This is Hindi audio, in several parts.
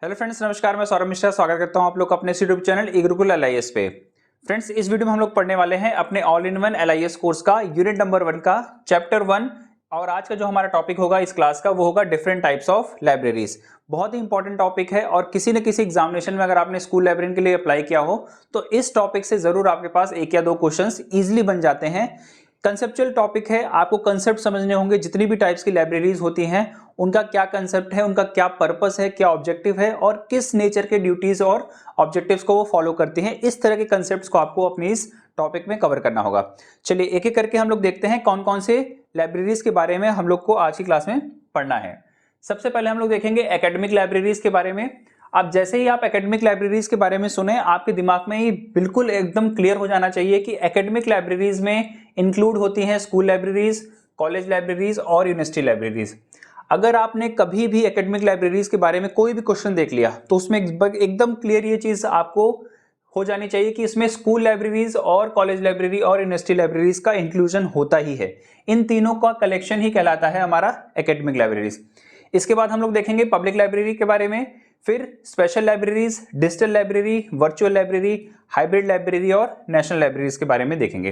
हेलो फ्रेंड्स, नमस्कार। मैं सौरभ मिश्रा स्वागत करता हूं आप लोग अपने यूट्यूब चैनल ई गुरुकुल एलआईएस पे। फ्रेंड्स, इस वीडियो में हम लोग पढ़ने वाले हैं अपने ऑल इन वन एलआईएस कोर्स का यूनिट नंबर 1 का चैप्टर 1। और आज का जो हमारा टॉपिक होगा इस क्लास का वो होगा डिफरेंट टाइप्स ऑफ लाइब्रेरीज। बहुत ही इंपॉर्टेंट टॉपिक है और किसी न किसी एग्जामिनेशन में अगर आपने स्कूल लाइब्रेरी के लिए अप्लाई किया हो तो इस टॉपिक से जरूर आपके पास एक या दो क्वेश्चंस इजीली बन जाते हैं। कंसेप्चुअल टॉपिक है, आपको कंसेप्ट समझने होंगे। जितनी भी टाइप्स की लाइब्रेरीज होती हैं उनका क्या कंसेप्ट है, उनका क्या पर्पस है, क्या ऑब्जेक्टिव है और किस नेचर के ड्यूटीज और ऑब्जेक्टिव्स को वो फॉलो करती हैं। इस तरह के कंसेप्ट्स को आपको अपनी इस टॉपिक में कवर करना होगा। चलिए एक एक करके हम लोग देखते हैं कौन कौन से लाइब्रेरीज के बारे में हम लोग को आज की क्लास में पढ़ना है। सबसे पहले हम लोग देखेंगे एकेडमिक लाइब्रेरीज के बारे में। अब जैसे ही आप एकेडमिक लाइब्रेरीज के बारे में सुने, आपके दिमाग में ही बिल्कुल एकदम क्लियर हो जाना चाहिए कि एकेडमिक लाइब्रेरीज में इंक्लूड होती हैं स्कूल लाइब्रेरीज, कॉलेज लाइब्रेरीज और यूनिवर्सिटी लाइब्रेरीज। अगर आपने कभी भी एकेडमिक लाइब्रेरीज के बारे में कोई भी क्वेश्चन देख लिया तो उसमें एकदम क्लियर ये चीज आपको हो जानी चाहिए कि इसमें स्कूल लाइब्रेरीज और कॉलेज लाइब्रेरी और यूनिवर्सिटी लाइब्रेरीज का इंक्लूजन होता ही है। इन तीनों का कलेक्शन ही कहलाता है हमारा एकेडमिक लाइब्रेरीज। इसके बाद हम लोग देखेंगे पब्लिक लाइब्रेरी के बारे में, फिर special libraries, digital library, virtual library, hybrid library और नेशनल लाइब्रेरीज के बारे में देखेंगे।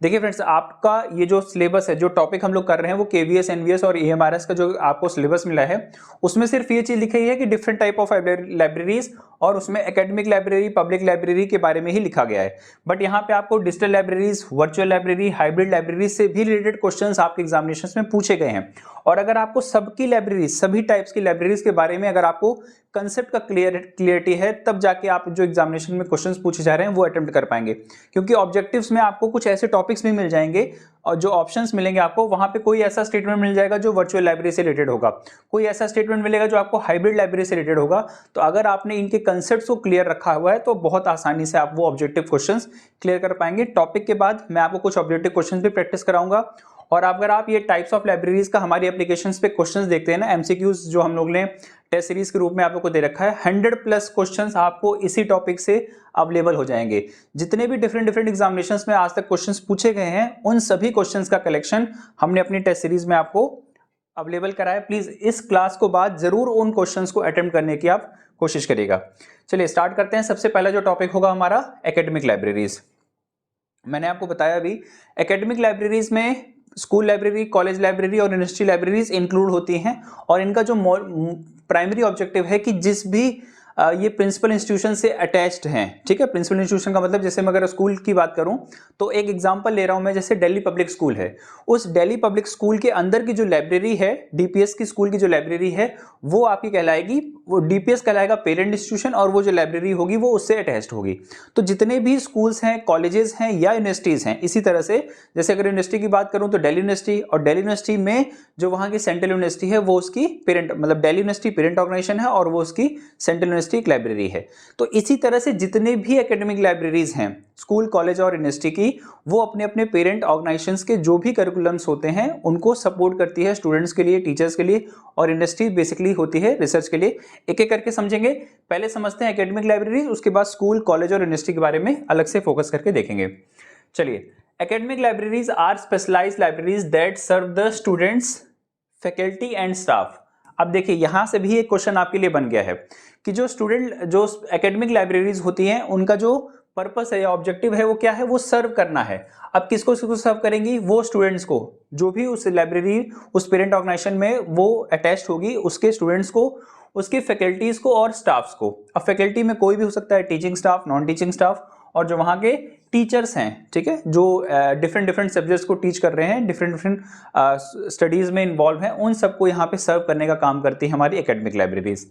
देखिए फ्रेंड्स, आपका ये जो सिलेबस है, जो टॉपिक हम लोग कर रहे हैं वो केवीएस, एनवीएस और ईएमआरएस का जो आपको सिलेबस मिला है उसमें सिर्फ ये चीज लिखी है कि डिफरेंट टाइप ऑफ लाइब्रेरीज, और उसमें एकेडमिक लाइब्रेरी, पब्लिक लाइब्रेरी के बारे में ही लिखा गया है। बट यहाँ पे आपको digital libraries, virtual library, hybrid library से भी रिलेटेड क्वेश्चंस आपके एग्जामिनेशन में पूछे गए हैं। और अगर आपको सबकी लाइब्रेरीज, सभी टाइप्स की लाइब्रेरीज के बारे में अगर आपको कंसेप्ट का क्लियरिटी है, तब जाके आप जो एग्जामिनेशन में क्वेश्चंस पूछे जा रहे हैं वो अटेम्प्ट कर पाएंगे। क्योंकि ऑब्जेक्टिव्स में आपको कुछ ऐसे टॉपिक्स भी मिल जाएंगे और जो ऑप्शंस मिलेंगे आपको, वहां पे कोई ऐसा स्टेटमेंट मिल जाएगा जो वर्चुअल लाइब्रेरी से रिलेटेड होगा, कोई ऐसा स्टेटमेंट मिलेगा जो आपको हाइब्रिड लाइब्रेरी से रिलेटेड होगा। तो अगर आपने इनके कंसेप्ट्स को क्लियर रखा हुआ है तो बहुत आसानी से आप वो ऑब्जेक्टिव क्वेश्चंस क्लियर कर पाएंगे। टॉपिक के बाद मैं आपको कुछ ऑब्जेक्टिव क्वेश्चंस भी प्रैक्टिस कराऊंगा। और अगर आप ये टाइप्स ऑफ लाइब्रेरीज का हमारी एप्लीकेशंस पे क्वेश्चंस देखते हैं ना, एमसीक्यूज जो हम लोग ने टेस्ट सीरीज के रूप में आप लोग को दे रखा है, 100+ क्वेश्चंस आपको इसी टॉपिक से अवेलेबल हो जाएंगे। जितने भी डिफरेंट एग्जामिनेशंस में आज तक क्वेश्चंस पूछे गए हैं उन सभी क्वेश्चंस का कलेक्शन हमने अपनी टेस्ट सीरीज में आपको अवेलेबल कराया। प्लीज इस क्लास को बाद जरूर उन क्वेश्चंस को अटेम्प्ट करने की आप कोशिश करिएगा। चलिए स्टार्ट करते हैं। सबसे पहला जो टॉपिक होगा हमारा एकेडमिक लाइब्रेरीज। मैंने आपको बताया अभी, एकेडमिक लाइब्रेरीज में स्कूल लाइब्रेरी, कॉलेज लाइब्रेरी और यूनिवर्सिटी लाइब्रेरीज इंक्लूड होती हैं। और इनका जो प्राइमरी ऑब्जेक्टिव है कि जिस भी ये प्रिंसिपल इंस्टीट्यूशन से अटैच्ड हैं, ठीक है। प्रिंसिपल इंस्टीट्यूशन का मतलब, जैसे मैं अगर स्कूल की बात करूं तो एक एग्जांपल ले रहा हूं मैं, जैसे दिल्ली पब्लिक स्कूल है, उस दिल्ली पब्लिक स्कूल के अंदर की जो लाइब्रेरी है, डीपीएस की स्कूल की जो लाइब्रेरी है वो आपकी कहलाएगी, वो डीपीएस कहलाएगा पेरेंट इंस्टीट्यूशन, और वो जो लाइब्रेरी होगी वो उससे अटैच्ड होगी। तो जितने भी स्कूल्स हैं, कॉलेजेस हैं या यूनिवर्सिटीज हैं, इसी तरह से जैसे अगर यूनिवर्सिटी की बात करूं तो दिल्ली यूनिवर्सिटी, और दिल्ली यूनिवर्सिटी में जो वहां की सेंट्रल यूनिवर्सिटी है वो उसकी पेरेंट, मतलब दिल्ली यूनिवर्सिटी पेरेंट ऑर्गेनाइजेशन है और वो उसकी सेंट्रल यूनिवर्सिटी एक लाइब्रेरी है। तो इसी तरह से जितने भी एकेडमिक लाइब्रेरीज हैं स्कूल, कॉलेज और यूनिवर्सिटी की, वो अपने अपने पेरेंट ऑर्गेनाइजेशंस के जो भी करिकुलम्स होते हैं उनको सपोर्ट करती है स्टूडेंट्स के लिए, टीचर्स के लिए, और यूनिवर्सिटी बेसिकली होती है रिसर्च के लिए। एक एक करके समझेंगे। पहले समझते हैं एकेडमिक लाइब्रेरीज, उसके बाद स्कूल, कॉलेज और यूनिवर्सिटी के बारे में अलग से फोकस करके देखेंगे। चलिए, academic libraries are specialised libraries that serve the students, faculty and staff. अब देखिए यहां से भी एक क्वेश्चन आपके लिए बन गया है कि जो एकेडमिक लाइब्रेरीज होती हैं उनका जो पर्पस है या ऑब्जेक्टिव है वो क्या है, वो सर्व करना है। अब किसको सर्व करेंगी, वो स्टूडेंट्स को, जो भी उस लाइब्रेरी, उस पेरेंट ऑर्गेनाइजेशन में वो अटैच्ड होगी, उसके स्टूडेंट्स को, उसकी फैकल्टीज को और स्टाफ्स को। अब फैकल्टी में कोई भी हो सकता है, teaching staff, non teaching staff, और जो वहाँ के टीचर्स हैं, ठीक है, जो डिफरेंट सब्जेक्ट्स को टीच कर रहे हैं, डिफरेंट स्टडीज में इन्वॉल्व हैं, उन सबको यहाँ पे सर्व करने का काम करती है हमारी academic libraries.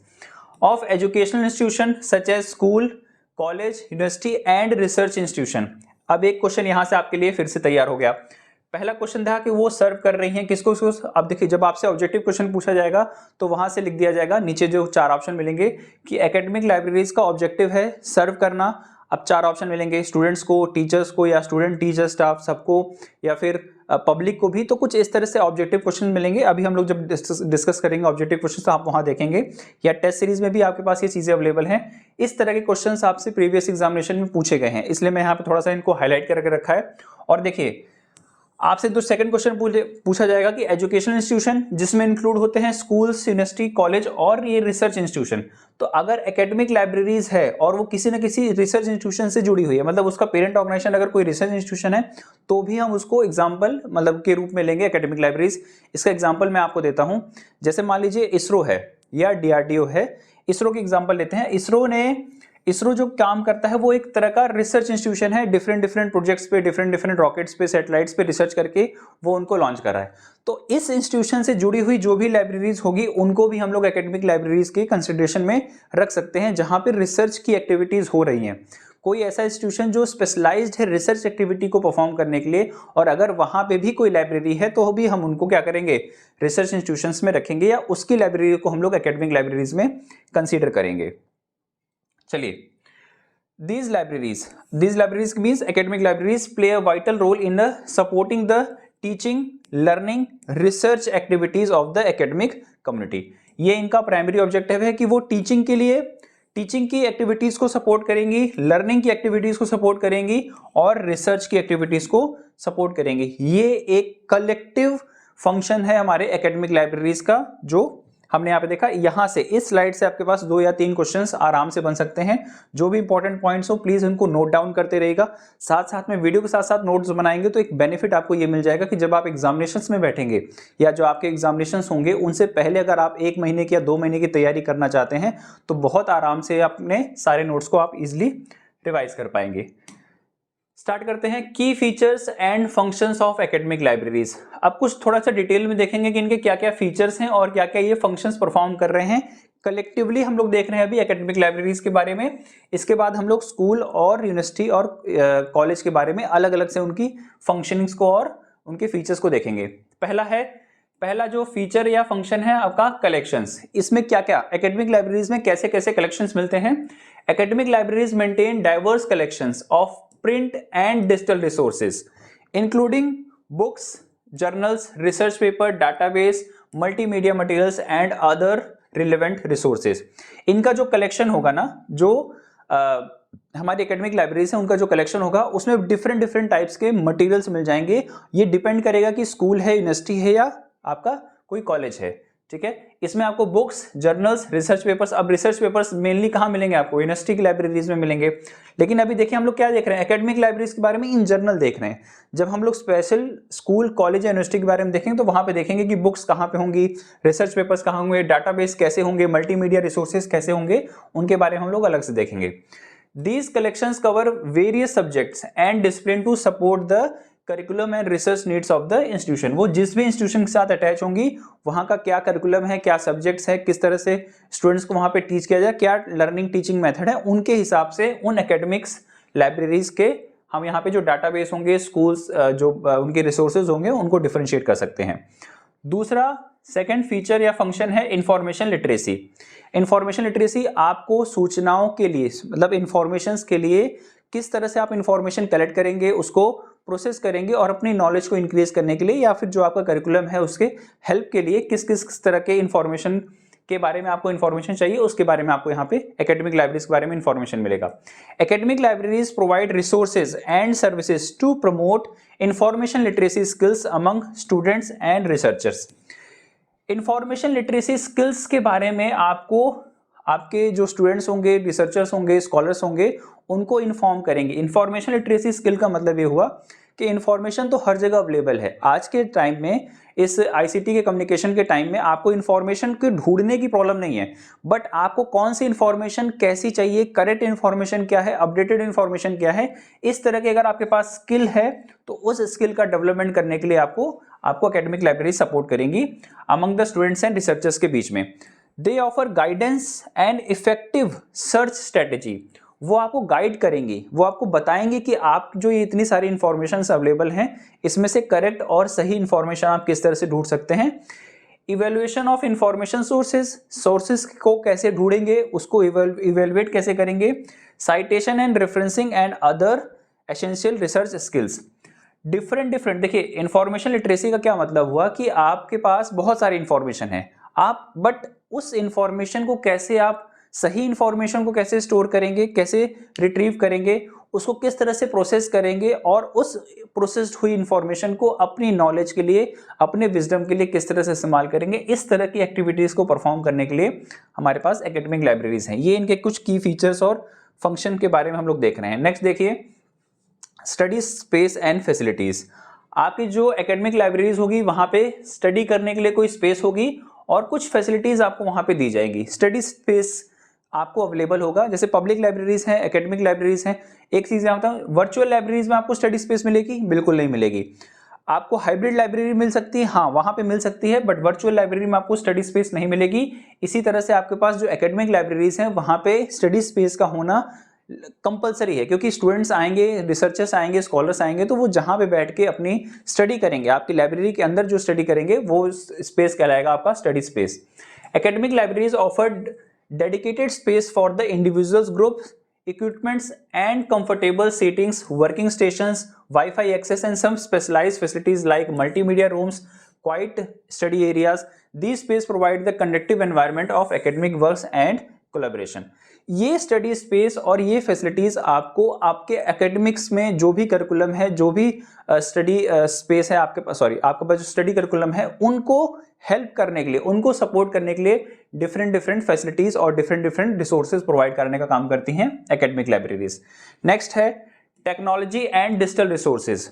Of educational institution such as school, college, university and research institution. अब एक क्वेश्चन यहाँ से आपके लिए फिर से तैयार हो गया। पहला क्वेश्चन था कि वो सर्व कर रही हैं किसको। अब देखिए, जब आपसे ऑब्जेक्टिव क्वेश्चन पूछा जाएगा तो वहां से लिख दिया जाएगा, नीचे जो 4 ऑप्शन मिलेंगे कि एकेडमिक लाइब्रेरीज का ऑब्जेक्टिव है सर्व करना। अब 4 ऑप्शन मिलेंगे, स्टूडेंट्स को, टीचर्स को, या स्टूडेंट, टीचर, स्टाफ सबको, या फिर पब्लिक को भी। तो कुछ इस तरह से ऑब्जेक्टिव क्वेश्चन मिलेंगे। अभी हम लोग जब डिस्कस करेंगे ऑब्जेक्टिव क्वेश्चन तो आप वहां देखेंगे, या टेस्ट सीरीज में भी आपके पास ये चीजें अवेलेबल हैं। इस तरह के क्वेश्चंस आपसे प्रीवियस एग्जामिनेशन में पूछे गए हैं, इसलिए मैं यहाँ पे थोड़ा सा इनको हाईलाइट करके रखा है। और देखिए, आपसे तो सेकंड क्वेश्चन पूछा जाएगा कि एजुकेशनल इंस्टीट्यूशन जिसमें इंक्लूड होते हैं स्कूल्स, यूनिवर्सिटी, कॉलेज और ये रिसर्च इंस्टीट्यूशन। तो अगर एकेडमिक लाइब्रेरीज है और वो किसी न किसी रिसर्च इंस्टीट्यूशन से जुड़ी हुई है, मतलब उसका पेरेंट ऑर्गेनाइजेशन अगर कोई रिसर्च इंस्टीट्यूशन है, तो भी हम उसको एग्जाम्पल मतलब के रूप में लेंगे एकेडमिक लाइब्रेरीज। इसका एग्जाम्पल मैं आपको देता हूं, जैसे मान लीजिए इसरो है या डीआरडीओ है। इसरो की एग्जाम्पल लेते हैं। इसरो जो काम करता है वो एक तरह का रिसर्च इंस्टीट्यूशन है, डिफरेंट डिफरेंट प्रोजेक्ट्स पे, डिफरेंट डिफरेंट रॉकेट्स पे, सैटेलाइट्स पे रिसर्च करके वो उनको लॉन्च कर रहा है। तो इस इंस्टीट्यूशन से जुड़ी हुई जो भी लाइब्रेरीज होगी उनको भी हम लोग एकेडमिक लाइब्रेरीज के कंसिडरेशन में रख सकते हैं, जहां पर रिसर्च की एक्टिविटीज हो रही हैं। कोई ऐसा इंस्टीट्यूशन जो स्पेशलाइज्ड है रिसर्च एक्टिविटी को परफॉर्म करने के लिए, और अगर वहां पे भी कोई लाइब्रेरी है तो भी हम उनको क्या करेंगे, रिसर्च इंस्टीट्यूशंस में रखेंगे, या उसकी लाइब्रेरी को हम लोग एकेडमिक लाइब्रेरीज में कंसीडर करेंगे। चलिए, these libraries means academic libraries play a vital role in supporting the teaching, learning, research activities of the academic community। ये इनका प्राइमरी ऑब्जेक्टिव है कि वो टीचिंग के लिए, टीचिंग की एक्टिविटीज को सपोर्ट करेंगी, लर्निंग की एक्टिविटीज को सपोर्ट करेंगी और रिसर्च की एक्टिविटीज को सपोर्ट करेंगी। ये एक कलेक्टिव फंक्शन है हमारे एकेडमिक लाइब्रेरीज का, जो हमने यहाँ पे देखा। यहां से इस स्लाइड से आपके पास 2 या 3 क्वेश्चंस आराम से बन सकते हैं। जो भी इंपॉर्टेंट पॉइंट्स हो प्लीज उनको नोट डाउन करते रहिएगा। साथ साथ में वीडियो के साथ साथ नोट्स बनाएंगे तो एक बेनिफिट आपको ये मिल जाएगा कि जब आप एग्जामिनेशंस में बैठेंगे या जो आपके एग्जामिनेशंस होंगे उनसे पहले अगर आप 1 महीने की या 2 महीने की तैयारी करना चाहते हैं तो बहुत आराम से अपने सारे नोट्स को आप इजिली रिवाइज कर पाएंगे। स्टार्ट करते हैं की features and functions of academic libraries. अब कुछ थोड़ा सा डिटेल में देखेंगे कि इनके क्या क्या फीचर्स हैं और क्या क्या ये फंक्शंस परफॉर्म कर रहे हैं। कलेक्टिवली हम लोग देख रहे हैं अभी एकेडमिक लाइब्रेरीज के बारे में। इसके बाद हम लोग स्कूल और यूनिवर्सिटी और कॉलेज के बारे में अलग अलग से उनकी फंक्शनिंग्स को और उनके फीचर्स को देखेंगे। पहला जो फीचर या फंक्शन है आपका कलेक्शंस। इसमें क्या क्या एकेडमिक लाइब्रेरीज में कैसे कैसे कलेक्शंस मिलते हैं। Academic libraries maintain diverse collections of print and digital resources including books, journals, research paper, database, multimedia materials and other relevant resources। इनका जो कलेक्शन होगा ना, जो हमारी एकेडमिक लाइब्रेरीज है उनका जो कलेक्शन होगा उसमें डिफरेंट डिफरेंट टाइप्स के मटेरियल्स मिल जाएंगे। ये डिपेंड करेगा कि स्कूल है, यूनिवर्सिटी है या आपका कोई कॉलेज है। ठीक है, इसमें आपको बुक्स, जर्नल्स, रिसर्च पेपर्स। अब रिसर्च पेपर्स मेनली कहाँ मिलेंगे आपको, यूनिवर्सिटी की लाइब्रेरीज में मिलेंगे। लेकिन अभी देखिए हम लोग क्या देख रहे हैं, एकेडमिक लाइब्रेरीज के बारे में इन जनरल देख रहे हैं। जब हम लोग स्पेशल स्कूल, कॉलेज या यूनिवर्सिटी के बारे में देखेंगे तो वहां पे देखेंगे कि बुक्स कहाँ पे होंगी, रिसर्च पेपर्स कहाँ होंगे, डाटाबेस कैसे होंगे, मल्टीमीडिया रिसोर्सेज कैसे होंगे, उनके बारे में हम लोग अलग से देखेंगे। These collections cover various subjects and discipline to support the curriculum and research needs of the institution. वो जिस भी इंस्टीट्यूशन के साथ अटैच होंगी वहां का क्या करिकुलम है, क्या सब्जेक्ट्स है, किस तरह से स्टूडेंट्स को वहां पे टीच किया जाए, क्या लर्निंग टीचिंग मेथड है, उनके हिसाब से उन एकेडमिक्स लाइब्रेरीज के हम यहाँ पे जो डाटाबेस होंगे, स्कूल्स जो उनके रिसोर्सेज होंगे उनको डिफरेंशिएट कर सकते हैं। दूसरा सेकंड फीचर या फंक्शन है इंफॉर्मेशन लिटरेसी। इंफॉर्मेशन लिटरेसी आपको सूचनाओं के लिए, मतलब इंफॉर्मेशंस के लिए किस तरह से आप इंफॉर्मेशन कलेक्ट करेंगे, उसको प्रोसेस करेंगे और अपनी नॉलेज को इंक्रीज करने के लिए या फिर जो आपका करिकुलम है उसके हेल्प के लिए किस किस तरह के इंफॉर्मेशन के बारे में आपको इंफॉर्मेशन चाहिए, उसके बारे में आपको यहाँ पे एकेडमिक लाइब्रेरीज के बारे में इंफॉर्मेशन मिलेगा। Academic libraries provide resources and services to promote information literacy skills among students and researchers. Information literacy skills के बारे में आपको आपके जो स्टूडेंट्स होंगे, रिसर्चर्स होंगे, स्कॉलर्स होंगे, उनको इन्फॉर्म करेंगे। इंफॉर्मेशन लिटरेसी स्किल का मतलब ये हुआ कि इंफॉर्मेशन तो हर जगह अवेलेबल है। आज के टाइम में, इस आईसीटी के कम्युनिकेशन के टाइम में आपको इंफॉर्मेशन को ढूंढने की प्रॉब्लम नहीं है, बट आपको कौन सी इंफॉर्मेशन कैसी चाहिए, करेक्ट इंफॉर्मेशन क्या है, अपडेटेड इंफॉर्मेशन क्या है, इस तरह के अगर आपके पास स्किल है तो उस स्किल का डेवलपमेंट करने के लिए आपको एकेडमिक लाइब्रेरी सपोर्ट करेंगी among the students and researchers के बीच में। दे offer guidance and effective search strategy. वो आपको गाइड करेंगी, वो आपको बताएंगे कि आप जो ये इतनी सारी इंफॉर्मेशन अवेलेबल हैं इसमें से करेक्ट और सही इंफॉर्मेशन आप किस तरह से ढूंढ सकते हैं। इवेल्युएशन ऑफ इंफॉर्मेशन सोर्सेज को कैसे ढूंढेंगे, उसको इवेल्युएट कैसे करेंगे। Citation and referencing and other essential research skills. Different देखिए, इंफॉर्मेशन लिटरेसी का क्या मतलब हुआ कि आपके पास बहुत सारी इंफॉर्मेशन है, आप बट उस इंफॉर्मेशन को कैसे, आप सही इंफॉर्मेशन को कैसे स्टोर करेंगे, कैसे रिट्रीव करेंगे, उसको किस तरह से प्रोसेस करेंगे और उस प्रोसेस्ड हुई इंफॉर्मेशन को अपनी नॉलेज के लिए, अपने विजडम के लिए किस तरह से इस्तेमाल करेंगे, इस तरह की एक्टिविटीज़ को परफॉर्म करने के लिए हमारे पास एकेडमिक लाइब्रेरीज हैं। ये इनके कुछ की फीचर्स और फंक्शन के बारे में हम लोग देख रहे हैं। नेक्स्ट देखिए, स्टडी स्पेस एंड फैसिलिटीज़। आपकी जो एकेडमिक लाइब्रेरीज होगी वहाँ पे स्टडी करने के लिए कोई स्पेस होगी और कुछ फैसिलिटीज़ आपको वहाँ पे दी जाएगी। स्टडी स्पेस आपको अवेलेबल होगा, जैसे पब्लिक लाइब्रेरीज हैं, एकेडमिक लाइब्रेरीज हैं। एक चीज़ मैं बताऊँ, वर्चुअल लाइब्रेरीज में आपको स्टडी स्पेस मिलेगी? बिल्कुल नहीं मिलेगी। आपको हाइब्रिड लाइब्रेरी मिल सकती है, हाँ वहाँ पे मिल सकती है, बट वर्चुअल लाइब्रेरी में आपको स्टडी स्पेस नहीं मिलेगी। इसी तरह से आपके पास जो एकेडमिक लाइब्रेरीज हैं वहाँ पे स्टडी स्पेस का होना कंपलसरी है, क्योंकि स्टूडेंट्स आएंगे, रिसर्चर्स आएंगे, स्कॉलर्स आएंगे, तो वो जहाँ पे बैठ के अपनी स्टडी करेंगे, आपकी लाइब्रेरी के अंदर जो स्टडी करेंगे वो स्पेस कहलाएगा आपका study space. Academic libraries offered dedicated space for the individuals groups, equipments and comfortable seatings, working stations, Wi-Fi access and some specialized facilities like multimedia rooms, quiet study areas. These space provide the conducive environment of academic works and collaboration. ये स्टडी स्पेस और ये फैसिलिटीज़ आपको आपके एकेडमिक्स में जो भी करिकुलम है, जो भी स्टडी स्पेस है आपके पास, आपके पास जो स्टडी करिकुलम है, उनको हेल्प करने के लिए, उनको सपोर्ट करने के लिए डिफरेंट फैसिलिटीज़ और डिफरेंट रिसोर्सेज प्रोवाइड करने का काम करती हैं एकेडमिक लाइब्रेरीज। नेक्स्ट है टेक्नोलॉजी एंड डिजिटल रिसोर्सेज।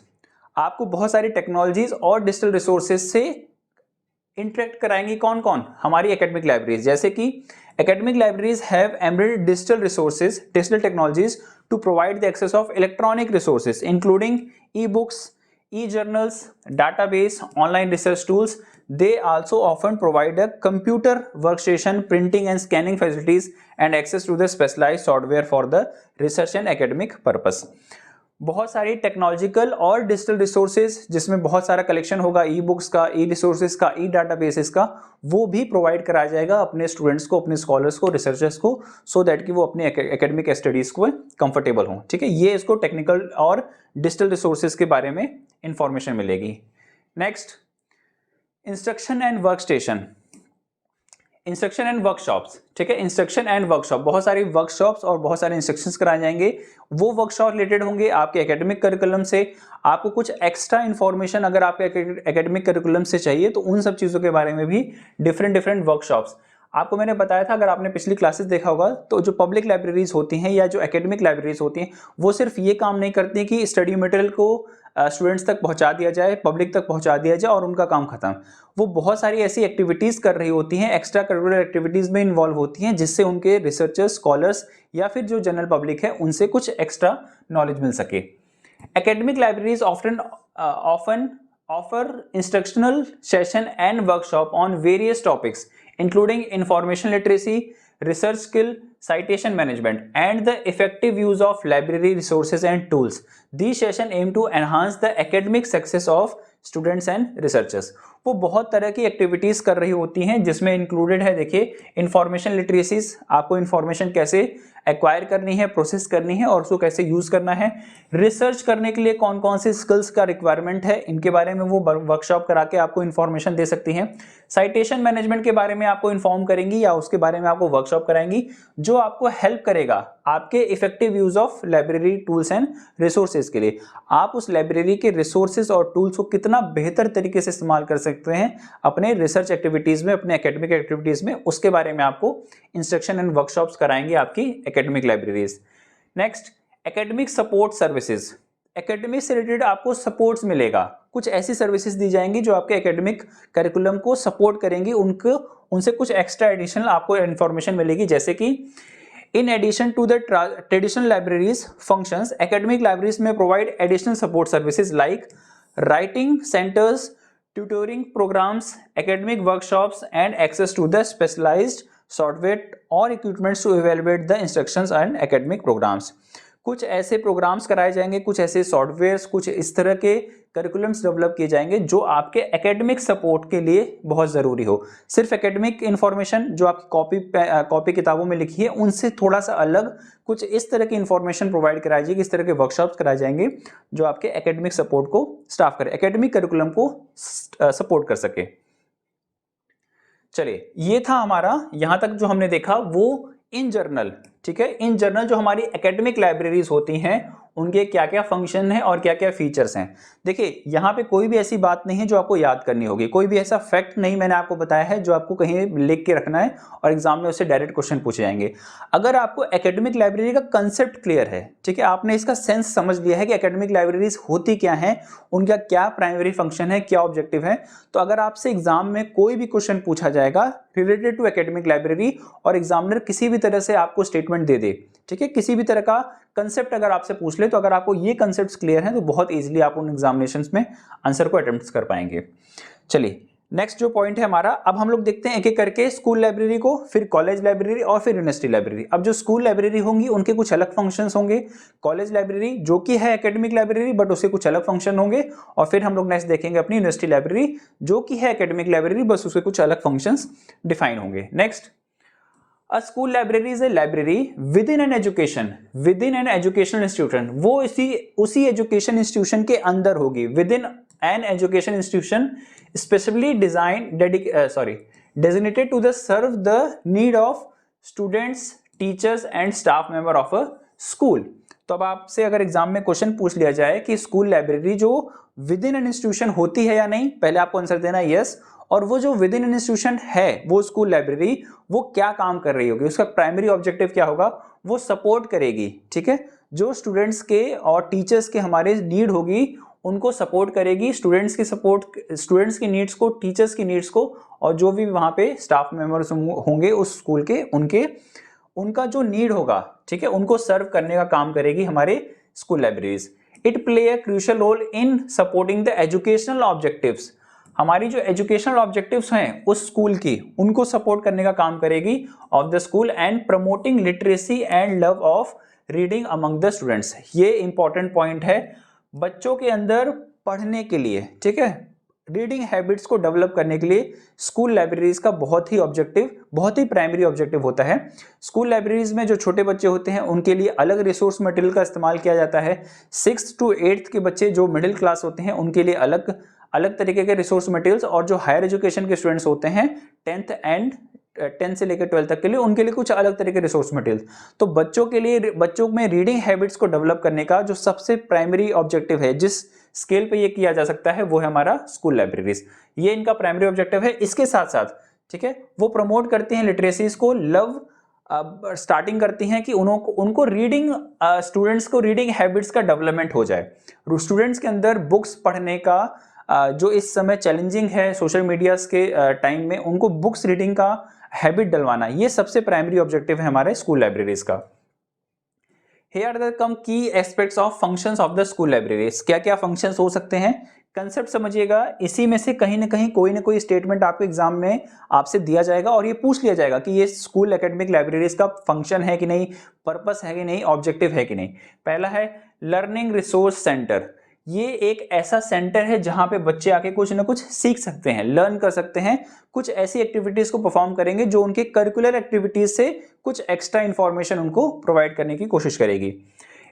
आपको बहुत सारी टेक्नोलॉजीज और डिजिटल रिसोर्सेज से इंटरेक्ट कराएंगी कौन कौन? हमारी एकेडमिक लाइब्रेरीज। जैसे कि academic libraries have embedded digital resources, digital technologies to provide the access of electronic resources including e-books, e-journals, database, online research tools. They also often provide a computer workstation, printing and scanning facilities and access to the specialized software for the research and academic purpose. बहुत सारी टेक्नोलॉजिकल और डिजिटल रिसोर्सेज जिसमें बहुत सारा कलेक्शन होगा, ई बुक्स का, ई रिसोर्सेज का, ई डाटाबेसेस का, वो भी प्रोवाइड कराया जाएगा अपने स्टूडेंट्स को, अपने स्कॉलर्स को, रिसर्चर्स को, सो दैट कि वो अपने एकेडमिक स्टडीज़ को कंफर्टेबल हों। ठीक है, ये इसको टेक्निकल और डिजिटल रिसोर्सेज के बारे में इंफॉर्मेशन मिलेगी। Next, instruction and work station, instruction and workshops. ठीक है, इंस्ट्रक्शन एंड वर्कशॉप, बहुत सारी वर्कशॉप्स और बहुत सारे इंस्ट्रक्शंस कराए जाएंगे। वो वर्कशॉप रिलेटेड होंगे आपके एकेडमिक करिकुलम से। आपको कुछ एक्स्ट्रा इन्फॉर्मेशन अगर आपके एकेडमिक करिकुलम से चाहिए तो उन सब चीज़ों के बारे में भी डिफरेंट वर्कशॉप्स। आपको मैंने बताया था, अगर आपने पिछली क्लासेस देखा होगा, तो जो पब्लिक लाइब्रेरीज होती हैं या जो एकेडमिक लाइब्रेरीज होती हैं, वो सिर्फ ये काम नहीं करती कि स्टडी मटेरियल को स्टूडेंट्स तक पहुंचा दिया जाए, पब्लिक तक पहुंचा दिया जाए और उनका काम खत्म। वो बहुत सारी ऐसी एक्टिविटीज़ कर रही होती हैं, एक्स्ट्रा करिकुलर एक्टिविटीज़ में इन्वॉल्व होती हैं, जिससे उनके रिसर्चर्स, स्कॉलर्स या फिर जो जनरल पब्लिक है उनसे कुछ एक्स्ट्रा नॉलेज मिल सके। Academic libraries often offer instructional session and workshop on various topics including information literacy, research skill, citation management, and the effective use of library resources and tools. These sessions aim to enhance the academic success of students and researchers. वो बहुत तरह की एक्टिविटीज़ कर रही होती हैं जिसमें इंक्लूडेड है, देखिए, इंफॉर्मेशन लिटरेसीज, आपको इंफॉर्मेशन कैसे एक्वायर करनी है, प्रोसेस करनी है और उसको कैसे यूज़ करना है। रिसर्च करने के लिए कौन कौन से स्किल्स का रिक्वायरमेंट है, इनके बारे में वो वर्कशॉप करा के आपको इन्फॉर्मेशन दे सकती हैं। साइटेशन मैनेजमेंट के बारे में आपको इन्फॉर्म करेंगी या उसके बारे में आपको वर्कशॉप कराएंगी, जो आपको हेल्प करेगा आपके effective use of library tools and resources के लिए। आप उस लाइब्रेरी के रिसोर्सेज और टूल्स को कितना बेहतर तरीके से इस्तेमाल कर सकते हैं अपने रिसर्च एक्टिविटीज़ में, अपने एकेडमिक एक्टिविटीज़ में, उसके बारे में आपको इंस्ट्रक्शन एंड वर्कशॉप्स कराएंगे आपकी academic libraries. Next, academic support services. Academic से रिलेटेड आपको सपोर्ट्स मिलेगा, कुछ ऐसी सर्विसेज दी जाएंगी जो आपके एकेडमिक करिकुलम को सपोर्ट करेंगी, उनसे कुछ एक्स्ट्रा एडिशनल आपको इन्फॉर्मेशन मिलेगी। जैसे कि in addition to the traditional libraries functions, academic libraries may provide additional support services like writing centers, tutoring programs, academic workshops, and access to the specialized software or equipment to evaluate the instructions and academic programs. कुछ ऐसे प्रोग्राम्स कराए जाएंगे, कुछ ऐसे सॉफ्टवेयर्स, कुछ इस तरह के करिकुलम्स डेवलप किए जाएंगे जो आपके एकेडमिक सपोर्ट के लिए बहुत ज़रूरी हो। सिर्फ एकेडमिक इन्फॉर्मेशन जो आपकी कॉपी किताबों में लिखी है उनसे थोड़ा सा अलग कुछ इस तरह की इन्फॉर्मेशन प्रोवाइड कराई जाएगी, इस तरह के वर्कशॉप्स कराए जाएंगे जो आपके एकेडमिक सपोर्ट को स्टाफ करे, एकेडमिक करिकुलम को सपोर्ट कर सके। चलिए, ये था हमारा यहाँ तक जो हमने देखा वो इन जर्नल ठीक है, इन जनरल जो हमारी एकेडमिक लाइब्रेरीज होती हैं उनके क्या क्या फंक्शन है और क्या क्या फीचर्स हैं। देखिए यहाँ पे कोई भी ऐसी बात नहीं है जो आपको याद करनी होगी, कोई भी ऐसा फैक्ट नहीं मैंने आपको बताया है जो आपको कहीं लिख के रखना है और एग्जाम में उससे डायरेक्ट क्वेश्चन पूछे जाएंगे। अगर आपको एकेडमिक लाइब्रेरी का कंसेप्ट क्लियर है, ठीक है, आपने इसका सेंस समझ लिया है कि एकेडमिक लाइब्रेरीज होती क्या है, उनका क्या प्राइमरी फंक्शन है, क्या ऑब्जेक्टिव है, तो अगर आपसे एग्जाम में कोई भी क्वेश्चन पूछा जाएगा रिलेटेड टू एकेडमिक लाइब्रेरी और एग्जामिनर किसी भी तरह से आपको स्टेटमेंट दे दे, ठीक है, किसी भी तरह का कंसेप्ट अगर आपसे पूछ ले, तो अगर आपको ये कंसेप्ट्स क्लियर हैं तो बहुत इजीली आप उन एग्जामिनेशंस में आंसर को अटेम्प्ट कर पाएंगे। चलिए नेक्स्ट जो पॉइंट है हमारा, अब हम लोग देखते हैं एक एक करके स्कूल लाइब्रेरी को, फिर कॉलेज लाइब्रेरी और फिर यूनिवर्सिटी लाइब्रेरी। अब जो स्कूल लाइब्रेरी होंगी उनके कुछ अलग फंक्शंस होंगे, कॉलेज लाइब्रेरी जो कि है एकेडमिक लाइब्रेरी बट उसके कुछ अलग फंक्शन होंगे, और फिर हम लोग नेक्स्ट देखेंगे अपनी यूनिवर्सिटी लाइब्रेरी जो कि है एकेडमिक लाइब्रेरी बस उसके कुछ अलग फंक्शंस डिफाइन होंगे। Next, A school library is a library within an educational institution। वो उसी एजुकेशन इंस्टीट्यूशन के अंदर होगी, within an education institution specially designated to serve the need of students, teachers and staff member of a school। तो अब आपसे अगर एग्जाम में क्वेश्चन पूछ लिया जाए कि स्कूल लाइब्रेरी जो विद इन एन इंस्टीट्यूशन होती है या नहीं, पहले आपको आंसर देना है यस, और वो जो विद इन एन इंस्टीट्यूशन है वो स्कूल लाइब्रेरी वो क्या काम कर रही होगी, उसका प्राइमरी ऑब्जेक्टिव क्या होगा, वो सपोर्ट करेगी, ठीक है, जो स्टूडेंट्स के और टीचर्स के हमारे नीड होगी उनको सपोर्ट करेगी, स्टूडेंट्स की नीड्स को, टीचर्स की नीड्स को, और जो भी वहां पे स्टाफ मेंबर्स होंगे उस स्कूल के उनका जो नीड होगा, ठीक है, उनको सर्व करने का काम करेगी हमारे school libraries. It play a crucial role in supporting the educational objectives. हमारी जो एजुकेशनल ऑब्जेक्टिव्स हैं उस स्कूल की, उनको सपोर्ट करने का काम करेगी of the school, and promoting literacy and love of reading among the students. ये इंपॉर्टेंट पॉइंट है बच्चों के अंदर पढ़ने के लिए, ठीक है, रीडिंग हैबिट्स को डेवलप करने के लिए स्कूल लाइब्रेरीज का बहुत ही प्राइमरी ऑब्जेक्टिव होता है। स्कूल लाइब्रेरीज में जो छोटे बच्चे होते हैं उनके लिए अलग रिसोर्स मटेरियल का इस्तेमाल किया जाता है। 6th to 8th के बच्चे जो मिडिल क्लास होते हैं उनके लिए अलग तरीके के रिसोर्स मटेरियल्स, और जो हायर एजुकेशन के स्टूडेंट्स होते हैं 10th से लेकर 12th तक के लिए, उनके लिए कुछ अलग तरह के रिसोर्स मटेरियल। तो बच्चों में रीडिंग हैबिट्स को डेवलप करने का जो सबसे प्राइमरी ऑब्जेक्टिव है, जिस स्केल पे ये किया जा सकता है, वो है हमारा स्कूल लाइब्रेरीज। ये इनका प्राइमरी ऑब्जेक्टिव है। इसके साथ साथ, ठीक है, वो प्रमोट करती हैं लिटरेसीज को, स्टार्टिंग करती हैं कि उनको स्टूडेंट्स को रीडिंग हैबिट्स का डेवलपमेंट हो जाए। स्टूडेंट्स के अंदर बुक्स पढ़ने का जो इस समय चैलेंजिंग है सोशल मीडिया के टाइम में, उनको बुक्स रीडिंग का हैबिट डलवाना, ये सबसे प्राइमरी ऑब्जेक्टिव है हमारे स्कूल लाइब्रेरीज का। Here are the some key aspects of functions of the school libraries। क्या क्या फंक्शंस हो सकते हैं, कंसेप्ट समझिएगा। इसी में से कहीं ना कोई स्टेटमेंट आपके एग्जाम में आपसे दिया जाएगा और ये पूछ लिया जाएगा कि ये स्कूल एकेडमिक लाइब्रेरीज का फंक्शन है कि नहीं, पर्पस है कि नहीं, ऑब्जेक्टिव है कि नहीं। पहला है लर्निंग रिसोर्स सेंटर। ये एक ऐसा सेंटर है जहां पे बच्चे आके कुछ ना कुछ सीख सकते हैं, लर्न कर सकते हैं, कुछ ऐसी एक्टिविटीज को परफॉर्म करेंगे जो उनके करिकुलर एक्टिविटीज से कुछ एक्स्ट्रा इंफॉर्मेशन उनको प्रोवाइड करने की कोशिश करेगी।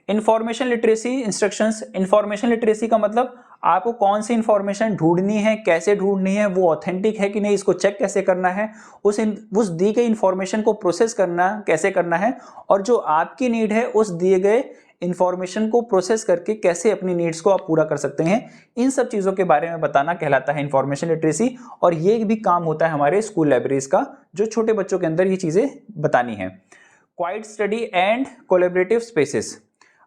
Information literacy instructions. Information literacy का मतलब आपको कौन सी इंफॉर्मेशन ढूंढनी है, कैसे ढूंढनी है, वो ऑथेंटिक है कि नहीं, इसको चेक कैसे करना है, उस दी गई इंफॉर्मेशन को प्रोसेस करना कैसे करना है, और जो आपकी नीड है उस दिए गए इंफॉर्मेशन को प्रोसेस करके कैसे अपनी नीड्स को आप पूरा कर सकते हैं, इन सब चीज़ों के बारे में बताना कहलाता है इंफॉर्मेशन लिटरेसी। और ये भी काम होता है हमारे स्कूल लाइब्रेरीज का, जो छोटे बच्चों के अंदर ये चीज़ें बतानी है। Quite study and collaborative spaces.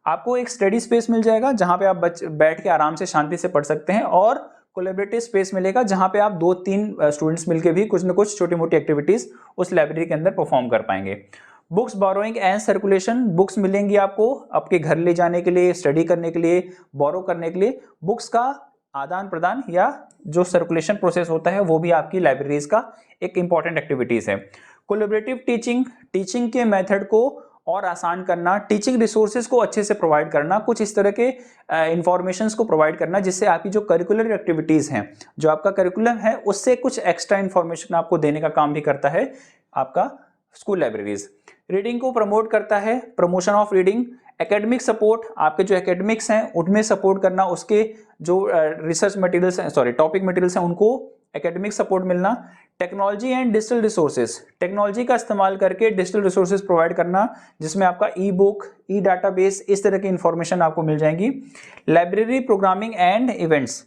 आपको एक स्टडी स्पेस मिल जाएगा जहां पे आप बैठ के आराम से शांति से पढ़ सकते हैं, और कोलैबोरेटिव स्पेस मिलेगा जहां पे आप 2-3 स्टूडेंट्स मिलकर भी कुछ न कुछ छोटी मोटी एक्टिविटीज उस लाइब्रेरी के अंदर परफॉर्म कर पाएंगे। Books borrowing and circulation. Books मिलेंगी आपको आपके घर ले जाने के लिए, स्टडी करने के लिए, बोरो करने के लिए। बुक्स का आदान प्रदान या जो सर्कुलेशन प्रोसेस होता है वो भी आपकी लाइब्रेरीज का एक इंपॉर्टेंट एक्टिविटीज है। Collaborative teaching. टीचिंग के मेथड को और आसान करना, टीचिंग रिसोर्सेज को अच्छे से प्रोवाइड करना, कुछ इस तरह के इंफॉर्मेशंस को प्रोवाइड करना जिससे आपकी जो करिकुलर एक्टिविटीज हैं, जो आपका करिकुलम है, उससे कुछ एक्स्ट्रा इंफॉर्मेशन आपको देने का काम भी करता है आपका स्कूल लाइब्रेरीज। रीडिंग को प्रमोट करता है, promotion of reading. Academic support, आपके जो एकेडमिक्स हैं उनमें सपोर्ट करना, उसके जो रिसर्च मटेरियल्स हैं, टॉपिक मटेरियल्स हैं, उनको एकेडमिक सपोर्ट मिलना। Technology and digital resources, technology का इस्तेमाल करके डिजिटल रिसोर्सेज प्रोवाइड करना, जिसमें आपका ई बुक, ई डाटाबेस, इस तरह की इंफॉर्मेशन आपको मिल जाएंगी। Library programming and events,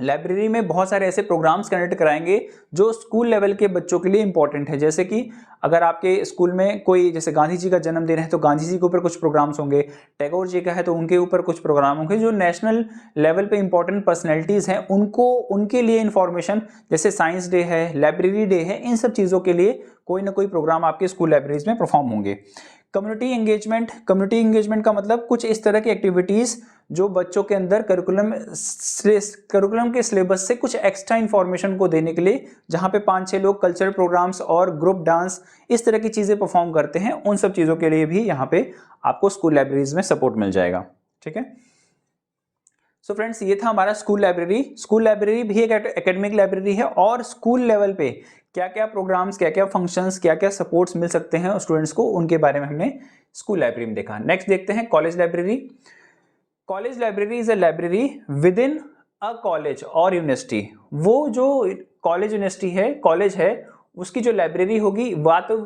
library में बहुत सारे ऐसे प्रोग्राम्स कंडक्ट कराएंगे जो स्कूल लेवल के बच्चों के लिए इंपॉर्टेंट है। जैसे कि अगर आपके स्कूल में कोई, जैसे गांधी जी का जन्मदिन है तो गांधी जी के ऊपर कुछ प्रोग्राम्स होंगे, टैगोर जी का है तो उनके ऊपर कुछ प्रोग्राम होंगे। जो नेशनल लेवल पे इंपॉर्टेंट पर्सनैलिटीज़ हैं उनको, उनके लिए इंफॉर्मेशन, जैसे साइंस डे है, लाइब्रेरी डे है, इन सब चीज़ों के लिए कोई ना कोई प्रोग्राम आपके स्कूल लाइब्रेरीज में परफॉर्म होंगे। कम्युनिटी एंगेजमेंट, कम्युनिटी एंगेजमेंट का मतलब कुछ इस तरह की एक्टिविटीज़ जो बच्चों के अंदर करिकुलम के सिलेबस से कुछ एक्स्ट्रा इंफॉर्मेशन को देने के लिए, जहाँ पे 5-6 लोग कल्चरल प्रोग्राम्स और ग्रुप डांस इस तरह की चीज़ें परफॉर्म करते हैं, उन सब चीज़ों के लिए भी यहाँ पे आपको स्कूल लाइब्रेरीज में सपोर्ट मिल जाएगा। ठीक है, सो फ्रेंड्स, ये था हमारा स्कूल लाइब्रेरी। स्कूल लाइब्रेरी भी एक एकेडमिक लाइब्रेरी है और स्कूल लेवल पे क्या क्या प्रोग्राम्स, क्या क्या फंक्शंस, क्या क्या सपोर्ट्स मिल सकते हैं स्टूडेंट्स को, उनके बारे में हमने स्कूल लाइब्रेरी में देखा। नेक्स्ट देखते हैं college library. College library is a library with in a college और यूनिवर्सिटी। वो जो कॉलेज यूनिवर्सिटी है, कॉलेज है, उसकी जो लाइब्रेरी होगी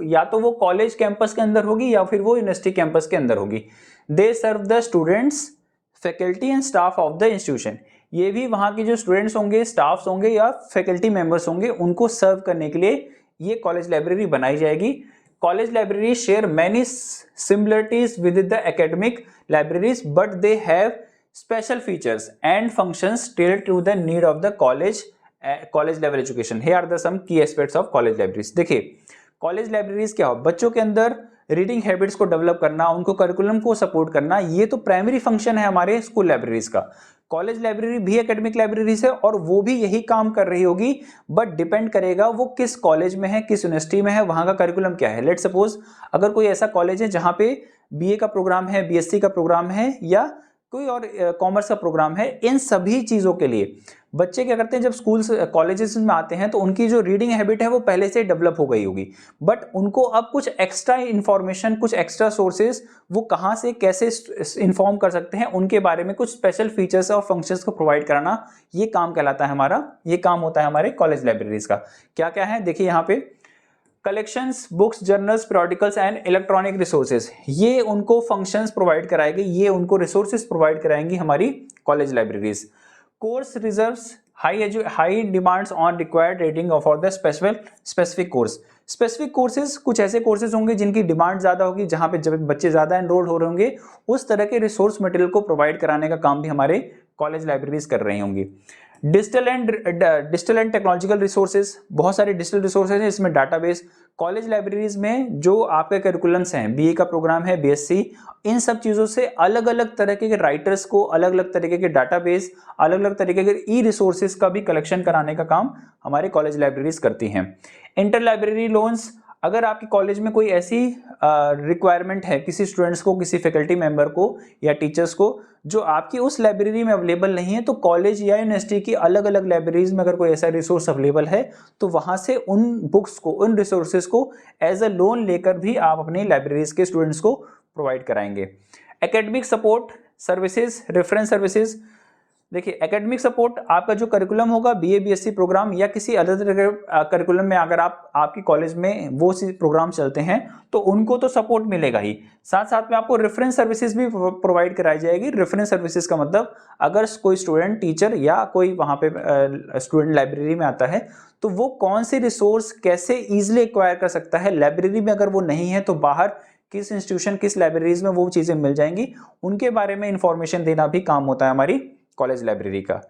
या तो वो कॉलेज कैंपस के अंदर होगी या फिर वो यूनिवर्सिटी कैंपस के अंदर होगी। They serve the students, faculty and staff of the institution. ये भी वहाँ के जो स्टूडेंट्स होंगे, स्टाफ्स होंगे या फैकल्टी मेंबर्स होंगे, उनको सर्व करने के लिए ये कॉलेज लाइब्रेरी बनाई जाएगी। College library share many similarities with the academic libraries but they have special features and functions tailored to the need of the college level education. Here are the some key aspects of college libraries. देखिए, कॉलेज लाइब्रेरीज क्या हो, बच्चों के अंदर रीडिंग हैबिट्स को डेवलप करना, उनको करिकुलम को सपोर्ट करना, ये तो प्राइमरी फंक्शन है हमारे स्कूल लाइब्रेरीज का। कॉलेज लाइब्रेरी भी एकेडमिक लाइब्रेरीज है और वो भी यही काम कर रही होगी, बट डिपेंड करेगा वो किस कॉलेज में है, किस यूनिवर्सिटी में है, वहां का करिकुलम क्या है। लेट सपोज अगर कोई ऐसा कॉलेज है जहां पे बीए का प्रोग्राम है, बीएससी का प्रोग्राम है या कोई और कॉमर्स का प्रोग्राम है, इन सभी चीज़ों के लिए बच्चे क्या करते हैं, जब स्कूल कॉलेजेस में आते हैं तो उनकी जो रीडिंग हैबिट है वो पहले से डेवलप हो गई होगी, बट उनको अब कुछ एक्स्ट्रा इंफॉर्मेशन, कुछ एक्स्ट्रा सोर्सेज वो कहाँ से कैसे इंफॉर्म कर सकते हैं, उनके बारे में कुछ स्पेशल फीचर्स और फंक्शंस को प्रोवाइड कराना, ये काम कहलाता है हमारा, ये काम होता है हमारे कॉलेज लाइब्रेरीज का। क्या क्या है देखिए यहाँ पे, collections, books, journals, periodicals and electronic resources, ये उनको फंक्शंस प्रोवाइड कराएंगे, ये उनको रिसोर्सेज प्रोवाइड कराएंगी हमारी college libraries. Course reserves high demands on required rating for the specific course. Specific courses, कुछ ऐसे कोर्सेज होंगे जिनकी डिमांड ज्यादा होगी, जहां पे जब बच्चे ज्यादा एनरोल्ड हो रहे होंगे, उस तरह के रिसोर्स मटेरियल को प्रोवाइड कराने का काम भी हमारे कॉलेज लाइब्रेरीज कर रही होंगी। डिजिटल एंड टेक्नोलॉजिकल रिसोर्सेज, बहुत सारे डिजिटल रिसोर्सेज हैं, इसमें डाटाबेस। कॉलेज लाइब्रेरीज में जो आपके करिकुलम्स हैं, बीए का प्रोग्राम है, बीएससी, इन सब चीज़ों से अलग अलग तरीके के राइटर्स को, अलग अलग तरीके के डाटाबेस, अलग अलग तरीके के ई रिसोर्सेज का भी कलेक्शन कराने का काम हमारे कॉलेज लाइब्रेरीज करती हैं। इंटर लाइब्रेरी लोन्स, अगर आपके कॉलेज में कोई ऐसी रिक्वायरमेंट है किसी स्टूडेंट्स को, किसी फैकल्टी मेंबर को या टीचर्स को, जो आपकी उस लाइब्रेरी में अवेलेबल नहीं है, तो कॉलेज या यूनिवर्सिटी की अलग अलग लाइब्रेरीज में अगर कोई ऐसा रिसोर्स अवेलेबल है तो वहां से उन बुक्स को, उन रिसोर्सेज को एज अ लोन लेकर भी आप अपनी लाइब्रेरीज के स्टूडेंट्स को प्रोवाइड कराएंगे। Academic support services, reference services, देखिए एकेडमिक सपोर्ट, आपका जो करिकुलम होगा बीए बीएससी प्रोग्राम या किसी अदर करिकुलम में, अगर आपकी कॉलेज में वो प्रोग्राम चलते हैं तो उनको तो सपोर्ट मिलेगा ही, साथ साथ में आपको रेफरेंस सर्विसेज भी प्रोवाइड कराई जाएगी। रेफरेंस सर्विसेज का मतलब, अगर कोई स्टूडेंट, टीचर या कोई वहाँ पे स्टूडेंट लाइब्रेरी में आता है तो वो कौन से रिसोर्स कैसे ईजिली एक्वायर कर सकता है, लाइब्रेरी में अगर वो नहीं है तो बाहर किस इंस्टीट्यूशन, किस लाइब्रेरीज में वो चीज़ें मिल जाएंगी, उनके बारे में इंफॉर्मेशन देना भी काम होता है हमारी कॉलेज लाइब्रेरी का।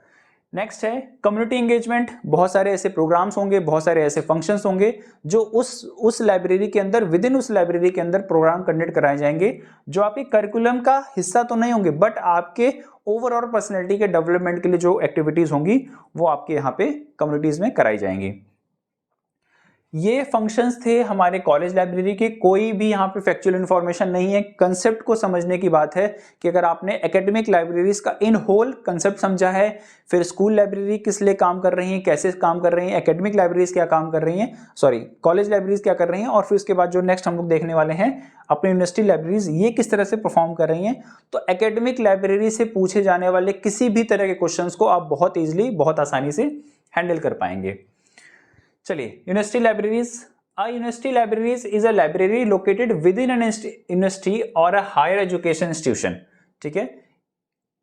नेक्स्ट है कम्युनिटी एंगेजमेंट, बहुत सारे ऐसे प्रोग्राम्स होंगे, बहुत सारे ऐसे फंक्शंस होंगे जो उस लाइब्रेरी के अंदर, विद इन उस लाइब्रेरी के अंदर प्रोग्राम कंडक्ट कराए जाएंगे, जो आपके करिकुलम का हिस्सा तो नहीं होंगे, बट आपके ओवरऑल पर्सनैलिटी के डेवलपमेंट के लिए जो एक्टिविटीज होंगी वो आपके यहाँ पे कम्युनिटीज में कराई जाएंगी। ये फंक्शंस थे हमारे कॉलेज लाइब्रेरी के, कोई भी यहाँ पे फैक्चुअल इन्फॉर्मेशन नहीं है। कंसेप्ट को समझने की बात है कि अगर आपने एकेडमिक लाइब्रेरीज का इन होल कंसेप्ट समझा है, फिर स्कूल लाइब्रेरी किस लिए काम कर रही है, कैसे काम कर रही है, एकेडमिक लाइब्रेरीज क्या काम कर रही हैं, कॉलेज लाइब्रेरीज क्या कर रही हैं, और फिर उसके बाद जो नेक्स्ट हम लोग देखने वाले हैं अपनी यूनिवर्सिटी लाइब्रेरीज, ये किस तरह से परफॉर्म कर रही हैं, तो एकेडमिक लाइब्रेरी से पूछे जाने वाले किसी भी तरह के क्वेश्चंस को आप बहुत ईजिली, बहुत आसानी से हैंडल कर पाएंगे। चलिए, university libraries. A university libraries is a library located with in an university और अ हायर एजुकेशन इंस्टीट्यूशन। ठीक है,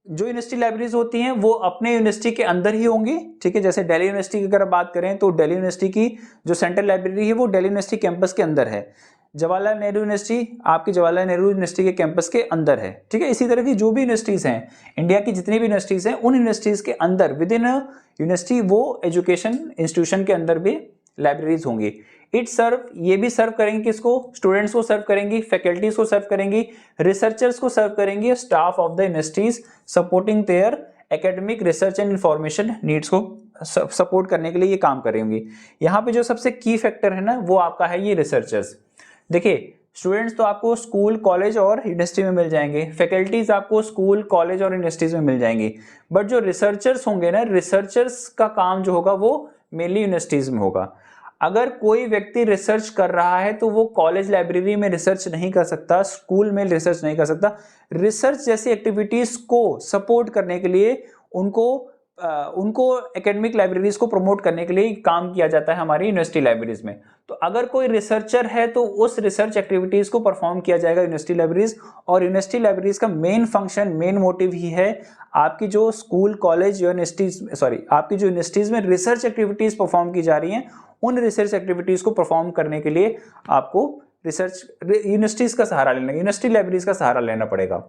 जो यूनिवर्सिटी लाइब्रेरीज होती हैं वो अपने यूनिवर्सिटी के अंदर ही होंगी। ठीक है, जैसे दिल्ली यूनिवर्सिटी की अगर बात करें तो दिल्ली यूनिवर्सिटी की जो सेंट्रल लाइब्रेरी है वो दिल्ली यूनिवर्सिटी कैंपस के अंदर है। जवाहरलाल नेहरू यूनिवर्सिटी आपकी जवाहरलाल नेहरू यूनिवर्सिटी के कैंपस के अंदर है। ठीक है, इसी तरह की जो भी यूनिवर्सिटीज हैं, इंडिया की जितनी भी यूनिवर्सिटीज हैं, उन यूनिवर्सिटीज के अंदर विद इन यूनिवर्सिटी वो एजुकेशन इंस्टीट्यूशन के अंदर भी लाइब्रेरीज होंगी। इट सर्व, ये भी सर्व करेंगी किसको? स्टूडेंट्स को सर्व करेंगी, फैकल्टीज को सर्व करेंगी, रिसर्चर्स को सर्व करेंगी, staff of the universities supporting their academic research and information needs को सपोर्ट करने के लिए ये काम करेंगी। यहाँ पे जो सबसे की फैक्टर है ना वो आपका है ये रिसर्चर्स। देखिए, स्टूडेंट्स तो आपको स्कूल, कॉलेज और यूनिवर्सिटी में मिल जाएंगे, फैकल्टीज आपको स्कूल, कॉलेज और यूनिवर्सिटीज में मिल जाएंगी, बट जो रिसर्चर्स होंगे ना, रिसर्चर्स का काम जो होगा वो मेनली यूनिवर्सिटीज में होगा। अगर कोई व्यक्ति रिसर्च कर रहा है तो वो कॉलेज लाइब्रेरी में रिसर्च नहीं कर सकता, स्कूल में रिसर्च नहीं कर सकता। रिसर्च जैसी एक्टिविटीज को सपोर्ट करने के लिए उनको एकेडमिक लाइब्रेरीज को प्रमोट करने के लिए काम किया जाता है हमारी यूनिवर्सिटी लाइब्रेरीज में। तो अगर कोई रिसर्चर है तो उस रिसर्च एक्टिविटीज को परफॉर्म किया जाएगा यूनिवर्सिटी लाइब्रेरीज। और यूनिवर्सिटी लाइब्रेरीज का मेन फंक्शन, मेन मोटिव ही है आपकी जो स्कूल, कॉलेज, आपकी जो यूनिवर्सिटीज में रिसर्च एक्टिविटीज परफॉर्म की जा रही हैं, उन रिसर्च एक्टिविटीज को परफॉर्म करने के लिए आपको यूनिवर्सिटीज का सहारा लेना, यूनिवर्सिटी लाइब्रेरीज का सहारा लेना पड़ेगा।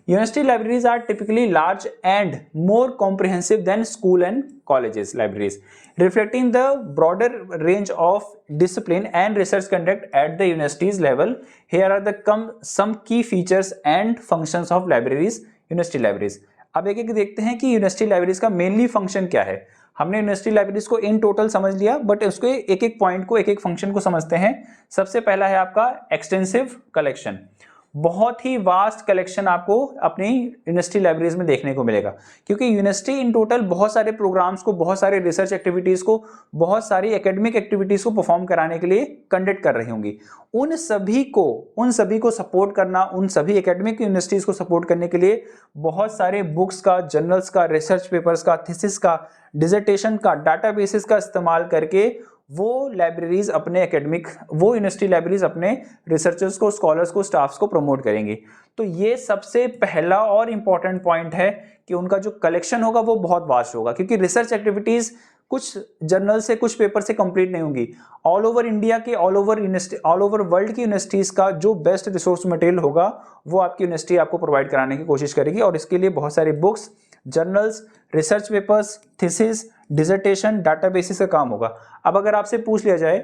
University libraries are typically large and more comprehensive than school and colleges libraries, reflecting the broader range of discipline and research conduct at the universities level. Here are some key features and functions of libraries, university libraries. अब एक एक देखते हैं कि यूनिवर्सिटी लाइब्रेरीज का मेनली फंक्शन क्या है। हमने यूनिवर्सिटी लाइब्रेरीज को इन टोटल समझ लिया, बट उसको एक एक पॉइंट को, एक एक फंक्शन को समझते हैं। सबसे पहला है आपका एक्सटेंसिव कलेक्शन। बहुत ही वास्ट कलेक्शन आपको अपनी यूनिवर्सिटी लाइब्रेरीज में देखने को मिलेगा, क्योंकि यूनिवर्सिटी इन टोटल बहुत सारे प्रोग्राम्स को, बहुत सारे रिसर्च एक्टिविटीज को, बहुत सारी एकेडमिक एक्टिविटीज को परफॉर्म कराने के लिए कंडक्ट कर रही होंगी। उन सभी को सपोर्ट करना, उन सभी एकेडमिक यूनिवर्सिटीज को सपोर्ट करने के लिए बहुत सारे बुक्स का, जर्नल्स का, रिसर्च पेपर्स का, थीसिस का, डिसर्टेशन का, डाटाबेसेस का इस्तेमाल करके वो यूनिवर्सिटी लाइब्रेरीज अपने रिसर्चर्स को, स्कॉलर्स को, स्टाफ्स को प्रमोट करेंगी। तो ये सबसे पहला और इंपॉर्टेंट पॉइंट है कि उनका जो कलेक्शन होगा वो बहुत वास्ट होगा, क्योंकि रिसर्च एक्टिविटीज कुछ जर्नल से, कुछ पेपर से कंप्लीट नहीं होंगी। ऑल ओवर इंडिया के, ऑल ओवर वर्ल्ड की यूनिवर्सिटीज का जो बेस्ट रिसोर्स मटेरियल होगा वो आपकी यूनिवर्सिटी आपको प्रोवाइड कराने की कोशिश करेगी, और इसके लिए बहुत सारी books, journals, research papers, thesis, dissertation, databases का काम होगा। अब अगर आपसे पूछ लिया जाए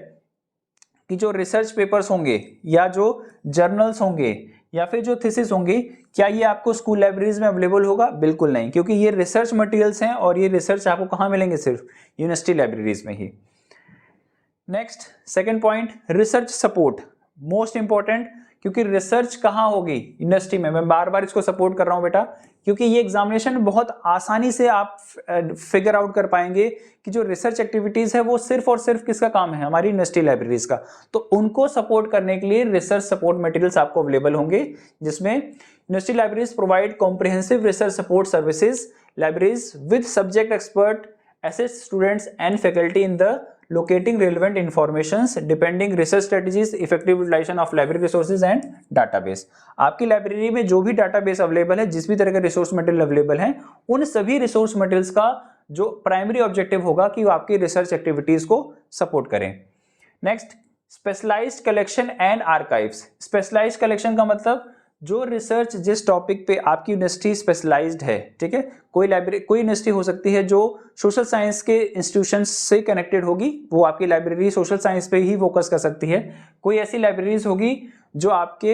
कि जो रिसर्च पेपर्स होंगे या जो जर्नल्स होंगे या फिर जो थीसिस होंगे, क्या ये आपको स्कूल लाइब्रेरीज में अवेलेबल होगा? बिल्कुल नहीं, क्योंकि ये रिसर्च मटेरियल्स हैं और ये रिसर्च आपको कहाँ मिलेंगे? सिर्फ यूनिवर्सिटी लाइब्रेरीज में ही। Next, second point, research support, most important, क्योंकि रिसर्च कहाँ होगी? यूनिवर्सिटी में। मैं बार बार इसको सपोर्ट कर रहा हूं बेटा, क्योंकि ये एग्जामिनेशन में बहुत आसानी से आप फिगर आउट कर पाएंगे कि जो रिसर्च एक्टिविटीज है वो सिर्फ और सिर्फ किसका काम है? हमारी यूनिवर्सिटी लाइब्रेरीज का। तो उनको सपोर्ट करने के लिए रिसर्च सपोर्ट मटेरियल्स आपको अवेलेबल होंगे, जिसमें university libraries provide comprehensive research support services. Libraries with subject expert assist students and faculty in the locating relevant informations, depending research strategies, effective utilization of library resources and database। आपकी लाइब्रेरी में जो भी डाटाबेस अवेलेबल है, जिस भी तरह का रिसोर्स मटेरियल अवेलेबल है, उन सभी रिसोर्स मटेरियल्स का जो प्राइमरी ऑब्जेक्टिव होगा कि वो आपकी रिसर्च एक्टिविटीज को सपोर्ट करें। Next, specialised collection and archives. Specialised collection का मतलब जो रिसर्च जिस टॉपिक पे आपकी यूनिवर्सिटी स्पेशलाइज्ड है, ठीक है, कोई यूनिवर्सिटी हो सकती है जो सोशल साइंस के इंस्टीट्यूशन से कनेक्टेड होगी, वो आपकी लाइब्रेरी सोशल साइंस पे ही फोकस कर सकती है। कोई ऐसी लाइब्रेरीज होगी जो आपके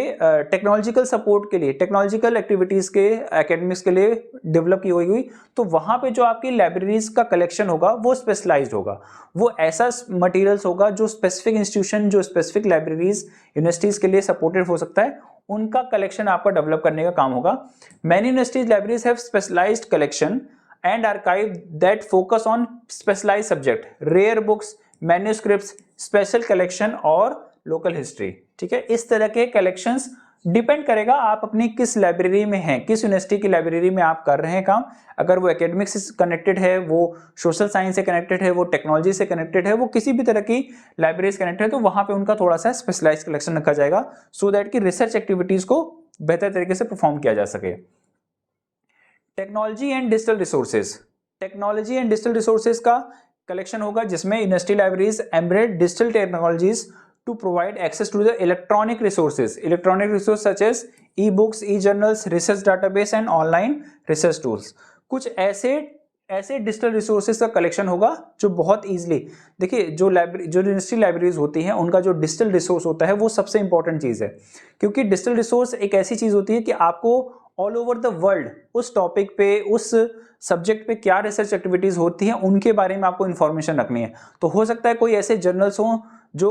टेक्नोलॉजिकल सपोर्ट के लिए, टेक्नोलॉजिकल एक्टिविटीज के, एकेडमिक्स के लिए डेवलप की हुई, तो वहां पे जो आपकी लाइब्रेरीज का कलेक्शन होगा वो स्पेशलाइज्ड होगा। वो ऐसा मटेरियल्स होगा जो स्पेसिफिक इंस्टीट्यूशन, जो स्पेसिफिक लाइब्रेरीज यूनिवर्सिटीज के लिए सपोर्टेड हो सकता है, उनका कलेक्शन आपका डेवलप करने का काम होगा। Many universities libraries have specialised collection and archive that focus on specialised subject, rare books, manuscripts, special collection और लोकल हिस्ट्री। ठीक है, इस तरह के कलेक्शंस डिपेंड करेगा आप अपनी किस लाइब्रेरी में हैं, किस यूनिवर्सिटी की लाइब्रेरी में आप कर रहे हैं काम। अगर वो एकेडमिक्स से कनेक्टेड है, वो सोशल साइंस से कनेक्टेड है, वो टेक्नोलॉजी से कनेक्टेड है, वो किसी भी तरह की लाइब्रेरी से कनेक्टेड है, तो वहां पे उनका थोड़ा सा स्पेशलाइज्ड कलेक्शन रखा जाएगा सो दैट कि रिसर्च एक्टिविटीज को बेहतर तरीके से परफॉर्म किया जा सके। Technology and digital resources, technology and digital resources का कलेक्शन होगा जिसमें university libraries embed digital technologies to provide access to the electronic resources such as e-books, e-journals, research database and online research tools। कुछ ऐसे डिजिटल रिसोर्सेज का कलेक्शन होगा जो बहुत इजीली, देखिए जो यूनिवर्सिटी लाइब्रेरीज होती हैं उनका जो डिजिटल रिसोर्स होता है वो सबसे इंपॉर्टेंट चीज़ है, क्योंकि डिजिटल रिसोर्स एक ऐसी चीज़ होती है कि आपको ऑल ओवर द वर्ल्ड उस टॉपिक पे, उस सब्जेक्ट पे क्या रिसर्च एक्टिविटीज़ होती हैं उनके बारे में आपको इन्फॉर्मेशन रखनी है। तो हो सकता है कोई ऐसे जर्नल्स हों जो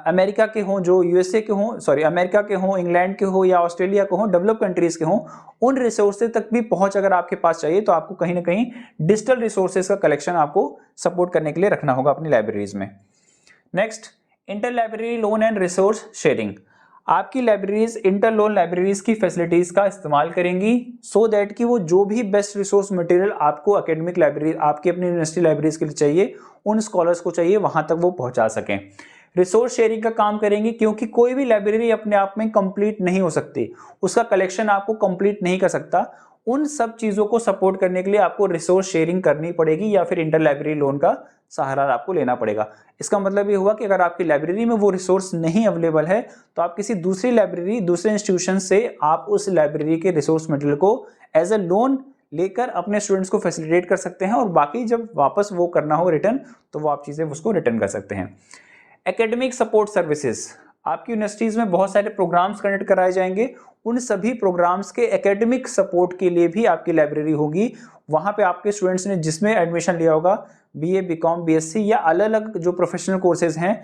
अमेरिका के हों, जो यूएसए के हों, सॉरी अमेरिका के हों, इंग्लैंड के हों या ऑस्ट्रेलिया के हों, डेवलप कंट्रीज के हों, उन रिसोर्सेज तक भी पहुंच अगर आपके पास चाहिए तो आपको कहीं ना कहीं डिजिटल रिसोर्सेज का कलेक्शन आपको सपोर्ट करने के लिए रखना होगा अपनी लाइब्रेरीज में। Next, inter library loan and resource sharing. आपकी लाइब्रेरीज इंटर लोन लाइब्रेरीज की फैसिलिटीज का इस्तेमाल करेंगी सो दैट कि वो जो भी बेस्ट रिसोर्स मटेरियल आपको एकेडमिक लाइब्रेरी, आपकी अपनी यूनिवर्सिटी लाइब्रेरीज के लिए चाहिए, उन स्कॉलर्स को चाहिए, वहां तक वो पहुंचा सकें। रिसोर्स शेयरिंग का काम करेंगे क्योंकि कोई भी लाइब्रेरी अपने आप में कंप्लीट नहीं हो सकती, उसका कलेक्शन आपको कंप्लीट नहीं कर सकता। उन सब चीज़ों को सपोर्ट करने के लिए आपको रिसोर्स शेयरिंग करनी पड़ेगी या फिर इंटर लाइब्रेरी लोन का सहारा आपको लेना पड़ेगा। इसका मतलब ये हुआ कि अगर आपकी लाइब्रेरी में वो रिसोर्स नहीं अवेलेबल है तो आप किसी दूसरी लाइब्रेरी, दूसरे इंस्टीट्यूशन से आप उस लाइब्रेरी के रिसोर्स मटेरियल को एज अ लोन लेकर अपने स्टूडेंट्स को फैसिलिटेट कर सकते हैं और बाकी जब वापस वो करना हो रिटर्न तो वो आप चीज़ें उसको रिटर्न कर सकते हैं। एकेडमिक सपोर्ट सर्विसेज, आपकी यूनिवर्सिटीज़ में बहुत सारे प्रोग्राम्स कंडक्ट कराए जाएंगे, उन सभी प्रोग्राम्स के एकेडमिक सपोर्ट के लिए भी आपकी लाइब्रेरी होगी। वहाँ पे आपके स्टूडेंट्स ने जिसमें एडमिशन लिया होगा, बीए, बीकॉम, बीएससी या अलग अलग जो प्रोफेशनल कोर्सेज हैं,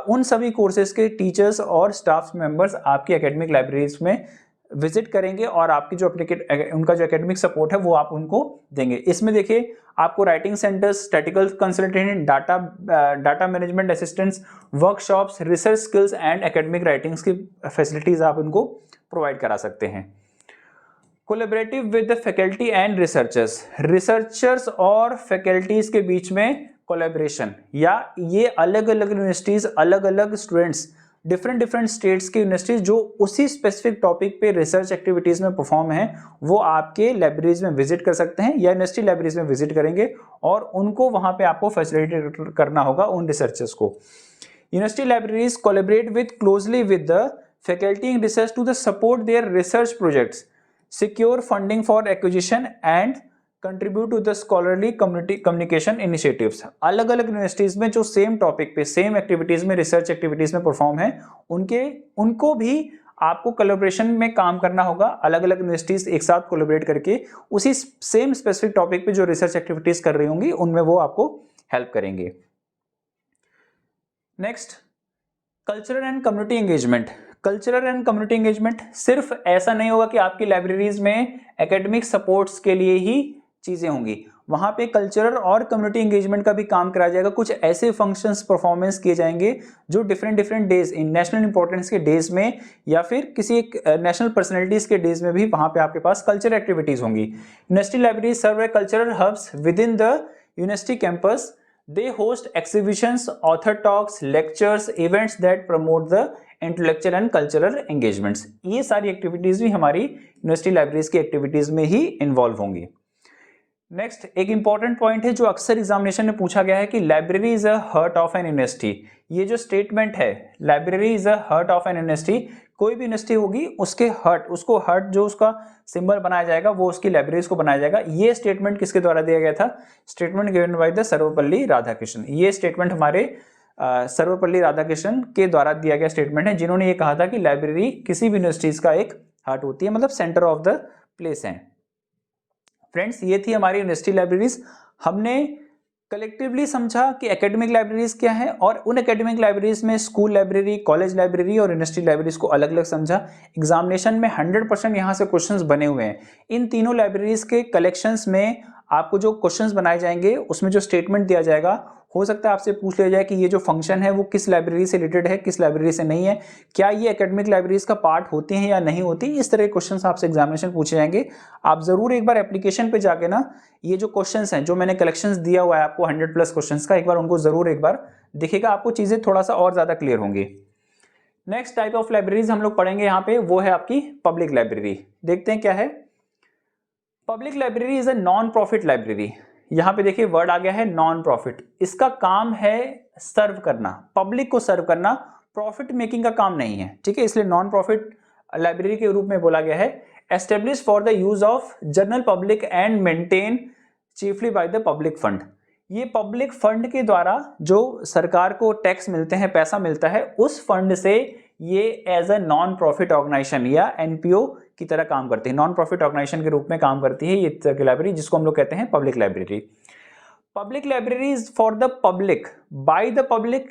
उन सभी कोर्सेज के टीचर्स और स्टाफ मेंबर्स आपकी एकेडमिक लाइब्रेरीज में विजिट करेंगे और आपकी जो उनका जो एकेडमिक सपोर्ट है वो आप उनको देंगे। इसमें देखिए आपको writing centres, statistical consultant, data management assistants, workshops, research skills and academic writings की फैसिलिटीज आप उनको प्रोवाइड करा सकते हैं। Collaborative with the faculty and researchers और फैकल्टीज के बीच में कोलैबोरेशन, या ये अलग अलग यूनिवर्सिटीज, अलग अलग स्टूडेंट्स, डिफरेंट स्टेट्स की यूनिवर्सिटीज जो उसी स्पेसिफिक टॉपिक पे रिसर्च एक्टिविटीज में परफॉर्म हैं वो आपके लाइब्रेरीज में विजिट कर सकते हैं या यूनिवर्सिटी लाइब्रेरीज में विजिट करेंगे और उनको वहां पे आपको फैसिलिटेट करना होगा उन रिसर्चर्स को। University libraries collaborate with closely with the faculty in research to the support their research projects, secure funding for acquisition and contribute to the scholarly communication initiatives. अलग अलग यूनिवर्सिटीज में जो सेम टॉपिक पे, सेम एक्टिविटीज में, रिसर्च एक्टिविटीज में परफॉर्म है, उनको भी आपको कोलैबोरेशन में काम करना होगा। अलग अलग यूनिवर्सिटीज एक साथ कोलैबोरेट करके उसी सेम स्पेसिफिक टॉपिक पे जो रिसर्च एक्टिविटीज कर रही होंगी उनमें वो आपको हेल्प करेंगे। Next, cultural and community engagement. Cultural and community engagement सिर्फ ऐसा नहीं होगा कि आपकी लाइब्रेरीज में एकेडमिक सपोर्ट्स के लिए ही चीजें होंगी, वहां पे कल्चरल और कम्युनिटी एंगेजमेंट का भी काम कराया जाएगा। कुछ ऐसे फंक्शंस, परफॉर्मेंस किए जाएंगे जो डिफरेंट डेज, इन नेशनल इंपॉर्टेंस के डेज में या फिर किसी एक नेशनल पर्सनैलिटीज के डेज में भी वहां पे आपके पास कल्चरल एक्टिविटीज होंगी। University library serve cultural hubs within the university campus. They host exhibitions, author talks, lectures, events that promote the intellectual and cultural engagements। ये सारी एक्टिविटीज भी हमारी यूनिवर्सिटी लाइब्रेरीज की एक्टिविटीज में ही इन्वॉल्व होंगी। नेक्स्ट, एक इंपॉर्टेंट पॉइंट है जो अक्सर एग्जामिनेशन में पूछा गया है कि library is a heart of an university. ये जो स्टेटमेंट है, library is a heart of an university, कोई भी यूनिवर्सिटी होगी उसके हार्ट जो उसका सिंबल बनाया जाएगा वो उसकी लाइब्रेरीज को बनाया जाएगा। ये स्टेटमेंट किसके द्वारा दिया गया था? Statement given by the Sarvepalli Radhakrishnan. ये स्टेटमेंट हमारे सर्वपल्ली राधाकृष्णन के द्वारा दिया गया स्टेटमेंट है, जिन्होंने ये कहा था कि लाइब्रेरी किसी भी यूनिवर्सिटीज का एक हार्ट होती है, मतलब सेंटर ऑफ द प्लेस है। फ्रेंड्स, ये थी हमारी यूनिवर्सिटी लाइब्रेरीज। हमने कलेक्टिवली समझा कि एकेडमिक लाइब्रेरीज क्या है और उन एकेडमिक लाइब्रेरीज में स्कूल लाइब्रेरी, कॉलेज लाइब्रेरी और यूनिवर्सिटी लाइब्रेरीज को अलग अलग समझा। एग्जामिनेशन में 100% यहाँ से क्वेश्चंस बने हुए हैं। इन तीनों लाइब्रेरीज के कलेक्शंस में आपको जो क्वेश्चंस बनाए जाएंगे उसमें जो स्टेटमेंट दिया जाएगा हो सकता है आपसे पूछ लिया जाए कि ये जो फंक्शन है वो किस लाइब्रेरी से रिलेटेड है, किस लाइब्रेरी से नहीं है, क्या ये एकेडमिक लाइब्रेरीज का पार्ट होती हैं या नहीं होती। इस तरह के क्वेश्चन आपसे एग्जामिनेशन पूछे जाएंगे। आप जरूर एक बार एप्लीकेशन पे जाके ना ये जो क्वेश्चन हैं जो मैंने कलेक्शंस दिया हुआ है आपको 100+ क्वेश्चन का, एक बार उनको जरूर एक बार देखिएगा, आपको चीजें थोड़ा सा और ज्यादा क्लियर होंगी। नेक्स्ट टाइप ऑफ लाइब्रेरीज हम लोग पढ़ेंगे यहाँ पे, वो है आपकी पब्लिक लाइब्रेरी। देखते हैं क्या है। Public library is a non profit library. यहाँ पे देखिए वर्ड आ गया है नॉन प्रॉफिट। इसका काम है सर्व करना, पब्लिक को सर्व करना, प्रॉफिट मेकिंग का काम नहीं है, ठीक है। इसलिए नॉन प्रॉफिट लाइब्रेरी के रूप में बोला गया है। Establish for the use of general public and maintain chiefly by the public fund. ये पब्लिक फंड के द्वारा जो सरकार को टैक्स मिलते हैं, पैसा मिलता है, उस फंड से ये as a non profit organisation या एनपीओ की तरह काम करती है, नॉन प्रॉफिट ऑर्गेनाइजेशन के रूप में काम करती है ये तरह की लाइब्रेरी, जिसको हम लोग कहते हैं public library. Public library is for the public, by the public,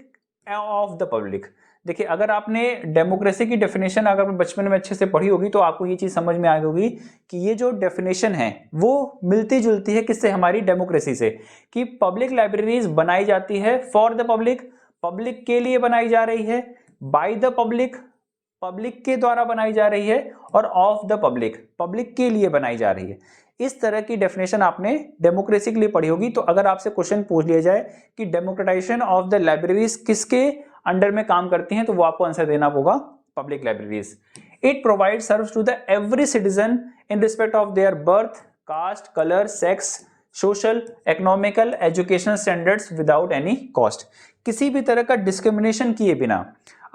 of the public. देखिए अगर आपने डेमोक्रेसी की डेफिनेशन अगर बचपन में अच्छे से पढ़ी होगी तो आपको ये चीज समझ में आ गई होगी कि ये जो डेफिनेशन है वो मिलती जुलती है किससे, हमारी डेमोक्रेसी से, कि पब्लिक लाइब्रेरीज बनाई जाती है फॉर द पब्लिक, पब्लिक के लिए बनाई जा रही है, बाय द पब्लिक, पब्लिक के द्वारा बनाई जा रही है, और ऑफ द पब्लिक, पब्लिक के लिए बनाई जा रही है। इस तरह की डेफिनेशन आपने डेमोक्रेसी के लिए पढ़ी होगी। तो अगर आपसे क्वेश्चन पूछ लिया जाए कि डेमोक्रेटाइजेशन ऑफ द लाइब्रेरीज किसके अंडर में काम करती हैं, तो वो आपको आंसर देना होगा public libraries. It provide serves to the every citizen in respect of their birth, caste, colour, sex, social, economical, educational standards without any cost. किसी भी तरह का डिस्क्रिमिनेशन किए बिना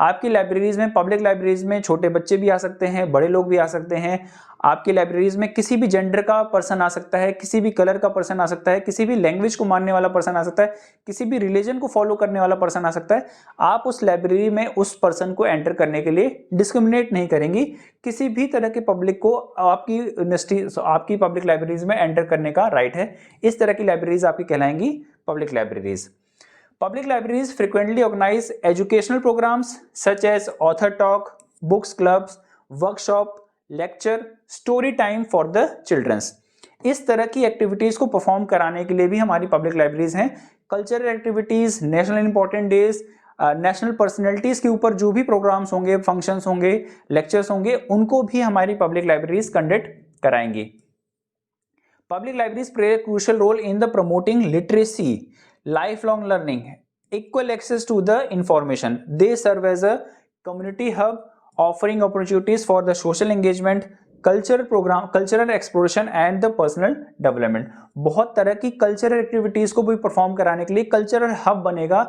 आपकी लाइब्रेरीज में, पब्लिक लाइब्रेरीज में छोटे बच्चे भी आ सकते हैं, बड़े लोग भी आ सकते हैं। आपकी लाइब्रेरीज में किसी भी जेंडर का पर्सन आ सकता है, किसी भी कलर का पर्सन आ सकता है, किसी भी लैंग्वेज को मानने वाला पर्सन आ सकता है, किसी भी रिलीजन को फॉलो करने वाला पर्सन आ सकता है। आप उस लाइब्रेरी में उस पर्सन को एंटर करने के लिए डिस्क्रिमिनेट नहीं करेंगी। किसी भी तरह के पब्लिक को आपकी यूनिवर्सिटी, आपकी पब्लिक लाइब्रेरीज में एंटर करने का राइट है। इस तरह की लाइब्रेरीज आपकी कहलाएंगी public libraries. Public libraries frequently organize educational programs such as author talk, books clubs, workshop, lecture, story time for the children। इस तरह की एक्टिविटीज को परफॉर्म कराने के लिए भी हमारी पब्लिक लाइब्रेरीज हैं। Cultural activities, national important days, national personalities के ऊपर जो भी प्रोग्राम्स होंगे, फंक्शंस होंगे, लेक्चर्स होंगे, उनको भी हमारी पब्लिक लाइब्रेरीज कंडक्ट कराएंगी। Public libraries play a crucial role in the promoting literacy, lifelong learning, equal access to the information. They serve as a community hub, offering opportunities for the social engagement, cultural program, cultural exploration and the personal development. बहुत तरह की कल्चरल एक्टिविटीज को भी परफॉर्म कराने के लिए कल्चरल हब बनेगा।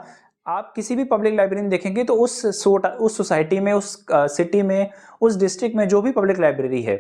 आप किसी भी पब्लिक लाइब्रेरी में देखेंगे तो उस सोसाइटी में, उस सिटी में, उस डिस्ट्रिक्ट में जो भी पब्लिक लाइब्रेरी है,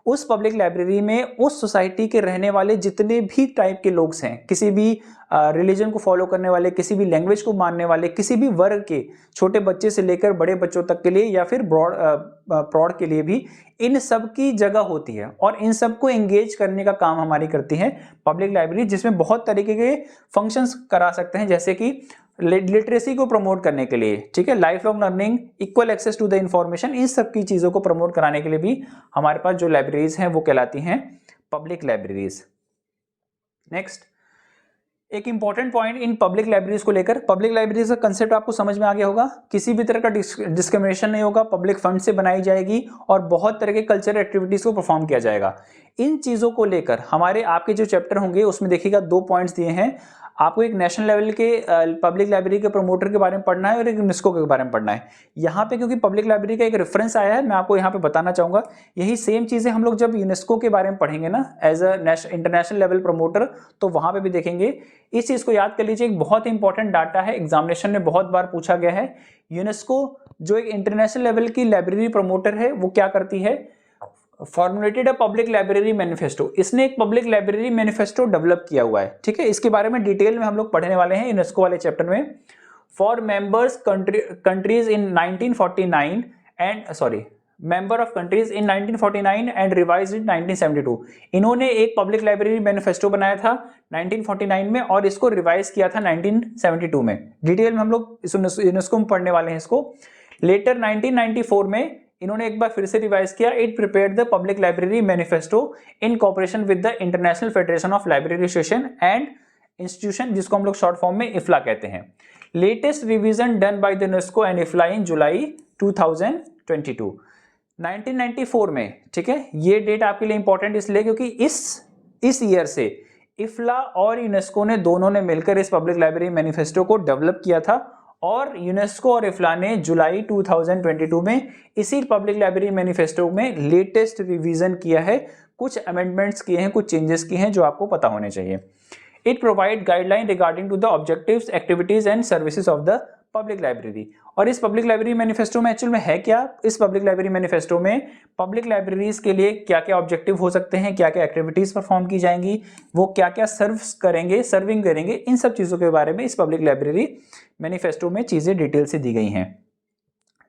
उस पब्लिक लाइब्रेरी में उस सोसाइटी के रहने वाले जितने भी टाइप के लोग हैं, किसी भी रिलीजन को फॉलो करने वाले, किसी भी लैंग्वेज को मानने वाले, किसी भी वर्ग के, छोटे बच्चे से लेकर बड़े बच्चों तक के लिए या फिर प्रौढ़ के लिए भी, इन सब की जगह होती है और इन सबको एंगेज करने का काम हमारी करती है पब्लिक लाइब्रेरी, जिसमें बहुत तरीके के फंक्शंस करा सकते हैं, जैसे कि लिटरेसी को प्रमोट करने के लिए, ठीक है, life long learning, equal access to the information, इन सब की चीजों को प्रमोट कराने के लिए भी हमारे पास जो लाइब्रेरीज हैं वो कहलाती हैं पब्लिक लाइब्रेरीज। नेक्स्ट, एक important point in public libraries को लेकर, पब्लिक लाइब्रेरीज का कंसेप्ट आपको समझ में आ गया होगा। किसी भी तरह का डिस्क्रिमिनेशन नहीं होगा, पब्लिक फंड से बनाई जाएगी और बहुत तरह के कल्चरल एक्टिविटीज को परफॉर्म किया जाएगा। इन चीजों को लेकर हमारे आपके जो चैप्टर होंगे उसमें देखिएगा 2 पॉइंट्स दिए हैं। आपको एक नेशनल लेवल के पब्लिक लाइब्रेरी के प्रमोटर के बारे में पढ़ना है और एक यूनेस्को के बारे में पढ़ना है। यहाँ पे क्योंकि पब्लिक लाइब्रेरी का एक रेफरेंस आया है, मैं आपको यहाँ पे बताना चाहूंगा। यही सेम चीजें हम लोग जब यूनेस्को के बारे में पढ़ेंगे ना, as a international level promoter, तो वहां पे भी देखेंगे। इस चीज को याद कर लीजिए, एक बहुत इंपॉर्टेंट डाटा है, एग्जामिनेशन में बहुत बार पूछा गया है। यूनेस्को जो एक इंटरनेशनल लेवल की लाइब्रेरी प्रमोटर है, वो क्या करती है, formulated a public library manifesto. इसने एक पब्लिक लाइब्रेरी मैनिफेस्टो डेवलप किया हुआ है, ठीक है। इसके बारे में डिटेल में हम लोग पढ़ने वाले हैं यूनेस्को वाले चैप्टर में। For members countries in 1949 and member of countries in 1949 and revised in 1972। इन्होंने एक पब्लिक लाइब्रेरी मैनिफेस्टो बनाया था 1949 में और इसको रिवाइज किया था 1972 में। डिटेल में हम लोग यूनेस्को में पढ़ने वाले हैं इसको। लेटर 1994 में इन्होंने एक बार फिर से रिवाइज किया। It prepared the public library manifesto in cooperation with the international federation of library association and institution, जिसको हम लोग शॉर्ट फॉर्म में इफ्ला कहते हैं। Latest revision done by the UNESCO and IFLA in July 2022, 1994 में, ठीक है। ये डेट आपके लिए इंपॉर्टेंट इसलिए क्योंकि इस ईयर से इफ्ला और यूनेस्को ने दोनों ने मिलकर इस पब्लिक लाइब्रेरी मैनिफेस्टो को डेवलप किया था, और यूनेस्को और इफ्ला ने जुलाई 2022 में इसी पब्लिक लाइब्रेरी मैनिफेस्टो में लेटेस्ट रिवीजन किया है, कुछ अमेंडमेंट्स किए हैं, कुछ चेंजेस किए हैं जो आपको पता होने चाहिए। It provide guideline regarding to the objectives, activities and services of the public library. और इस पब्लिक लाइब्रेरी मैनिफेस्टो में एक्चुअल में है क्या? इस पब्लिक लाइब्रेरी मैनिफेस्टो में पब्लिक लाइब्रेरीज के लिए क्या क्या ऑब्जेक्टिव हो सकते हैं, क्या क्या एक्टिविटीज परफॉर्म की जाएंगी, वो क्या क्या सर्विंग करेंगे, इन सब चीजों के बारे में इस पब्लिक लाइब्रेरी मैनिफेस्टो में चीजें डिटेल से दी गई हैं,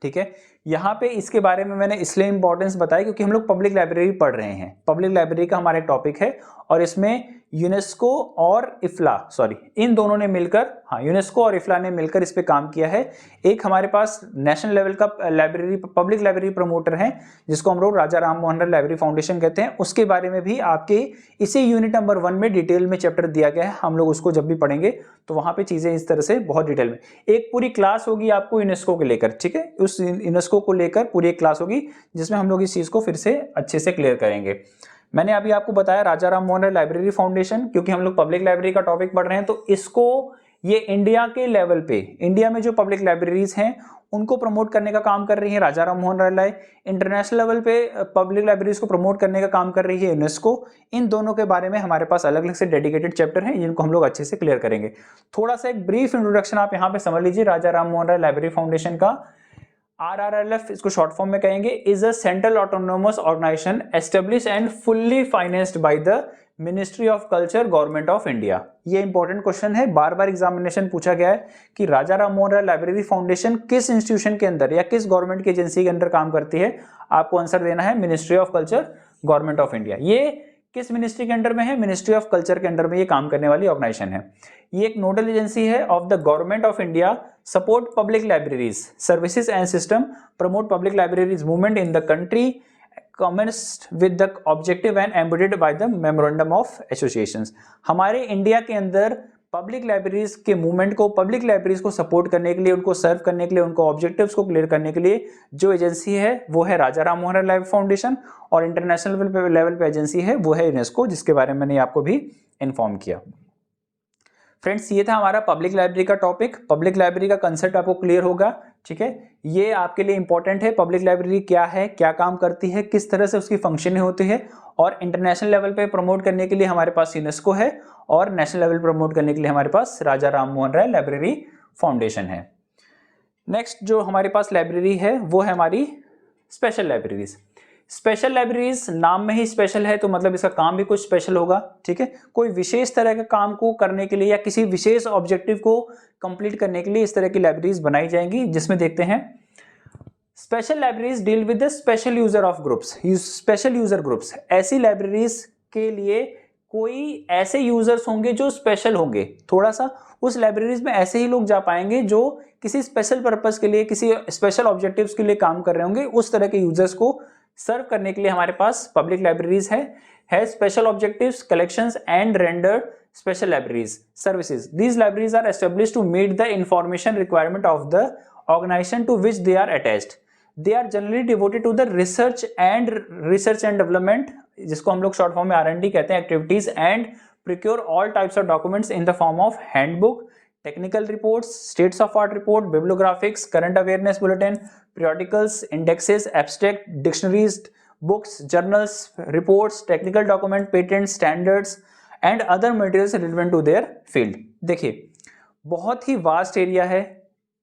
ठीक है। यहाँ पे इसके बारे में मैंने इसलिए इंपॉर्टेंस बताया क्योंकि हम लोग पब्लिक लाइब्रेरी पढ़ रहे हैं, पब्लिक लाइब्रेरी का हमारा टॉपिक है, और इसमें यूनेस्को और इफ्ला, इन दोनों ने मिलकर, यूनेस्को और इफ्ला ने मिलकर इस पे काम किया है। एक हमारे पास नेशनल लेवल का पब्लिक लाइब्रेरी प्रमोटर है, जिसको हम लोग राजा राम मोहन राय लाइब्रेरी फाउंडेशन कहते हैं। उसके बारे में भी आपके इसी यूनिट नंबर 1 में डिटेल में चैप्टर दिया गया है, हम लोग उसको जब भी पढ़ेंगे तो वहां पे चीजें इस तरह से बहुत डिटेल में, एक पूरी क्लास होगी आपको यूनेस्को को लेकर, ठीक है। उस यूनेस्को को लेकर पूरी एक क्लास होगी जिसमें हम लोग इस चीज को फिर से अच्छे से क्लियर करेंगे। मैंने अभी आपको बताया राजा राम मोहन राय लाइब्रेरी फाउंडेशन, क्योंकि हम लोग पब्लिक लाइब्रेरी का टॉपिक पढ़ रहे हैं, तो इसको ये इंडिया के लेवल पे, इंडिया में जो पब्लिक लाइब्रेरीज हैं उनको प्रमोट करने का काम कर रही है राजा राम मोहन राय। इंटरनेशनल लेवल पे पब्लिक लाइब्रेरीज को प्रमोट करने का काम कर रही है यूनेस्को। इन दोनों के बारे में हमारे पास अलग अलग से डेडिकेटेड चैप्टर हैं जिनको हम लोग अच्छे से क्लियर करेंगे। थोड़ा सा एक ब्रीफ इंट्रोडक्शन आप यहाँ पे समझ लीजिए राजा राम मोहन राय लाइब्रेरी फाउंडेशन का। RRLF इसको शॉर्ट फॉर्म में कहेंगे, is a central autonomous organisation establish and fully financed by the ministry of culture, government of India. ये इंपॉर्टेंट क्वेश्चन है, बार बार एग्जामिनेशन पूछा गया है कि राजा राम मोहन राय लाइब्रेरी फाउंडेशन किस इंस्टीट्यूशन के अंदर या किस गवर्नमेंट की एजेंसी के अंदर काम करती है। आपको आंसर देना है ministry of culture, government of India. ये किस मिनिस्ट्री के अंडर में है? मिनिस्ट्री ऑफ कल्चर के अंडर में ये काम करने वाली ऑर्गेनाइजेशन है। ये एक नोडल एजेंसी है of the government of India, support public libraries services and system, promote public libraries movement in the country, commenced with the objective and embodied by the memorandum of associations। हमारे इंडिया के अंदर पब्लिक लाइब्रेरीज के मूवमेंट को, पब्लिक लाइब्रेरीज को सपोर्ट करने के लिए, उनको सर्व करने के लिए, उनको ऑब्जेक्टिव्स को क्लियर करने के लिए जो एजेंसी है वो है राजा राम मोहन राय लाइब्रेरी फाउंडेशन, और इंटरनेशनल लेवल पे एजेंसी है वो है यूनेस्को, जिसके बारे में मैंने आपको भी इन्फॉर्म किया। फ्रेंड्स, ये था हमारा पब्लिक लाइब्रेरी का टॉपिक। पब्लिक लाइब्रेरी का कंसेप्ट आपको क्लियर होगा, ठीक है। ये आपके लिए इंपॉर्टेंट है, पब्लिक लाइब्रेरी क्या है, क्या काम करती है, किस तरह से उसकी फंक्शनिंग होती है, और इंटरनेशनल लेवल पे प्रमोट करने के लिए हमारे पास यूनेस्को है, और नेशनल लेवल प्रमोट करने के लिए हमारे पास राजा राम मोहन राय लाइब्रेरी फाउंडेशन है। नेक्स्ट जो हमारे पास लाइब्रेरी है वो है हमारी स्पेशल लाइब्रेरीज। स्पेशल लाइब्रेरीज नाम में ही स्पेशल है तो मतलब इसका काम भी कुछ स्पेशल होगा, ठीक है। कोई विशेष तरह के काम को करने के लिए या किसी विशेष ऑब्जेक्टिव को कंप्लीट करने के लिए इस तरह की लाइब्रेरीज बनाई जाएंगी, जिसमें देखते हैं special libraries deal with the special user of groups. Special user groups, ऐसी लाइब्रेरीज के लिए कोई ऐसे यूजर्स होंगे जो स्पेशल होंगे, थोड़ा सा उस लाइब्रेरीज में ऐसे ही लोग जा पाएंगे जो किसी स्पेशल पर्पस के लिए, किसी स्पेशल ऑब्जेक्टिव्स के लिए काम कर रहे होंगे। उस तरह के यूजर्स को सर्व करने के लिए हमारे पास पब्लिक लाइब्रेरीज है special objectives, collections and rendered special libraries services. These libraries are established to meet the information requirement of the organization to which they are attached. They are generally devoted to the research and development, जिसको हम लोग शॉर्ट फॉर्म में R&D कहते हैं, activities, and procure all types of documents in the form of handbook, technical reports, states of art report, bibliographics, current awareness bulletin, periodicals, indexes, abstract, dictionaries, books, journals, reports, technical document, patents, standards and other materials relevant to their field। देखिए, बहुत ही वास्ट एरिया है।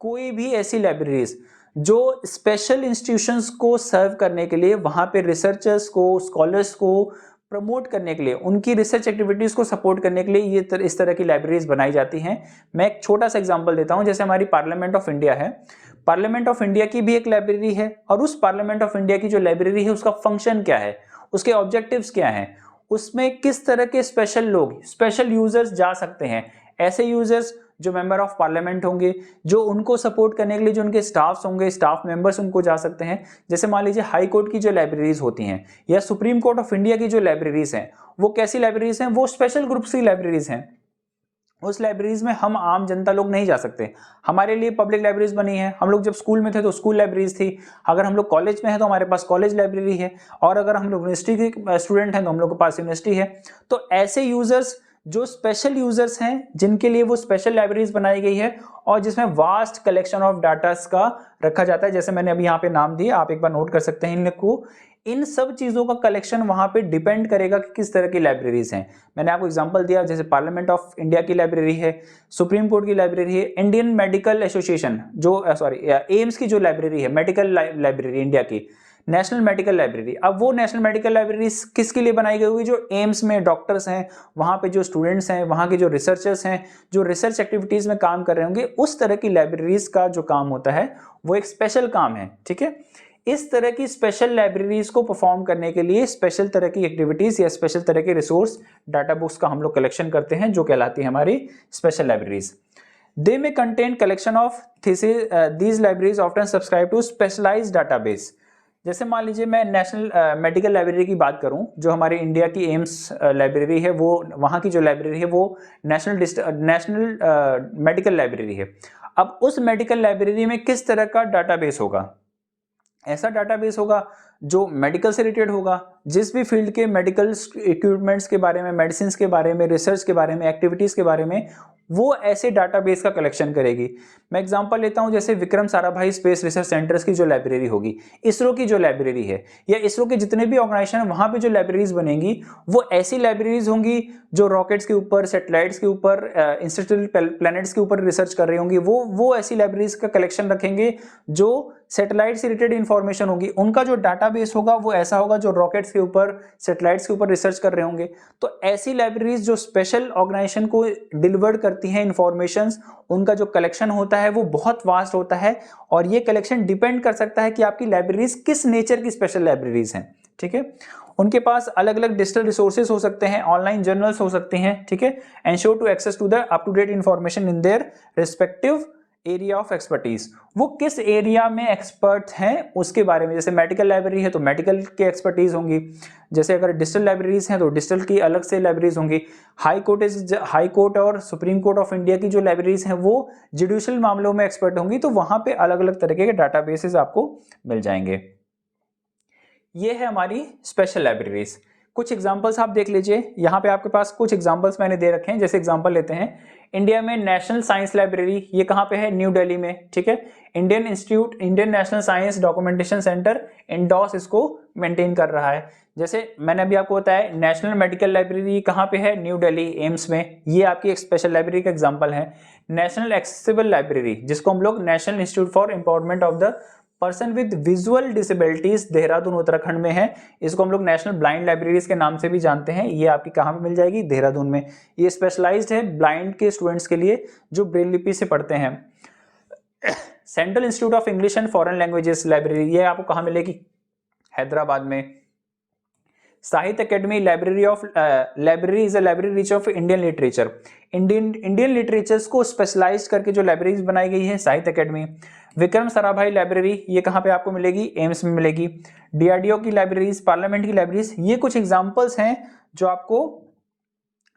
कोई भी ऐसी लाइब्रेरीज जो स्पेशल इंस्टीट्यूशंस को सर्व करने के लिए, वहां पे रिसर्चर्स को, स्कॉलर्स को प्रमोट करने के लिए, उनकी रिसर्च एक्टिविटीज को सपोर्ट करने के लिए ये इस तरह की लाइब्रेरीज बनाई जाती हैं। मैं एक छोटा सा एग्जांपल देता हूं, जैसे हमारी पार्लियामेंट ऑफ इंडिया है, पार्लियामेंट ऑफ इंडिया की भी एक लाइब्रेरी है, और उस पार्लियामेंट ऑफ इंडिया की जो लाइब्रेरी है उसका फंक्शन क्या है, उसके ऑब्जेक्टिव्स क्या हैं, उसमें किस तरह के स्पेशल लोग, स्पेशल यूजर्स जा सकते हैं। ऐसे यूजर्स जो मेंबर ऑफ पार्लियामेंट होंगे, जो उनको सपोर्ट करने के लिए जो उनके स्टाफ्स होंगे, स्टाफ मेंबर्स उनको जा सकते हैं। जैसे मान लीजिए हाई कोर्ट की जो लाइब्रेरीज होती हैं या सुप्रीम कोर्ट ऑफ इंडिया की जो लाइब्रेरीज हैं, वो कैसी लाइब्रेरीज हैं? वो स्पेशल ग्रुप्स की लाइब्रेरीज हैं। उस लाइब्रेरीज में हम आम जनता लोग नहीं जा सकते। हमारे लिए पब्लिक लाइब्रेरीज बनी है। हम लोग जब स्कूल में थे तो स्कूल लाइब्रेरीज थी, अगर हम लोग कॉलेज में हैं तो हमारे पास कॉलेज लाइब्रेरी है, और अगर हम लोग यूनिवर्सिटी के स्टूडेंट हैं तो हम लोग के पास यूनिवर्सिटी है। तो ऐसे यूजर्स जो स्पेशल यूजर्स हैं, जिनके लिए वो स्पेशल लाइब्रेरीज बनाई गई है और जिसमें वास्ट कलेक्शन ऑफ डाटा का रखा जाता है, जैसे मैंने अभी यहाँ पे नाम दिए, आप एक बार नोट कर सकते हैं इन को। इन सब चीजों का कलेक्शन वहां पे डिपेंड करेगा कि किस तरह की लाइब्रेरीज हैं। मैंने आपको एग्जांपल दिया, जैसे पार्लियामेंट ऑफ इंडिया की लाइब्रेरी है, सुप्रीम कोर्ट की लाइब्रेरी है, इंडियन मेडिकल एसोसिएशन जो एम्स की जो लाइब्रेरी है, मेडिकल लाइब्रेरी इंडिया की, नेशनल मेडिकल लाइब्रेरी। अब वो नेशनल मेडिकल लाइब्रेरी किसके लिए बनाई गई होगी? जो एम्स में डॉक्टर्स हैं, वहां पे जो स्टूडेंट्स हैं, वहां के जो रिसर्चर्स हैं, जो रिसर्च एक्टिविटीज में काम कर रहे होंगे, उस तरह की लाइब्रेरीज का जो काम होता है वो एक स्पेशल काम है। ठीक है, इस तरह की स्पेशल लाइब्रेरीज को परफॉर्म करने के लिए स्पेशल तरह की एक्टिविटीज या स्पेशल तरह के रिसोर्स डाटा बुक्स का हम लोग कलेक्शन करते हैं, जो कहलाती है हमारी special libraries. They may contain collection of thesis, these libraries often subscribe to specialized database. जैसे मान लीजिए मैं नेशनल मेडिकल लाइब्रेरी की बात करूं, जो हमारी इंडिया की एम्स लाइब्रेरी है, वो वहां की जो लाइब्रेरी है वो नेशनल मेडिकल लाइब्रेरी है। अब उस मेडिकल लाइब्रेरी में किस तरह का डाटाबेस होगा? ऐसा डाटाबेस होगा जो मेडिकल से रिलेटेड होगा, जिस भी फील्ड के मेडिकल इक्विपमेंट्स के बारे में, मेडिसिन के बारे में, रिसर्च के बारे में, एक्टिविटीज के बारे में, वो ऐसे डाटाबेस का कलेक्शन करेगी। मैं एग्जांपल लेता हूं, जैसे Vikram Sarabhai space research centres की जो लाइब्रेरी होगी, इसरो की जो लाइब्रेरी है, या इसरो के जितने भी ऑर्गेनाइजेशन है वहां पे जो लाइब्रेरीज बनेंगी, वो ऐसी लाइब्रेरीज होंगी जो रॉकेट्स के ऊपर, सैटेलाइट्स के ऊपर, इंस्टिट्यूशनल प्लैनेट्स के ऊपर रिसर्च कर रही होंगी। वो ऐसी लाइब्रेरीज का कलेक्शन रखेंगे जो सैटेलाइट से रिलेटेड इंफॉर्मेशन होगी। उनका जो डाटाबेस होगा वो ऐसा होगा जो रॉकेट्स के ऊपर, सैटेलाइट्स के ऊपर रिसर्च कर रहे होंगे। तो ऐसी लाइब्रेरीज जो स्पेशल ऑर्गेनाइजेशन को डिलीवर करती हैं इंफॉर्मेशंस, उनका जो कलेक्शन होता है वो बहुत वास्ट होता है, और ये कलेक्शन डिपेंड कर सकता है कि आपकी लाइब्रेरीज किस नेचर की स्पेशल लाइब्रेरीज हैं। ठीक है, उनके पास अलग अलग डिजिटल रिसोर्सेज हो सकते हैं, ऑनलाइन जर्नल्स हो सकते हैं। ठीक है, ensure to access to the up to date information in their respective area of expertise. वो किस एरिया में एक्सपर्ट हैं उसके बारे में, जैसे मेडिकल लाइब्रेरी है तो मेडिकल की एक्सपर्टीज होंगी, जैसे अगर डिजिटल लाइब्रेरीज हैं तो डिजिटल की अलग से लाइब्रेरीज होंगी। हाई कोर्ट और सुप्रीम कोर्ट ऑफ इंडिया की जो लाइब्रेरीज हैं वो जुडिशियल मामलों में एक्सपर्ट होंगी, तो वहां पे अलग अलग तरीके के डाटाबेसेस आपको मिल जाएंगे। ये है हमारी स्पेशल लाइब्रेरीज। कुछ एग्जांपल्स आप देख लीजिए, यहाँ पे आपके पास कुछ एग्जांपल्स मैंने दे रखे हैं। जैसे एग्जांपल लेते हैं, इंडिया में नेशनल साइंस लाइब्रेरी, ये कहाँ पे है? न्यू दिल्ली में। ठीक है, Indian institute, Indian national science documentation centre, इंडोस इसको मेंटेन कर रहा है। जैसे मैंने अभी आपको बताया, नेशनल मेडिकल लाइब्रेरी कहाँ पे है? न्यू दिल्ली एम्स में। ये आपकी एक स्पेशल लाइब्रेरी का एग्जाम्पल है। नेशनल एक्सेसिबल लाइब्रेरी, जिसको हम लोग national institute for empowerment of the person with visual disabilities, Dehradun Uttarakhand में है। इसको हम लोग नेशनल ब्लाइंड लाइब्रेरीज के नाम से भी जानते हैं। ये आपकी कहाँ पे मिल जाएगी? देहरादून में। ये स्पेशलाइज्ड है ब्लाइंड के स्टूडेंट्स के लिए जो ब्रेल लिपि से पढ़ते हैं। Central institute of English and foreign languages library, ये आपको कहाँ मिलेगी? हैदराबाद में। साहित्य academy library is a library rich of Indian literature. Indian literatures को स्पेशलाइज करके जो लाइब्रेरीज बनाई गई है, साहित्य अकेडमी। विक्रम साराभाई लाइब्रेरी, ये कहाँ पे आपको मिलेगी? एम्स में मिलेगी। डीआरडीओ की लाइब्रेरीज, पार्लियामेंट की लाइब्रेरीज, ये कुछ एग्जांपल्स हैं जो आपको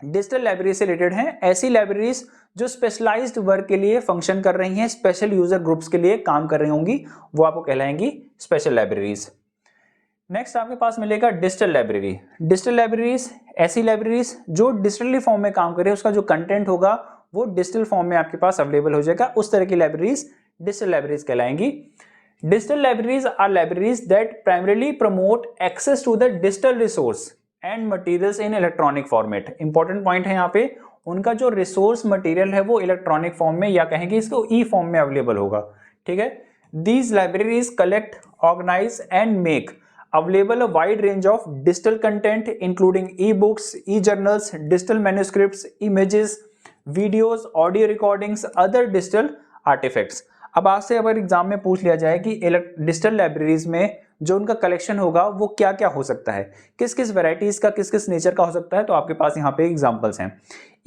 डिजिटल लाइब्रेरी से रिलेटेड हैं। ऐसी लाइब्रेरीज जो स्पेशलाइज्ड वर्क के लिए फंक्शन कर रही हैं, स्पेशल यूजर ग्रुप्स के लिए काम कर रही होंगी, वो आपको कहलाएंगी स्पेशल लाइब्रेरीज। नेक्स्ट आपके पास मिलेगा डिजिटल लाइब्रेरी। डिजिटल लाइब्रेरीज ऐसी लाइब्रेरीज जो डिजिटली फॉर्म में काम करे, उसका जो कंटेंट होगा वो डिजिटल फॉर्म में आपके पास अवेलेबल हो जाएगा, उस तरह की लाइब्रेरीज डिजिटल लाइब्रेरीज कहलाएंगी। Digital libraries are libraries that primarily promote access to the digital resource and materials in electronic format. Important point है यहाँ पे, उनका जो रिसोर्स मटेरियल है वो इलेक्ट्रॉनिक फॉर्म में, या कहेंगे इसको ई फॉर्म में अवेलेबल होगा। ठीक है, these libraries collect, organise and make available a wide range of digital content including e-books, e-journals, digital manuscripts, images, videos, audio recordings, other digital artifacts। अब आपसे अगर एग्जाम में पूछ लिया जाए कि डिजिटल लाइब्रेरीज में जो उनका कलेक्शन होगा वो क्या क्या हो सकता है, किस किस वेराइटीज का, किस किस नेचर का हो सकता है, तो आपके पास यहाँ पे एग्जांपल्स हैं।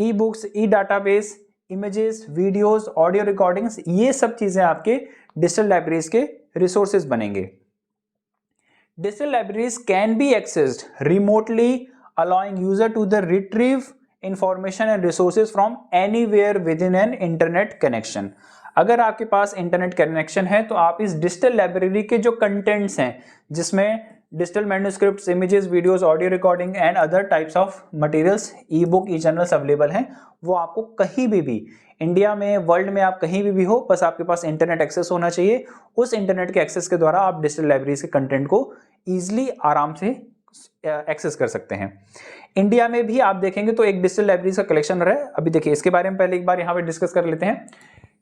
E books, e database, images, videos, audio recordings, ये सब चीजें आपके डिजिटल लाइब्रेरीज के रिसोर्सेज बनेंगे। Digital libraries can be accessed remotely, allowing user to the retrieve information and resources from anywhere with in an internet connection. अगर आपके पास इंटरनेट कनेक्शन है तो आप इस डिजिटल लाइब्रेरी के जो कंटेंट्स हैं, जिसमें digital manuscripts, images, videos, audio recording and other types of materials, E book, E journals available हैं, वो आपको कहीं भी इंडिया में, वर्ल्ड में आप कहीं भी हो, बस आपके पास इंटरनेट एक्सेस होना चाहिए। उस इंटरनेट के एक्सेस के द्वारा आप डिजिटल लाइब्रेरी के कंटेंट को ईजिली, आराम से एक्सेस कर सकते हैं। इंडिया में भी आप देखेंगे तो एक डिजिटल लाइब्रेरी का कलेक्शन रहा है। अभी देखिए इसके बारे में पहले एक बार यहाँ पे डिस्कस कर लेते हैं।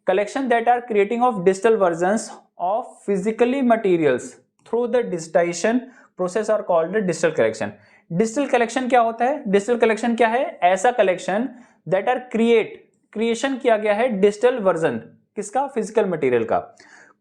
Collection that are creating of digital versions of physically materials through the digitisation process are called digital collection. Digital collection क्या होता है? डिजिटल कलेक्शन क्या है? ऐसा कलेक्शन दैट आर क्रिएशन किया गया है डिजिटल वर्जन, किसका? फिजिकल मटेरियल का।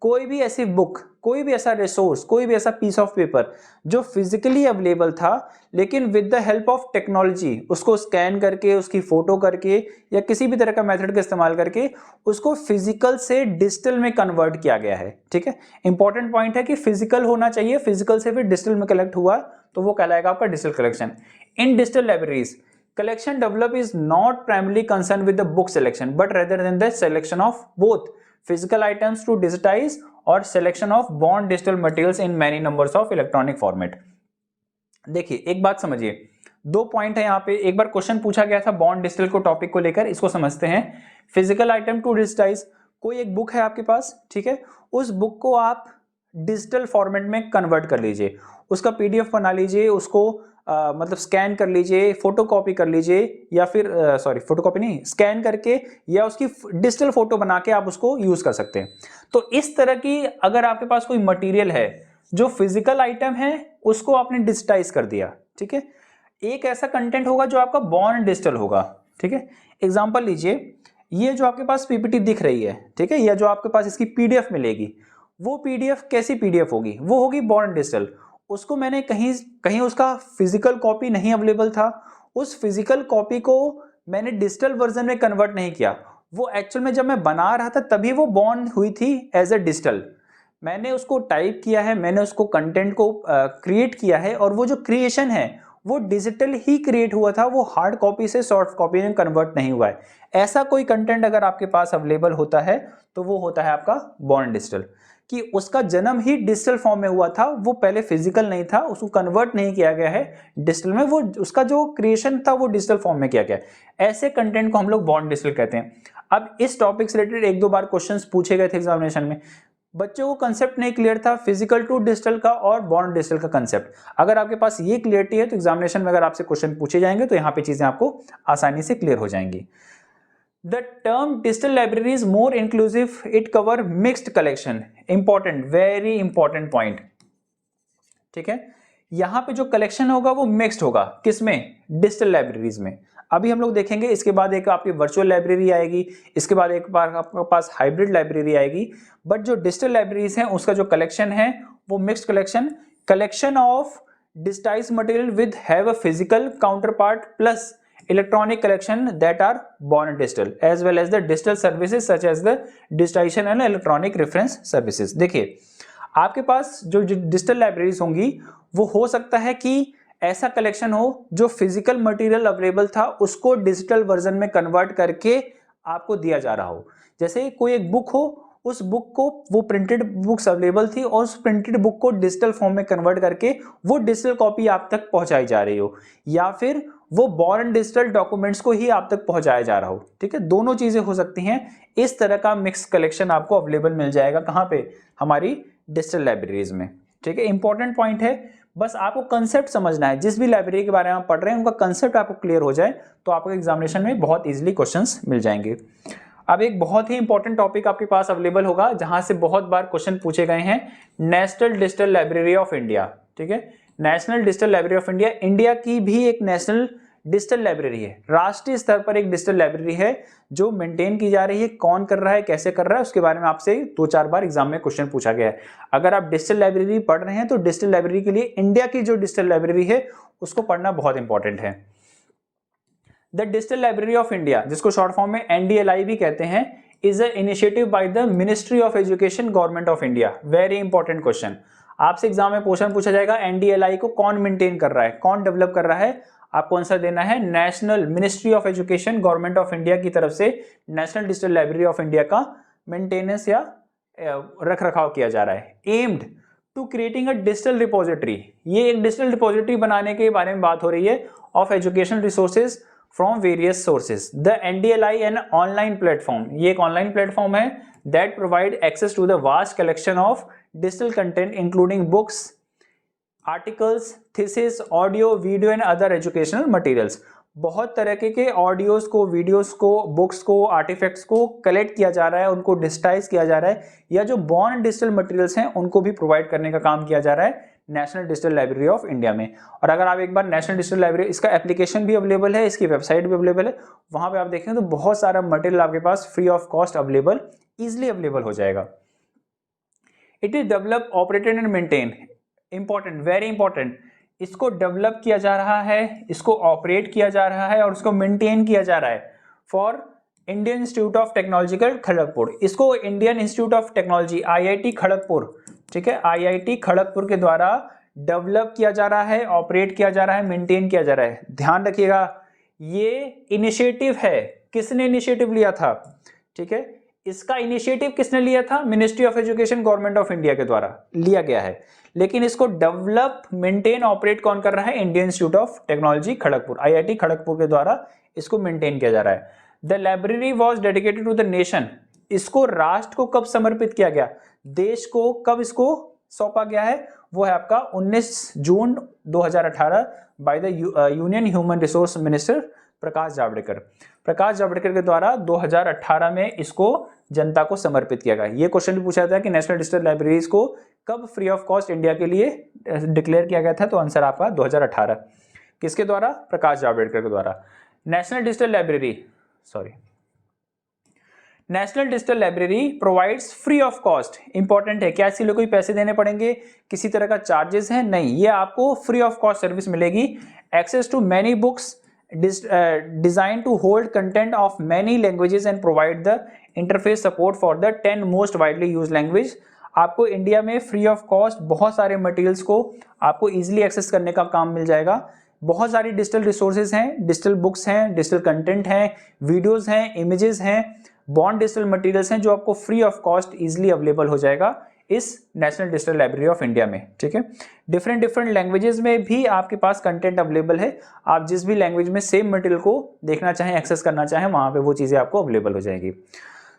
कोई भी ऐसी बुक, कोई भी ऐसा रिसोर्स, कोई भी ऐसा पीस ऑफ पेपर जो फिजिकली अवेलेबल था, लेकिन with the help of technology उसको स्कैन करके, उसकी फोटो करके या किसी भी तरह का मेथड का इस्तेमाल करके उसको फिजिकल से डिजिटल में कन्वर्ट किया गया है। ठीक है, इंपॉर्टेंट पॉइंट है कि फिजिकल होना चाहिए, फिजिकल से फिर डिजिटल में कलेक्ट हुआ तो वो कहलाएगा आपका digital collection. In digital libraries collection develop is not primarily concerned with the book selection but rather than the selection of both physical items to digitize or selection of born digital materials in many numbers of electronic format। देखिए एक बात समझिए, दो पॉइंट है यहाँ पे। एक बार क्वेश्चन पूछा गया था बॉर्न डिजिटल को टॉपिक को लेकर, इसको समझते हैं। फिजिकल आइटम टू डिजिटाइज, कोई एक बुक है आपके पास, ठीक है, उस बुक को आप डिजिटल फॉर्मेट में कन्वर्ट कर लीजिए, उसका पीडीएफ बना लीजिए, उसको मतलब स्कैन कर लीजिए, फोटोकॉपी कर लीजिए, या फिर सॉरी फोटोकॉपी नहीं, स्कैन करके या उसकी डिजिटल फोटो बना के आप उसको यूज कर सकते हैं। तो इस तरह की अगर आपके पास कोई मटेरियल है जो फिजिकल आइटम है, उसको आपने डिजिटाइज कर दिया, ठीक है, एक ऐसा कंटेंट होगा जो आपका बॉर्न डिजिटल होगा। ठीक है, एग्जांपल लीजिए, ये जो आपके पास पीपीटी दिख रही है, ठीक है, या जो आपके पास इसकी पीडीएफ मिलेगी, वो पीडीएफ कैसी पीडीएफ होगी? वो होगी बॉर्न डिजिटल। उसको मैंने कहीं उसका फिजिकल कॉपी नहीं अवेलेबल था, उस फिजिकल कॉपी को मैंने डिजिटल वर्जन में कन्वर्ट नहीं किया, वो एक्चुअल में जब मैं बना रहा था तभी वो बॉर्न हुई थी एज ए डिजिटल। मैंने उसको टाइप किया है, मैंने उसको कंटेंट को क्रिएट किया है, और वो जो क्रिएशन है वो डिजिटल ही क्रिएट हुआ था, वो हार्ड कॉपी से सॉफ्ट कॉपी में कन्वर्ट नहीं हुआ है। ऐसा कोई कंटेंट अगर आपके पास अवेलेबल होता है तो वो होता है आपका बॉर्न डिजिटल, कि उसका जन्म ही डिजिटल फॉर्म में हुआ था, वो पहले फिजिकल नहीं था, उसको कन्वर्ट नहीं किया गया है डिजिटल में, वो उसका जो क्रिएशन था वो डिजिटल फॉर्म में किया गया। ऐसे कंटेंट को हम लोग बॉर्न डिजिटल कहते हैं। अब इस टॉपिक से रिलेटेड एक दो बार क्वेश्चंस पूछे गए थे एग्जामिनेशन में, बच्चों को कंसेप्ट नहीं क्लियर था फिजिकल टू डिजिटल का और बॉर्न डिजिटल का कंसेप्ट। अगर आपके पास ये क्लियरिटी है तो एग्जामिनेशन में अगर आपसे क्वेश्चन पूछे जाएंगे तो यहाँ पे चीजें आपको आसानी से क्लियर हो जाएंगी। The term digital library is more inclusive. It cover mixed collection. Important, very important point. ठीक है, यहाँ पे जो कलेक्शन होगा वो मिक्स्ड होगा, किसमें? डिजिटल लाइब्रेरीज में। अभी हम लोग देखेंगे, इसके बाद एक आपकी वर्चुअल लाइब्रेरी आएगी, इसके बाद एक बार आपके पास हाइब्रिड लाइब्रेरी आएगी। बट जो डिजिटल लाइब्रेरीज हैं उसका जो कलेक्शन है वो mixed collection of digitise material with have a physical counter part plus electronic collection that are born digital as well as the digital services such as the digitization and electronic reference services। देखिए आपके पास जो डिजिटल लाइब्रेरीज होंगी वो हो सकता है कि ऐसा कलेक्शन हो जो फिजिकल मटेरियल अवेलेबल था उसको डिजिटल वर्जन में कन्वर्ट करके आपको दिया जा रहा हो। जैसे कोई एक बुक हो, उस बुक को, वो प्रिंटेड बुक्स अवेलेबल थी और उस प्रिंटेड बुक को डिजिटल फॉर्म में कन्वर्ट करके वो डिजिटल कॉपी आप तक पहुंचाई जा रही हो, या फिर वो बॉर्न डिजिटल डॉक्यूमेंट्स को ही आप तक पहुंचाया जा रहा हो। ठीक है, दोनों चीजें हो सकती हैं। इस तरह का मिक्स कलेक्शन आपको अवेलेबल मिल जाएगा कहाँ पे? हमारी डिजिटल लाइब्रेरीज में। ठीक है, इंपॉर्टेंट पॉइंट है, बस आपको कंसेप्ट समझना है। जिस भी लाइब्रेरी के बारे में आप पढ़ रहे हैं उनका कंसेप्ट आपको क्लियर हो जाए तो आपको एग्जामिनेशन में बहुत इजीली क्वेश्चंस मिल जाएंगे। अब एक बहुत ही इंपॉर्टेंट टॉपिक आपके पास अवेलेबल होगा जहां से बहुत बार क्वेश्चन पूछे गए हैं, national digital library of India. ठीक है, national digital library of India, India की भी एक नेशनल डिजिटल लाइब्रेरी है, राष्ट्रीय स्तर पर एक डिजिटल लाइब्रेरी है जो मेंटेन की जा रही है। कौन कर रहा है, कैसे कर रहा है, उसके बारे में आपसे 2-4 बार एग्जाम में क्वेश्चन पूछा गया है। अगर आप डिजिटल लाइब्रेरी पढ़ रहे हैं तो डिजिटल लाइब्रेरी के लिए इंडिया की जो डिजिटल लाइब्रेरी है उसको पढ़ना बहुत इंपॉर्टेंट है। The digital library of India, जिसको शॉर्ट फॉर्म में NDLI भी कहते हैं, is a initiative by the ministry of education, government of India. Very important question, आपसे एग्जाम में क्वेश्चन पूछा जाएगा एनडीएलआई को कौन मेंटेन कर रहा है, कौन डेवलप कर रहा है, आपको आंसर देना है national ministry of education government of India की तरफ से national digital library of India का मेंटेनेंस या रख रखाव किया जा रहा है। Aimed to creating a digital repository, ये एक डिजिटल रिपोजिटरी बनाने के बारे में बात हो रही है of educational resources from various sources. The NDLI an online platform, ये एक ऑनलाइन प्लेटफॉर्म है that provide access to the vast collection of digital content including books, articles, thesis, audio, video and other educational materials. बहुत तरह के ऑडियोज को, वीडियोस को, बुक्स को, आर्टिफैक्ट्स को कलेक्ट किया जा रहा है, उनको डिजिटाइज किया जा रहा है, या जो बॉर्न डिजिटल मटेरियल्स हैं उनको भी प्रोवाइड करने का काम किया जा रहा है national digital library of India में। और अगर आप एक बार नेशनल डिजिटल लाइब्रेरी, इसका एप्लीकेशन भी अवेलेबल है, इसकी वेबसाइट भी अवेलेबल है, वहां पे आप देखेंगे तो बहुत सारा मटेरियल आपके पास free of cost available, easily available हो जाएगा। It is develop, operated and maintain, important, very important, इसको डेवलप किया जा रहा है, इसको ऑपरेट किया जा रहा है और इसको मेंटेन किया जा रहा है for Indian institute of technological Kharagpur. इसको Indian institute of technology IIT Kharagpur, ठीक है, आईआईटी खड़गपुर के द्वारा डेवलप किया जा रहा है, ऑपरेट किया जा रहा है, मेंटेन किया जा रहा है। ध्यान रखिएगा ये इनिशिएटिव है, किसने इनिशिएटिव लिया था, ठीक है, इसका इनिशिएटिव किसने लिया था, ministry of education government of India के द्वारा लिया गया है, लेकिन इसको डेवलप, मेंटेन, ऑपरेट कौन कर रहा है, Indian institute of technology Kharagpur, IIT Kharagpur के द्वारा इसको मेंटेन किया जा रहा है। The library was dedicated to the nation, इसको राष्ट्र को कब समर्पित किया गया, देश को कब इसको सौंपा गया है, वो है आपका 19 June 2018 by the union human resource minister Prakash Javadekar. Prakash Javadekar के द्वारा 2018 में इसको जनता को समर्पित किया गया। ये क्वेश्चन भी पूछा था कि नेशनल डिजिटल लाइब्रेरीज को कब फ्री ऑफ कॉस्ट इंडिया के लिए डिक्लेयर किया गया था, तो आंसर आपका 2018। किसके द्वारा, प्रकाश जावड़ेकर के द्वारा। National digital library, national digital library provides free of cost, important है, क्या इसके लिए कोई पैसे देने पड़ेंगे, किसी तरह का चार्जेस है, नहीं, ये आपको फ्री ऑफ कॉस्ट सर्विस मिलेगी। Access to many books designed to hold content of many languages and provide the interface support for the 10 most widely used language। आपको इंडिया में फ्री ऑफ कॉस्ट बहुत सारे मटेरियल्स को आपको इजीली एक्सेस करने का काम मिल जाएगा। बहुत सारी डिजिटल रिसोर्सेज हैं, डिजिटल बुक्स हैं, डिजिटल कंटेंट हैं, वीडियोस हैं, इमेजेस हैं, बॉन्ड डिजिटल मटेरियल्स हैं जो आपको free of cost easily available हो जाएगा इस national digital library of India में, ठीक है। डिफरेंट लैंग्वेजेस में भी आपके पास कंटेंट अवेलेबल है, आप जिस भी लैंग्वेज में सेम मटेरियल को देखना चाहें, एक्सेस करना चाहें, वहां पे वो चीजें आपको अवेलेबल हो जाएगी।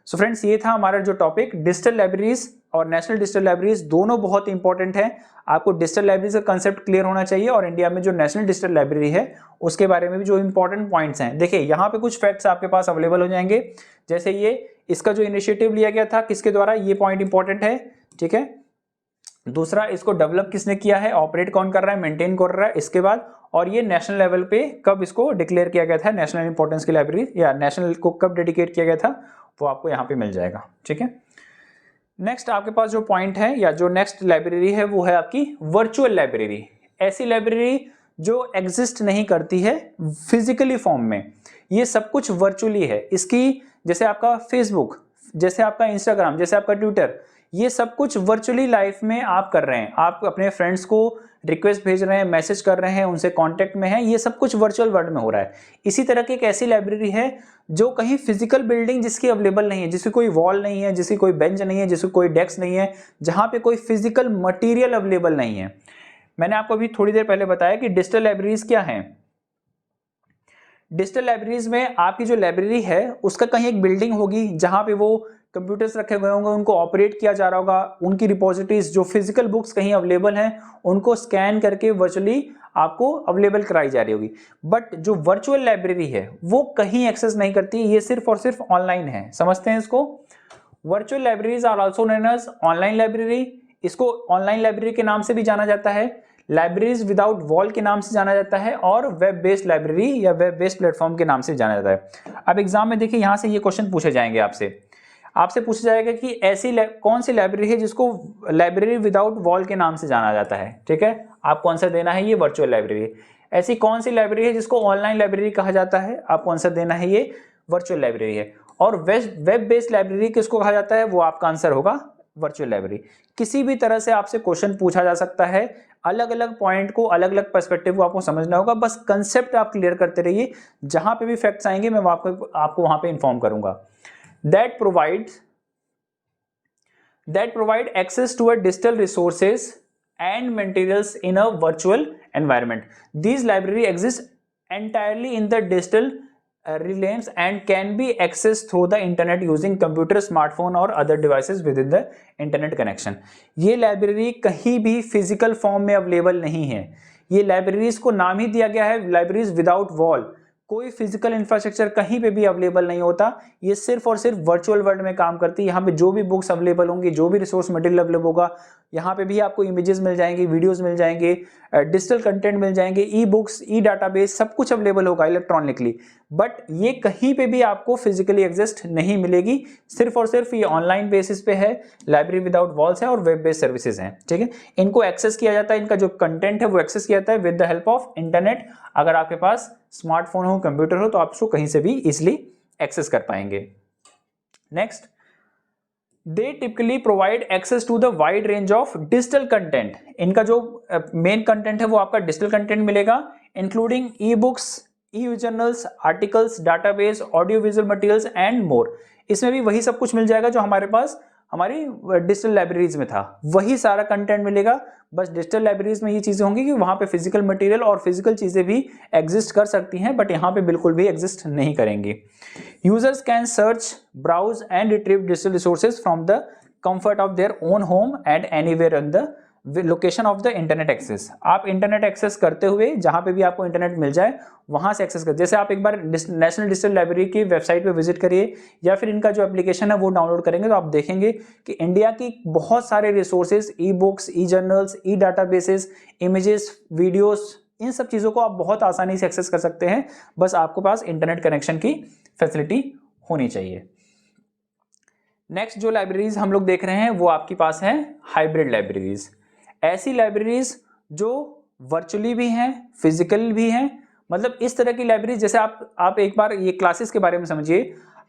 सो फ्रेंड्स, ये था हमारा जो टॉपिक, डिजिटल लाइब्रेरीज और नेशनल डिजिटल लाइब्रेरीज दोनों बहुत इंपॉर्टेंट है। आपको डिजिटल लाइब्रेरीज का कंसेप्ट क्लियर होना चाहिए और इंडिया में जो नेशनल डिजिटल लाइब्रेरी है उसके बारे में भी जो इंपॉर्टेंट पॉइंट्स हैं। देखिए यहाँ पे कुछ फैक्ट्स आपके पास अवेलेबल हो जाएंगे, जैसे ये इसका जो इनिशिएटिव लिया गया था किसके द्वारा, ये पॉइंट इंपॉर्टेंट है, ठीक है। दूसरा, इसको डेवलप किसने किया है, ऑपरेट कौन कर रहा है, मेंटेन कर रहा है, इसके बाद, और ये नेशनल लेवल पे कब इसको डिक्लेयर किया गया था, नेशनल इंपॉर्टेंस की लाइब्रेरी या नेशनल को कब डेडिकेट किया गया था, वो आपको यहाँ पे मिल जाएगा, ठीक है। नेक्स्ट आपके पास जो पॉइंट है या जो नेक्स्ट लाइब्रेरी है वो है आपकी वर्चुअल लाइब्रेरी। ऐसी लाइब्रेरी जो एग्जिस्ट नहीं करती है फिजिकली फॉर्म में, ये सब कुछ वर्चुअली है। इसकी जैसे आपका फेसबुक, जैसे आपका इंस्टाग्राम, जैसे आपका ट्विटर, ये सब कुछ वर्चुअली लाइफ में आप कर रहे हैं, आप अपने फ्रेंड्स को रिक्वेस्ट भेज रहे हैं, मैसेज कर रहे हैं, उनसे कांटेक्ट में हैं, ये सब कुछ वर्चुअल वर्ल्ड में हो रहा है। इसी तरह की एक ऐसी लाइब्रेरी है जो कहीं फिजिकल बिल्डिंग जिसकी अवेलेबल नहीं है, जिसकी कोई वॉल नहीं है, जिसकी कोई बेंच नहीं है, जिसकी कोई डेस्क नहीं है, जहां पे कोई फिजिकल मटेरियल अवेलेबल नहीं है। मैंने आपको अभी थोड़ी देर पहले बताया कि डिजिटल लाइब्रेरीज क्या है। डिजिटल लाइब्रेरीज में आपकी जो लाइब्रेरी है उसका कहीं एक बिल्डिंग होगी जहां पे वो कंप्यूटर्स रखे गए होंगे, उनको ऑपरेट किया जा रहा होगा, उनकी रिपोजिटरीज जो फिजिकल बुक्स कहीं अवेलेबल हैं उनको स्कैन करके वर्चुअली आपको अवेलेबल कराई जा रही होगी। बट जो वर्चुअल लाइब्रेरी है वो कहीं एक्सेस नहीं करती, ये सिर्फ और सिर्फ ऑनलाइन है। समझते हैं इसको। Virtual libraries are also known as online library. इसको ऑनलाइन लाइब्रेरी के नाम से भी जाना जाता है, लाइब्रेरीज विदाउट वॉल के नाम से जाना जाता है, और वेब बेस्ड लाइब्रेरी या वेब बेस्ड प्लेटफॉर्म के नाम से जाना जाता है। अब एग्जाम में देखिए यहाँ से ये क्वेश्चन पूछे जाएंगे आपसे पूछा जाएगा कि ऐसी कौन सी लाइब्रेरी है जिसको लाइब्रेरी विदाउट वॉल के नाम से जाना जाता है, ठीक है। आपको आंसर देना है ये वर्चुअल लाइब्रेरी। ऐसी कौन सी लाइब्रेरी है जिसको ऑनलाइन लाइब्रेरी कहा जाता है, आपको आंसर देना है ये वर्चुअल लाइब्रेरी है। और वेब बेस्ड लाइब्रेरी किसको कहा जाता है, वो आपका आंसर होगा वर्चुअल लाइब्रेरी। किसी भी तरह से आपसे क्वेश्चन पूछा जा सकता है, अलग अलग पॉइंट को, अलग अलग पर्सपेक्टिव को आपको समझना होगा, बस कंसेप्ट आप क्लियर करते रहिए। जहां पे भी फैक्ट्स आएंगे मैं आपको वहां पे इन्फॉर्म करूंगा। That provide access to a digital resources and materials in a virtual environment. These library exist entirely in the digital realms and can be accessed through the internet using computer, smartphone और other devices within the internet connection. ये लाइब्रेरी कहीं भी फिजिकल फॉर्म में अवेलेबल नहीं है। ये लाइब्रेरीज को नाम ही दिया गया है लाइब्रेरीज विदाउट वॉल। कोई फिजिकल इंफ्रास्ट्रक्चर कहीं पे भी अवेलेबल नहीं होता। ये सिर्फ और सिर्फ वर्चुअल वर्ल्ड में काम करती है। यहाँ पे जो भी बुक्स अवेलेबल होंगी, जो भी रिसोर्स मटेरियल अवेलेबल होगा, यहाँ पे भी आपको इमेजेस मिल जाएंगे, वीडियोस मिल जाएंगे, डिजिटल कंटेंट मिल जाएंगे, ई बुक्स, ई डाटाबेस, सब कुछ अवेलेबल होगा इलेक्ट्रॉनिकली। बट ये कहीं पे भी आपको फिजिकली एग्जिस्ट नहीं मिलेगी। सिर्फ और सिर्फ ये ऑनलाइन बेसिस पे है, लाइब्रेरी विदाउट वॉल्स है और वेब बेस्ड सर्विसेज हैं। ठीक है, इनको एक्सेस किया जाता है, इनका जो कंटेंट है वो एक्सेस किया जाता है with the help of internet. अगर आपके पास स्मार्टफोन हो, कंप्यूटर हो, तो आप उसको कहीं से भी इजिली एक्सेस कर पाएंगे। Next, they typically provide access to the wide range of digital content. इनका जो मेन कंटेंट है वो आपका डिजिटल कंटेंट मिलेगा, including e books, e journals, articles, database, audio visual materials and more. इसमें भी वही सब कुछ मिल जाएगा जो हमारे पास हमारी डिजिटल लाइब्रेरीज में था, वही सारा कंटेंट मिलेगा। बस डिजिटल लाइब्रेरीज में ये चीजें होंगी कि वहां पे फिजिकल मटेरियल और फिजिकल चीजें भी एग्जिस्ट कर सकती हैं, बट यहाँ पे बिल्कुल भी एग्जिस्ट नहीं करेंगी। Users can search, browse and retrieve digital resources from the comfort of their own home and anywhere on the location of the internet access. आप इंटरनेट एक्सेस करते हुए जहां पे भी आपको इंटरनेट मिल जाए वहां से एक्सेस कर, जैसे आप एक बार नेशनल डिजिटल लाइब्रेरी की वेबसाइट पे विजिट करिए या फिर इनका जो एप्लीकेशन है वो डाउनलोड करेंगे तो आप देखेंगे कि इंडिया की बहुत सारे रिसोर्सेज, ई बुक्स, ई जर्नल्स, ई डाटाबेसेस, इमेजेस, वीडियोस, इन सब चीजों को आप बहुत आसानी से एक्सेस कर सकते हैं। बस आपके पास इंटरनेट कनेक्शन की फैसिलिटी होनी चाहिए। नेक्स्ट जो लाइब्रेरीज हम लोग देख रहे हैं वो आपके पास है हाइब्रिड लाइब्रेरीज। ऐसी लाइब्रेरीज जो वर्चुअली भी हैं, फिजिकल भी हैं। मतलब इस तरह की लाइब्रेरी, जैसे आप एक बार ये क्लासेस के बारे में समझिए।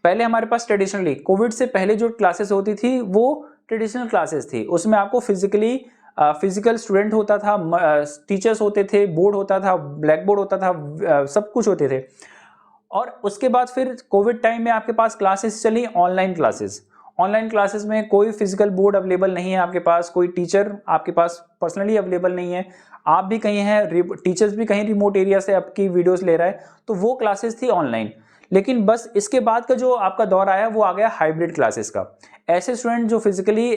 पहले हमारे पास ट्रेडिशनली कोविड से पहले जो क्लासेस होती थी वो ट्रेडिशनल क्लासेस थी, उसमें आपको फिजिकल स्टूडेंट होता था, टीचर्स होते थे, बोर्ड होता था, ब्लैक बोर्ड होता था, सब कुछ होते थे। और उसके बाद फिर कोविड टाइम में आपके पास क्लासेस चली ऑनलाइन क्लासेस। ऑनलाइन क्लासेस में कोई फिजिकल बोर्ड अवेलेबल नहीं है आपके पास, कोई टीचर आपके पास पर्सनली अवेलेबल नहीं है, आप भी कहीं हैं, टीचर्स भी कहीं रिमोट एरिया से आपकी वीडियोस ले रहा है, तो वो क्लासेस थी ऑनलाइन। लेकिन बस इसके बाद का जो आपका दौर आया वो आ गया हाइब्रिड क्लासेस का। ऐसे स्टूडेंट जो फिजिकली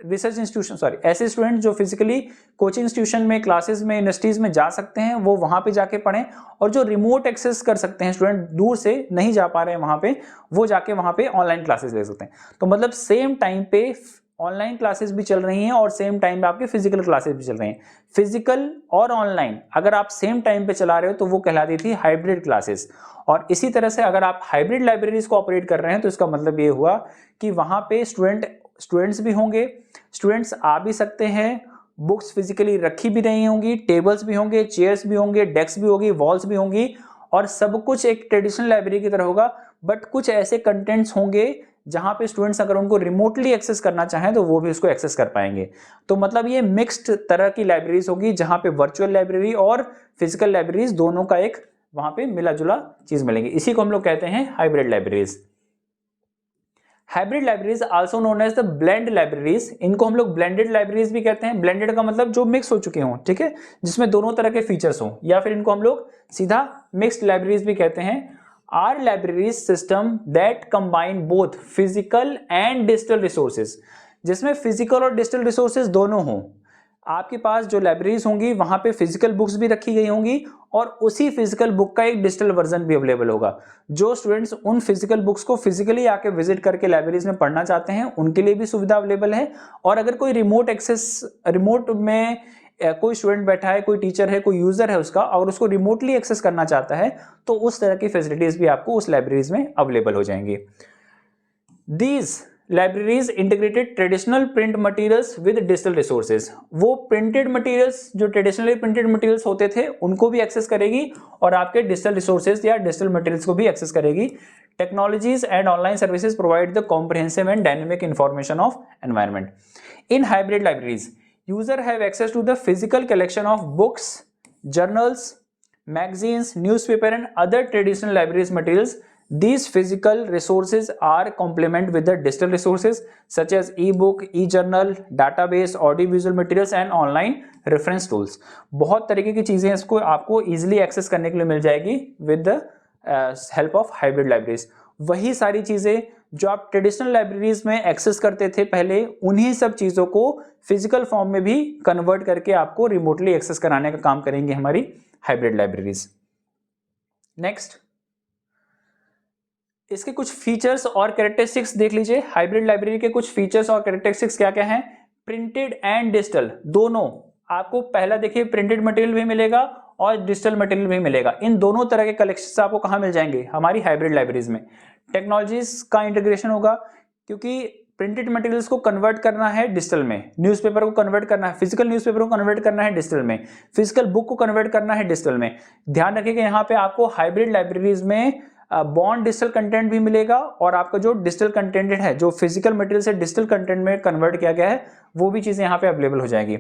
ऐसे स्टूडेंट जो फिजिकली कोचिंग इंस्टीट्यूशन में, क्लासेस में, यूनिवर्सिटीज में जा सकते हैं वो वहां पे जाके पढ़ें, और जो रिमोट एक्सेस कर सकते हैं स्टूडेंट, दूर से नहीं जा पा रहे हैं वहां पे, वो जाके वहां पे ऑनलाइन क्लासेस ले सकते हैं। तो मतलब सेम टाइम पे ऑनलाइन क्लासेस भी चल रही हैं और सेम टाइम पे आपके फिजिकल क्लासेस भी चल रही हैं। फिजिकल और ऑनलाइन अगर आप सेम टाइम पे चला रहे हो तो वो कहलाती थी हाइब्रिड क्लासेस। और इसी तरह से अगर आप हाइब्रिड लाइब्रेरीज को ऑपरेट कर रहे हैं तो इसका मतलब ये हुआ कि वहां पे स्टूडेंट्स भी होंगे, स्टूडेंट्स आ भी सकते हैं, बुक्स फिजिकली रखी भी नहीं होंगी, टेबल्स भी होंगे, चेयर्स भी होंगे, डेस्क भी होगी, वॉल्स भी होंगी, और सब कुछ एक ट्रेडिशनल लाइब्रेरी की तरह होगा। बट कुछ ऐसे कंटेंट्स होंगे जहां पे स्टूडेंट्स अगर उनको रिमोटली एक्सेस करना चाहें तो वो भी उसको एक्सेस कर पाएंगे। तो मतलब ये मिक्स्ड तरह की लाइब्रेरीज होगी जहां पे वर्चुअल लाइब्रेरी और फिजिकल लाइब्रेरीज दोनों का एक वहां पे मिला जुला चीज मिलेंगे। इसी को हम लोग कहते हैं hybrid libraries. Hybrid libraries also known as the blend libraries. इनको हम लोग ब्लेंडेड लाइब्रेरीज भी कहते हैं। ब्लेंडेड का मतलब जो मिक्स हो चुके हों, ठीक है, जिसमें दोनों तरह के फीचर्स हों, या फिर इनको हम लोग सीधा मिक्स्ड लाइब्रेरीज भी कहते हैं। Are libraries system that combine both physical and digital resources, जिसमें फिजिकल और डिजिटल रिसोर्सेज दोनों हों। आपके पास जो लाइब्रेरीज होंगी वहां पे फिजिकल बुक्स भी रखी गई होंगी और उसी फिजिकल बुक का एक डिजिटल वर्जन भी अवेलेबल होगा। जो स्टूडेंट्स उन फिजिकल बुक्स को फिजिकली आके विजिट करके लाइब्रेरीज में पढ़ना चाहते हैं उनके लिए भी सुविधा अवेलेबल है। और अगर कोई रिमोट में कोई स्टूडेंट बैठा है, कोई टीचर है, कोई यूजर है उसका, और उसको रिमोटली एक्सेस करना चाहता है तो उस तरह की फैसिलिटीज भी आपको उस लाइब्रेरीज में अवेलेबल हो जाएंगी। These libraries integrated traditional print materials with digital resources. वो प्रिंटेड मटेरियल्स जो ट्रेडिशनली प्रिंटेड मटेरियल्स होते थे उनको भी एक्सेस करेगी और आपके डिजिटल रिसोर्सेज या डिजिटल मटेरियल्स को भी एक्सेस करेगी। Technologies and online services provide the comprehensive and dynamic information of environment. In hybrid libraries, user have access to the physical collection of books, journals, magazines, newspaper and other traditional libraries materials. These physical resources are complement with the digital resources such as e-book, e-journal, database, audio-visual materials and online reference tools. बहुत तरीके की चीजें इसको आपको easily access करने के लिए मिल जाएगी with the help of hybrid libraries. वही सारी चीजें जो आप ट्रेडिशनल लाइब्रेरीज में एक्सेस करते थे पहले, उन्हीं सब चीजों को फिजिकल फॉर्म में भी कन्वर्ट करके आपको रिमोटली एक्सेस कराने का काम करेंगे हमारी हाइब्रिड लाइब्रेरीज। नेक्स्ट, इसके कुछ फीचर्स और कैरेक्टरिस्टिक्स देख लीजिए। हाइब्रिड लाइब्रेरी के कुछ फीचर्स और कैरेक्टरिस्टिक्स क्या क्या हैं। प्रिंटेड एंड डिजिटल दोनों आपको, पहला देखिए प्रिंटेड मटेरियल भी मिलेगा और डिजिटल मटेरियल भी मिलेगा। इन दोनों तरह के कलेक्शंस आपको कहां मिल जाएंगे, हमारी हाइब्रिड लाइब्रेरीज में। टेक्नोलॉजीज का इंटीग्रेशन होगा, क्योंकि प्रिंटेड मटेरियल्स को कन्वर्ट करना है डिजिटल में, न्यूज़पेपर को कन्वर्ट करना है, फिजिकल न्यूज़पेपर को कन्वर्ट करना है डिजिटल में, फिजिकल बुक को कन्वर्ट करना है डिजिटल में। ध्यान रखिएगा यहाँ पे आपको हाइब्रिड लाइब्रेरीज में बॉन्ड डिजिटल कंटेंट भी मिलेगा और आपका जो डिजिटल कंटेंट है, जो फिजिकल मटेरियल से डिजिटल कंटेंट में कन्वर्ट किया गया है, वो भी चीजें यहाँ पे अवेलेबल हो जाएगी।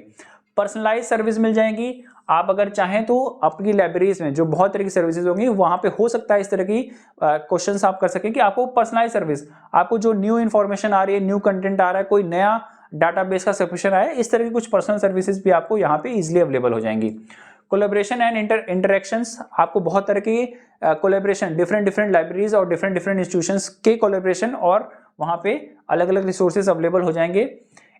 पर्सनलाइज सर्विस मिल जाएंगी। आप अगर चाहें तो अपनी लाइब्रेरीज में जो बहुत तरह की सर्विसेज होंगी, वहां पे हो सकता है इस तरह की क्वेश्चंस आप कर सकें कि आपको पर्सनलाइज सर्विस, आपको जो न्यू इन्फॉर्मेशन आ रही है, न्यू कंटेंट आ रहा है, कोई नया डाटाबेस का सब्सक्रिप्शन आया है, इस तरह की कुछ पर्सनल सर्विसेज भी आपको यहाँ पे इजिली अवेलेबल हो जाएंगी। कोलैबोरेशन एंड इंटरेक्शंस, आपको बहुत तरह की कोलैबोरेशन, डिफरेंट लाइब्रेरीज और डिफरेंट इंस्टीट्यूशंस के कोलैबोरेशन और वहां पे अलग अलग रिसोर्सेज अवेलेबल हो जाएंगे।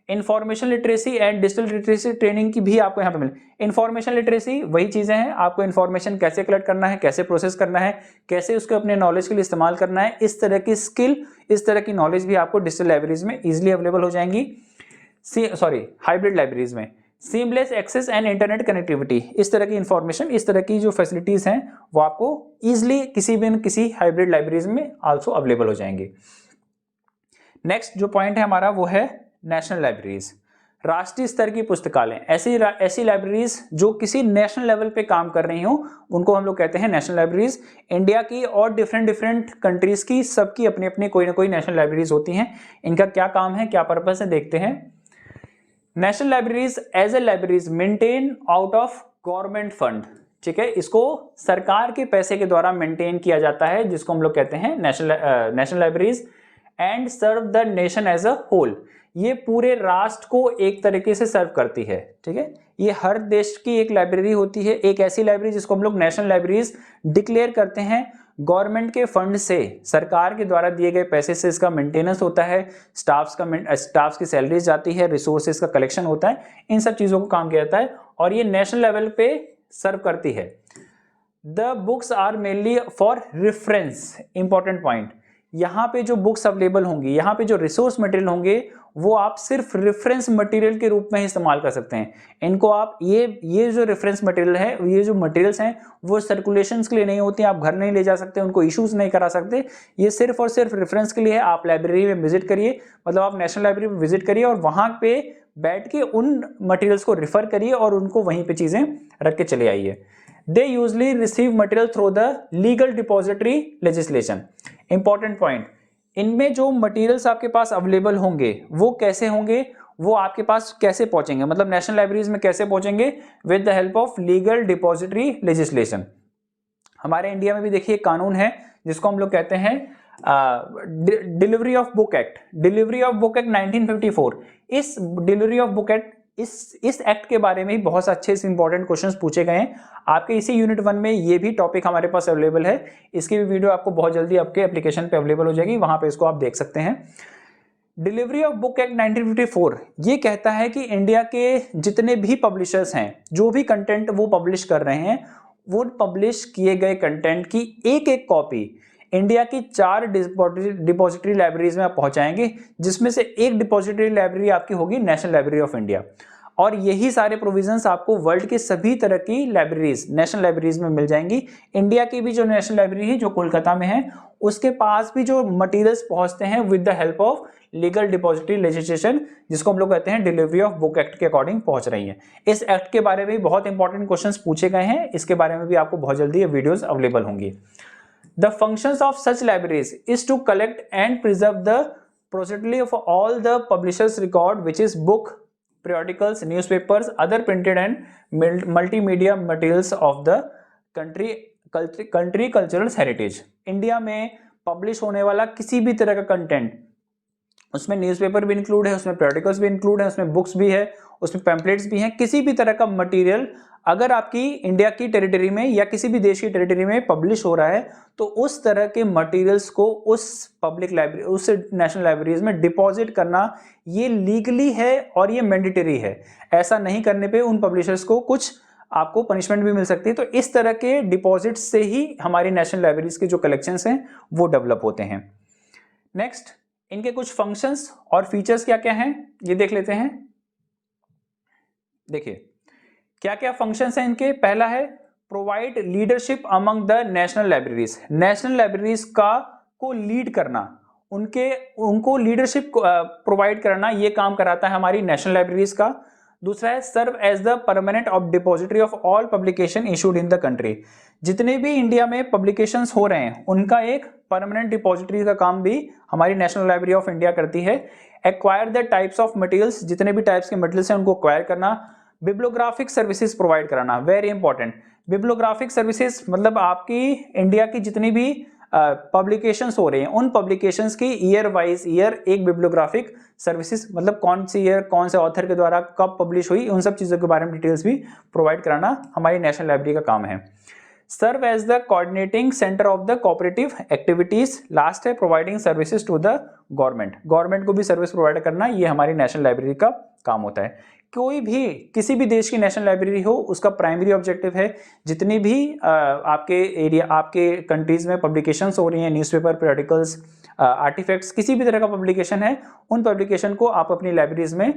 Information literacy and digital literacy training की भी आपको यहाँ पे मिले। इंफॉर्मेशन लिटरेसी वही चीजें हैं, आपको इंफॉर्मेशन कैसे कलेक्ट करना है, कैसे प्रोसेस करना है, कैसे उसको अपने नॉलेज के लिए इस्तेमाल करना है, इस तरह की स्किल, इस तरह की नॉलेज भी आपको डिजिटल लाइब्रेरीज में इजिली अवेलेबल हो जाएंगी। हाइब्रिड लाइब्रेरीज में seamless access and internet connectivity, इस तरह की इंफॉर्मेशन, इस तरह की जो फैसिलिटीज हैं वो आपको इजिली किसी हाइब्रिड लाइब्रेरीज में आल्सो अवेलेबल हो जाएंगे। नेक्स्ट जो पॉइंट है हमारा वो है नेशनल लाइब्रेरीज, राष्ट्रीय स्तर की पुस्तकालय। ऐसी लाइब्रेरीज जो किसी नेशनल लेवल पे काम कर रही हो, उनको हम लोग कहते हैं नेशनल लाइब्रेरीज। इंडिया की और डिफरेंट कंट्रीज की सबकी अपनी अपनी कोई ना कोई नेशनल लाइब्रेरीज होती हैं। इनका क्या काम है, क्या पर्पस है, देखते हैं। National libraries as a libraries maintain out of government fund, ठीक है, इसको सरकार के पैसे के द्वारा मेंटेन किया जाता है, जिसको हम लोग कहते हैं national libraries. And serve the nation as a whole, ये पूरे राष्ट्र को एक तरीके से सर्व करती है, ठीक है। ये हर देश की एक लाइब्रेरी होती है, एक ऐसी लाइब्रेरी जिसको हम लोग नेशनल लाइब्रेरीज डिक्लेयर करते हैं। गवर्नमेंट के फंड से, सरकार के द्वारा दिए गए पैसे से इसका मेंटेनेंस होता है, स्टाफ्स की सैलरीज जाती है, रिसोर्सेज का कलेक्शन होता है, इन सब चीजों को काम किया जाता है और ये नेशनल लेवल पे सर्व करती है। The books are mainly for reference, important point, यहाँ पे जो बुक्स अवेलेबल होंगी, यहाँ पे जो रिसोर्स मटेरियल होंगे, वो आप सिर्फ रेफरेंस मटेरियल के रूप में ही इस्तेमाल कर सकते हैं। इनको आप ये जो रेफरेंस मटेरियल है, ये जो मटेरियल्स हैं, वो सर्कुलेशंस के लिए नहीं होती, आप घर नहीं ले जा सकते, उनको इश्यूज नहीं करा सकते, ये सिर्फ और सिर्फ रेफरेंस के लिए है। आप लाइब्रेरी में विजिट करिए, मतलब आप नेशनल लाइब्रेरी में विजिट करिए और वहां पे बैठ के उन मटेरियल्स को रिफर करिए और उनको वहीं पे चीजें रख के चले आइए। They usually receive material through the legal depository legislation. Important point, इनमें जो मटेरियल्स आपके पास अवेलेबल होंगे वो कैसे होंगे, वो आपके पास कैसे पहुंचेंगे, मतलब नेशनल लाइब्रेरीज में कैसे पहुंचेंगे, with the help of legal depository legislation. हमारे इंडिया में भी देखिए कानून है जिसको हम लोग कहते हैं delivery of book act. Delivery of book act 1954। इस डिलीवरी ऑफ बुक एक्ट, इस एक्ट के बारे में बहुत अच्छे से इंपॉर्टेंट क्वेश्चंस पूछे गए हैं आपके इसी यूनिट 1 में। ये भी टॉपिक हमारे पास अवेलेबल है, इसकी भी वीडियो आपको बहुत जल्दी आपके एप्लीकेशन पे अवेलेबल हो जाएगी, वहां पे इसको आप देख सकते हैं। डिलीवरी ऑफ बुक एक्ट 1954 ये कहता है कि इंडिया के जितने भी पब्लिशर्स हैं, जो भी कंटेंट वो पब्लिश कर रहे हैं, वो पब्लिश किए गए कंटेंट की एक कॉपी इंडिया की 4 डिपॉजिटरी लाइब्रेरीज में आप पहुंचाएंगे, जिसमें से एक डिपॉजिटरी लाइब्रेरी आपकी होगी नेशनल लाइब्रेरी ऑफ इंडिया। और यही सारे प्रोविजंस आपको वर्ल्ड की सभी तरह की लाइब्रेरीज, नेशनल लाइब्रेरीज में मिल जाएंगी। इंडिया की भी जो नेशनल लाइब्रेरी है जो कोलकाता में है, उसके पास भी जो मटेरियल्स पहुंचते हैं with the help of legal depository legislation, जिसको हम लोग कहते हैं डिलीवरी ऑफ बुक एक्ट के अकॉर्डिंग पहुंच रही है। इस एक्ट के बारे में बहुत इंपॉर्टेंट क्वेश्चंस पूछे गए हैं, इसके बारे में भी आपको बहुत जल्दी ये वीडियोस अवेलेबल होंगी। The functions of such libraries is to collect and preserve the प्रोसिडली of all the publishers record which is book, periodicals, newspapers, other printed and multimedia materials of the country cultural heritage। India में पब्लिश होने वाला किसी भी तरह का कंटेंट, उसमें न्यूज़पेपर भी इंक्लूड है, उसमें periodicals भी इंक्लूड है, उसमें बुक्स भी है, उसमें पैम्पलेट्स भी हैं, किसी भी तरह का मटेरियल अगर आपकी इंडिया की टेरिटरी में या किसी भी देश की टेरिटरी में पब्लिश हो रहा है तो उस तरह के मटेरियल्स को उस पब्लिक लाइब्रेरी, उस नेशनल लाइब्रेरीज में डिपॉजिट करना ये लीगली है और ये मैंडेटरी है। ऐसा नहीं करने पे उन पब्लिशर्स को कुछ आपको पनिशमेंट भी मिल सकती है। तो इस तरह के डिपॉजिट से ही हमारी नेशनल लाइब्रेरीज के जो कलेक्शंस हैं वो डेवलप होते हैं। नेक्स्ट, इनके कुछ फंक्शंस और फीचर्स क्या क्या हैं ये देख लेते हैं। देखिए क्या क्या फंक्शंस हैं इनके। पहला है provide leadership among the national libraries. National libraries का को लीड करना, उनको लीडरशिप प्रोवाइड करना, ये काम कराता है हमारी नेशनल लाइब्रेरीज का। दूसरा है serve as the permanent of depository of all publication issued in the country. जितने भी इंडिया में पब्लिकेशंस हो रहे हैं उनका एक परमानेंट डिपॉजिटरी का काम भी हमारी नेशनल लाइब्रेरी ऑफ इंडिया करती है। Acquire the types of materials, जितने भी टाइप्स के मटेरियल्स हैं उनको एक्वायर करना। बिब्लियोग्राफिक सर्विसेज प्रोवाइड कराना, वेरी इंपॉर्टेंट। बिब्लियोग्राफिक सर्विसेज मतलब आपकी इंडिया की जितनी भी पब्लिकेशंस हो रही हैं उन पब्लिकेशंस की ईयर वाइज ईयर एक बिब्लियोग्राफिक सर्विसेज, मतलब कौन सी ईयर कौन से ऑथर के द्वारा कब पब्लिश हुई, उन सब चीज़ों के बारे में डिटेल्स भी प्रोवाइड कराना हमारी नेशनल लाइब्रेरी का काम है। Serve as the coordinating centre of the cooperative activities. Last है providing services to the government. Government को भी सर्विस प्रोवाइड करना ये हमारी नेशनल लाइब्रेरी का काम होता है। कोई भी किसी भी देश की नेशनल लाइब्रेरी हो उसका प्राइमरी ऑब्जेक्टिव है जितनी भी आपके एरिया आपके कंट्रीज में पब्लिकेशंस हो रही हैं, न्यूज़पेपर, पीरियडिकल्स, आर्टिफैक्ट्स, किसी भी तरह का पब्लिकेशन है, उन पब्लिकेशन को आप अपनी लाइब्रेरीज में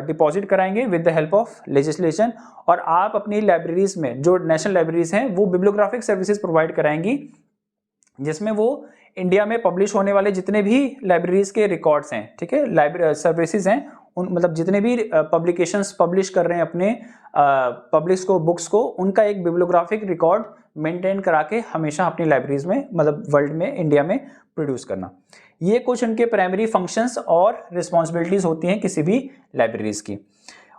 डिपॉजिट कराएंगे with the help of legislation. और आप अपनी लाइब्रेरीज में जो नेशनल लाइब्रेरीज हैं वो बिब्लियोग्राफिक सर्विसेज प्रोवाइड कराएंगी जिसमें वो इंडिया में पब्लिश होने वाले जितने भी लाइब्रेरीज के रिकॉर्ड्स हैं, ठीक है, लाइब्रेरी सर्विसेज हैं, उन मतलब जितने भी पब्लिकेशंस पब्लिश कर रहे हैं अपने पब्लिश को बुक्स को, उनका एक बिब्लियोग्राफिक रिकॉर्ड मेंटेन करा के हमेशा अपनी लाइब्रेरीज में मतलब वर्ल्ड में इंडिया में प्रोड्यूस करना। ये कुछ उनके प्राइमरी फंक्शंस और रिस्पॉन्सिबिलिटीज होती हैं किसी भी लाइब्रेरीज की।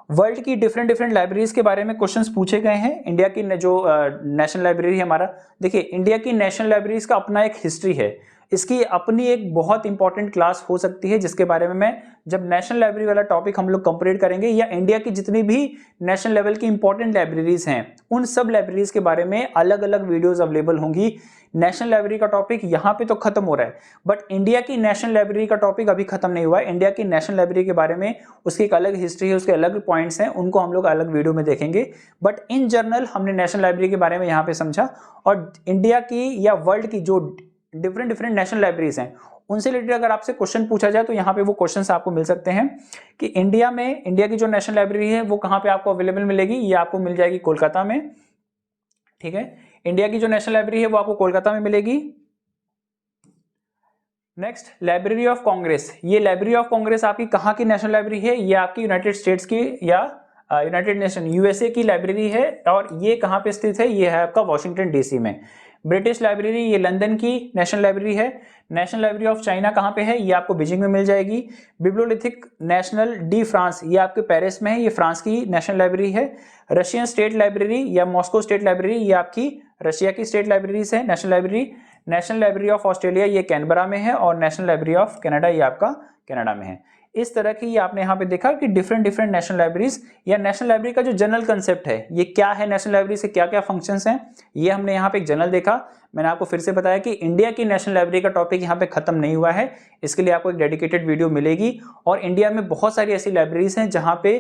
वर्ल्ड की डिफरेंट लाइब्रेरीज के बारे में क्वेश्चंस पूछे गए हैं। इंडिया की जो नेशनल लाइब्रेरी है हमारा, देखिए इंडिया की नेशनल लाइब्रेरीज का अपना एक हिस्ट्री है, इसकी अपनी एक बहुत इंपॉर्टेंट क्लास हो सकती है जिसके बारे में मैं जब नेशनल लाइब्रेरी वाला टॉपिक हम लोग कंप्लीट करेंगे या इंडिया की जितनी भी नेशनल लेवल की इंपॉर्टेंट लाइब्रेरीज हैं उन सब लाइब्रेरीज के बारे में अलग अलग वीडियोस अवेलेबल होंगी। नेशनल लाइब्रेरी का टॉपिक यहाँ पे तो खत्म हो रहा है, बट इंडिया की नेशनल लाइब्रेरी का टॉपिक अभी खत्म नहीं हुआ है। इंडिया की नेशनल लाइब्रेरी के बारे में उसकी एक अलग हिस्ट्री है, उसके अलग पॉइंट्स हैं, उनको हम लोग अलग वीडियो में देखेंगे। बट इन जनरल हमने नेशनल लाइब्रेरी के बारे में यहाँ पे समझा, और इंडिया की या वर्ल्ड की जो डिफरेंट नेशनल लाइब्रेरीज हैं उनसे रिलेटेड अगर आपसे क्वेश्चन पूछा जाए तो यहाँ पे वो क्वेश्चंस आपको मिल सकते हैं कि इंडिया में इंडिया की जो नेशनल लाइब्रेरी है वो कहाँ पे आपको अवेलेबल मिलेगी। ये आपको मिल जाएगी कोलकाता में, ठीक है। इंडिया की जो नेशनल लाइब्रेरी है वो आपको कोलकाता में मिलेगी। Next, library of Congress. ये लाइब्रेरी ऑफ कांग्रेस आपकी कहाँ की नेशनल लाइब्रेरी है? ये आपकी यूनाइटेड स्टेट्स की या यूनाइटेड नेशन यूएसए की लाइब्रेरी है, और ये कहाँ पे स्थित है? ये है आपका वॉशिंगटन डीसी में। ब्रिटिश लाइब्रेरी ये लंदन की नेशनल लाइब्रेरी है। नेशनल लाइब्रेरी ऑफ चाइना कहाँ पे है? ये आपको बीजिंग में मिल जाएगी। बिब्लियोलिथिक नेशनल डी फ्रांस ये आपके पेरिस में है, ये फ्रांस की नेशनल लाइब्रेरी है। रशियन स्टेट लाइब्रेरी या मॉस्को स्टेट लाइब्रेरी ये आपकी रशिया की स्टेट लाइब्रेरीज है national library. National library of Australia ये कैनबरा में है, और नेशनल लाइब्रेरी ऑफ कनाडा ये आपका कनाडा में है। इस तरह की आपने यहाँ पे देखा कि डिफरेंट नेशनल लाइब्रेरीज या नेशनल लाइब्रेरी का जो जनरल कंसेप्ट है, ये क्या है, नेशनल लाइब्रेरी से क्या क्या फंक्शंस हैं, ये हमने यहाँ पे एक जनरल देखा। मैंने आपको फिर से बताया कि इंडिया की नेशनल लाइब्रेरी का टॉपिक यहाँ पे खत्म नहीं हुआ है, इसके लिए आपको एक डेडिकेटेड वीडियो मिलेगी। और इंडिया में बहुत सारी ऐसी लाइब्रेरीज हैं जहाँ पे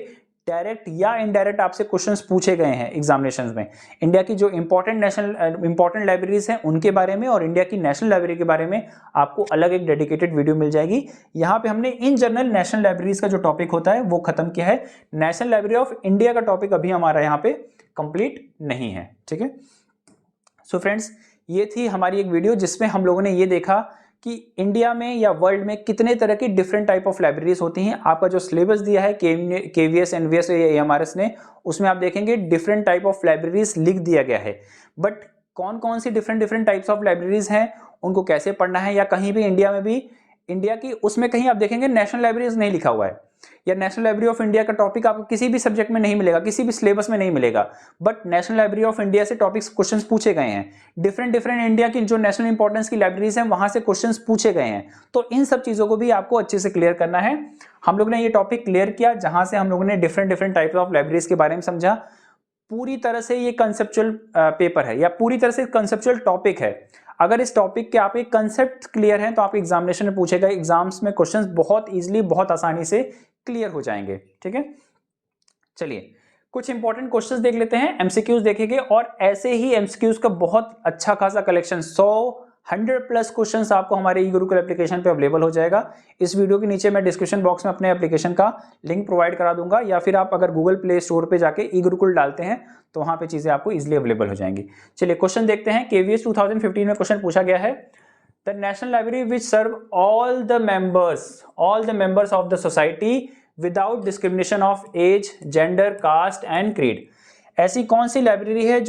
डायरेक्ट या इनडायरेक्ट आपसे क्वेश्चंस पूछे गए हैं एग्जामिनेशंस में। इंडिया की जो इंपॉर्टेंट लाइब्रेरीज हैं उनके बारे में और इंडिया की नेशनल लाइब्रेरी के बारे में आपको अलग एक डेडिकेटेड वीडियो मिल जाएगी। यहाँ पे हमने इन जनरल नेशनल लाइब्रेरीज का जो टॉपिक होता है वो खत्म किया है। नेशनल लाइब्रेरी ऑफ इंडिया का टॉपिक अभी हमारा यहाँ पे कंप्लीट नहीं है, ठीक है। सो फ्रेंड्स, ये थी हमारी एक वीडियो जिसमें हम लोगों ने ये देखा कि इंडिया में या वर्ल्ड में कितने तरह की डिफरेंट टाइप ऑफ लाइब्रेरीज होती हैं। आपका जो सिलेबस दिया है केवीएस, एनवीएस या एएमआरएस ने, उसमें आप देखेंगे डिफरेंट टाइप ऑफ लाइब्रेरीज लिख दिया गया है। बट कौन कौन सी different different types of libraries हैं, उनको कैसे पढ़ना है, या कहीं भी इंडिया में भी, इंडिया की उसमें कहीं आप देखेंगे नेशनल लाइब्रेरीज नहीं लिखा हुआ है, या नेशनल लाइब्रेरी ऑफ इंडिया का टॉपिक आपको किसी भी सब्जेक्ट में नहीं मिलेगा, किसी भी सिलेबस में नहीं मिलेगा, but national library of India से टॉपिक्स क्वेश्चंस पूछे गए हैं। डिफरेंट डिफरेंट इंडिया की जो नेशनल इंपॉर्टेंस की लाइब्रेरीज हैं वहां से क्वेश्चंस पूछे गए हैं। तो इन सब चीजों को भी आपको अच्छे से क्लियर करना है। हम लोग ने ये टॉपिक क्लियर किया जहां से हम लोगों ने different different types of libraries के बारे में समझा। पूरी तरह से ये कंसेप्चुअल पेपर है, या पूरी तरह से कंसेप्चुअल टॉपिक है। अगर इस टॉपिक के आपके कंसेप्ट क्लियर हैं तो आप एग्जामिनेशन में पूछे गए एग्जाम्स में क्वेश्चंस बहुत इजीली, बहुत आसानी से क्लियर हो जाएंगे। ठीक है, चलिए कुछ इंपॉर्टेंट क्वेश्चंस देख लेते हैं, एमसीक्यूज देखेंगे, और ऐसे ही एमसीक्यूज का बहुत अच्छा खासा कलेक्शन 100+ क्वेश्चंस आपको हमारे ई गुरुकुल एप्लीकेशन पे अवेलेबल हो जाएगा। इस वीडियो के नीचे मैं डिस्क्रिप्शन बॉक्स में अपने एप्लीकेशन का लिंक प्रोवाइड करा दूंगा, या फिर आप अगर गूगल प्ले स्टोर पे जाके ई गुरुकुल डालते हैं तो वहां पे चीजें आपको इजिली अवेलेबल हो जाएंगी। चलिए क्वेश्चन देखते हैं। केवीएस 2015 में क्वेश्चन पूछा गया है, the national library which serve all the members of the society without discrimination of age, gender, caste and creed. ऐसी कौन सी लाइब्रेरी है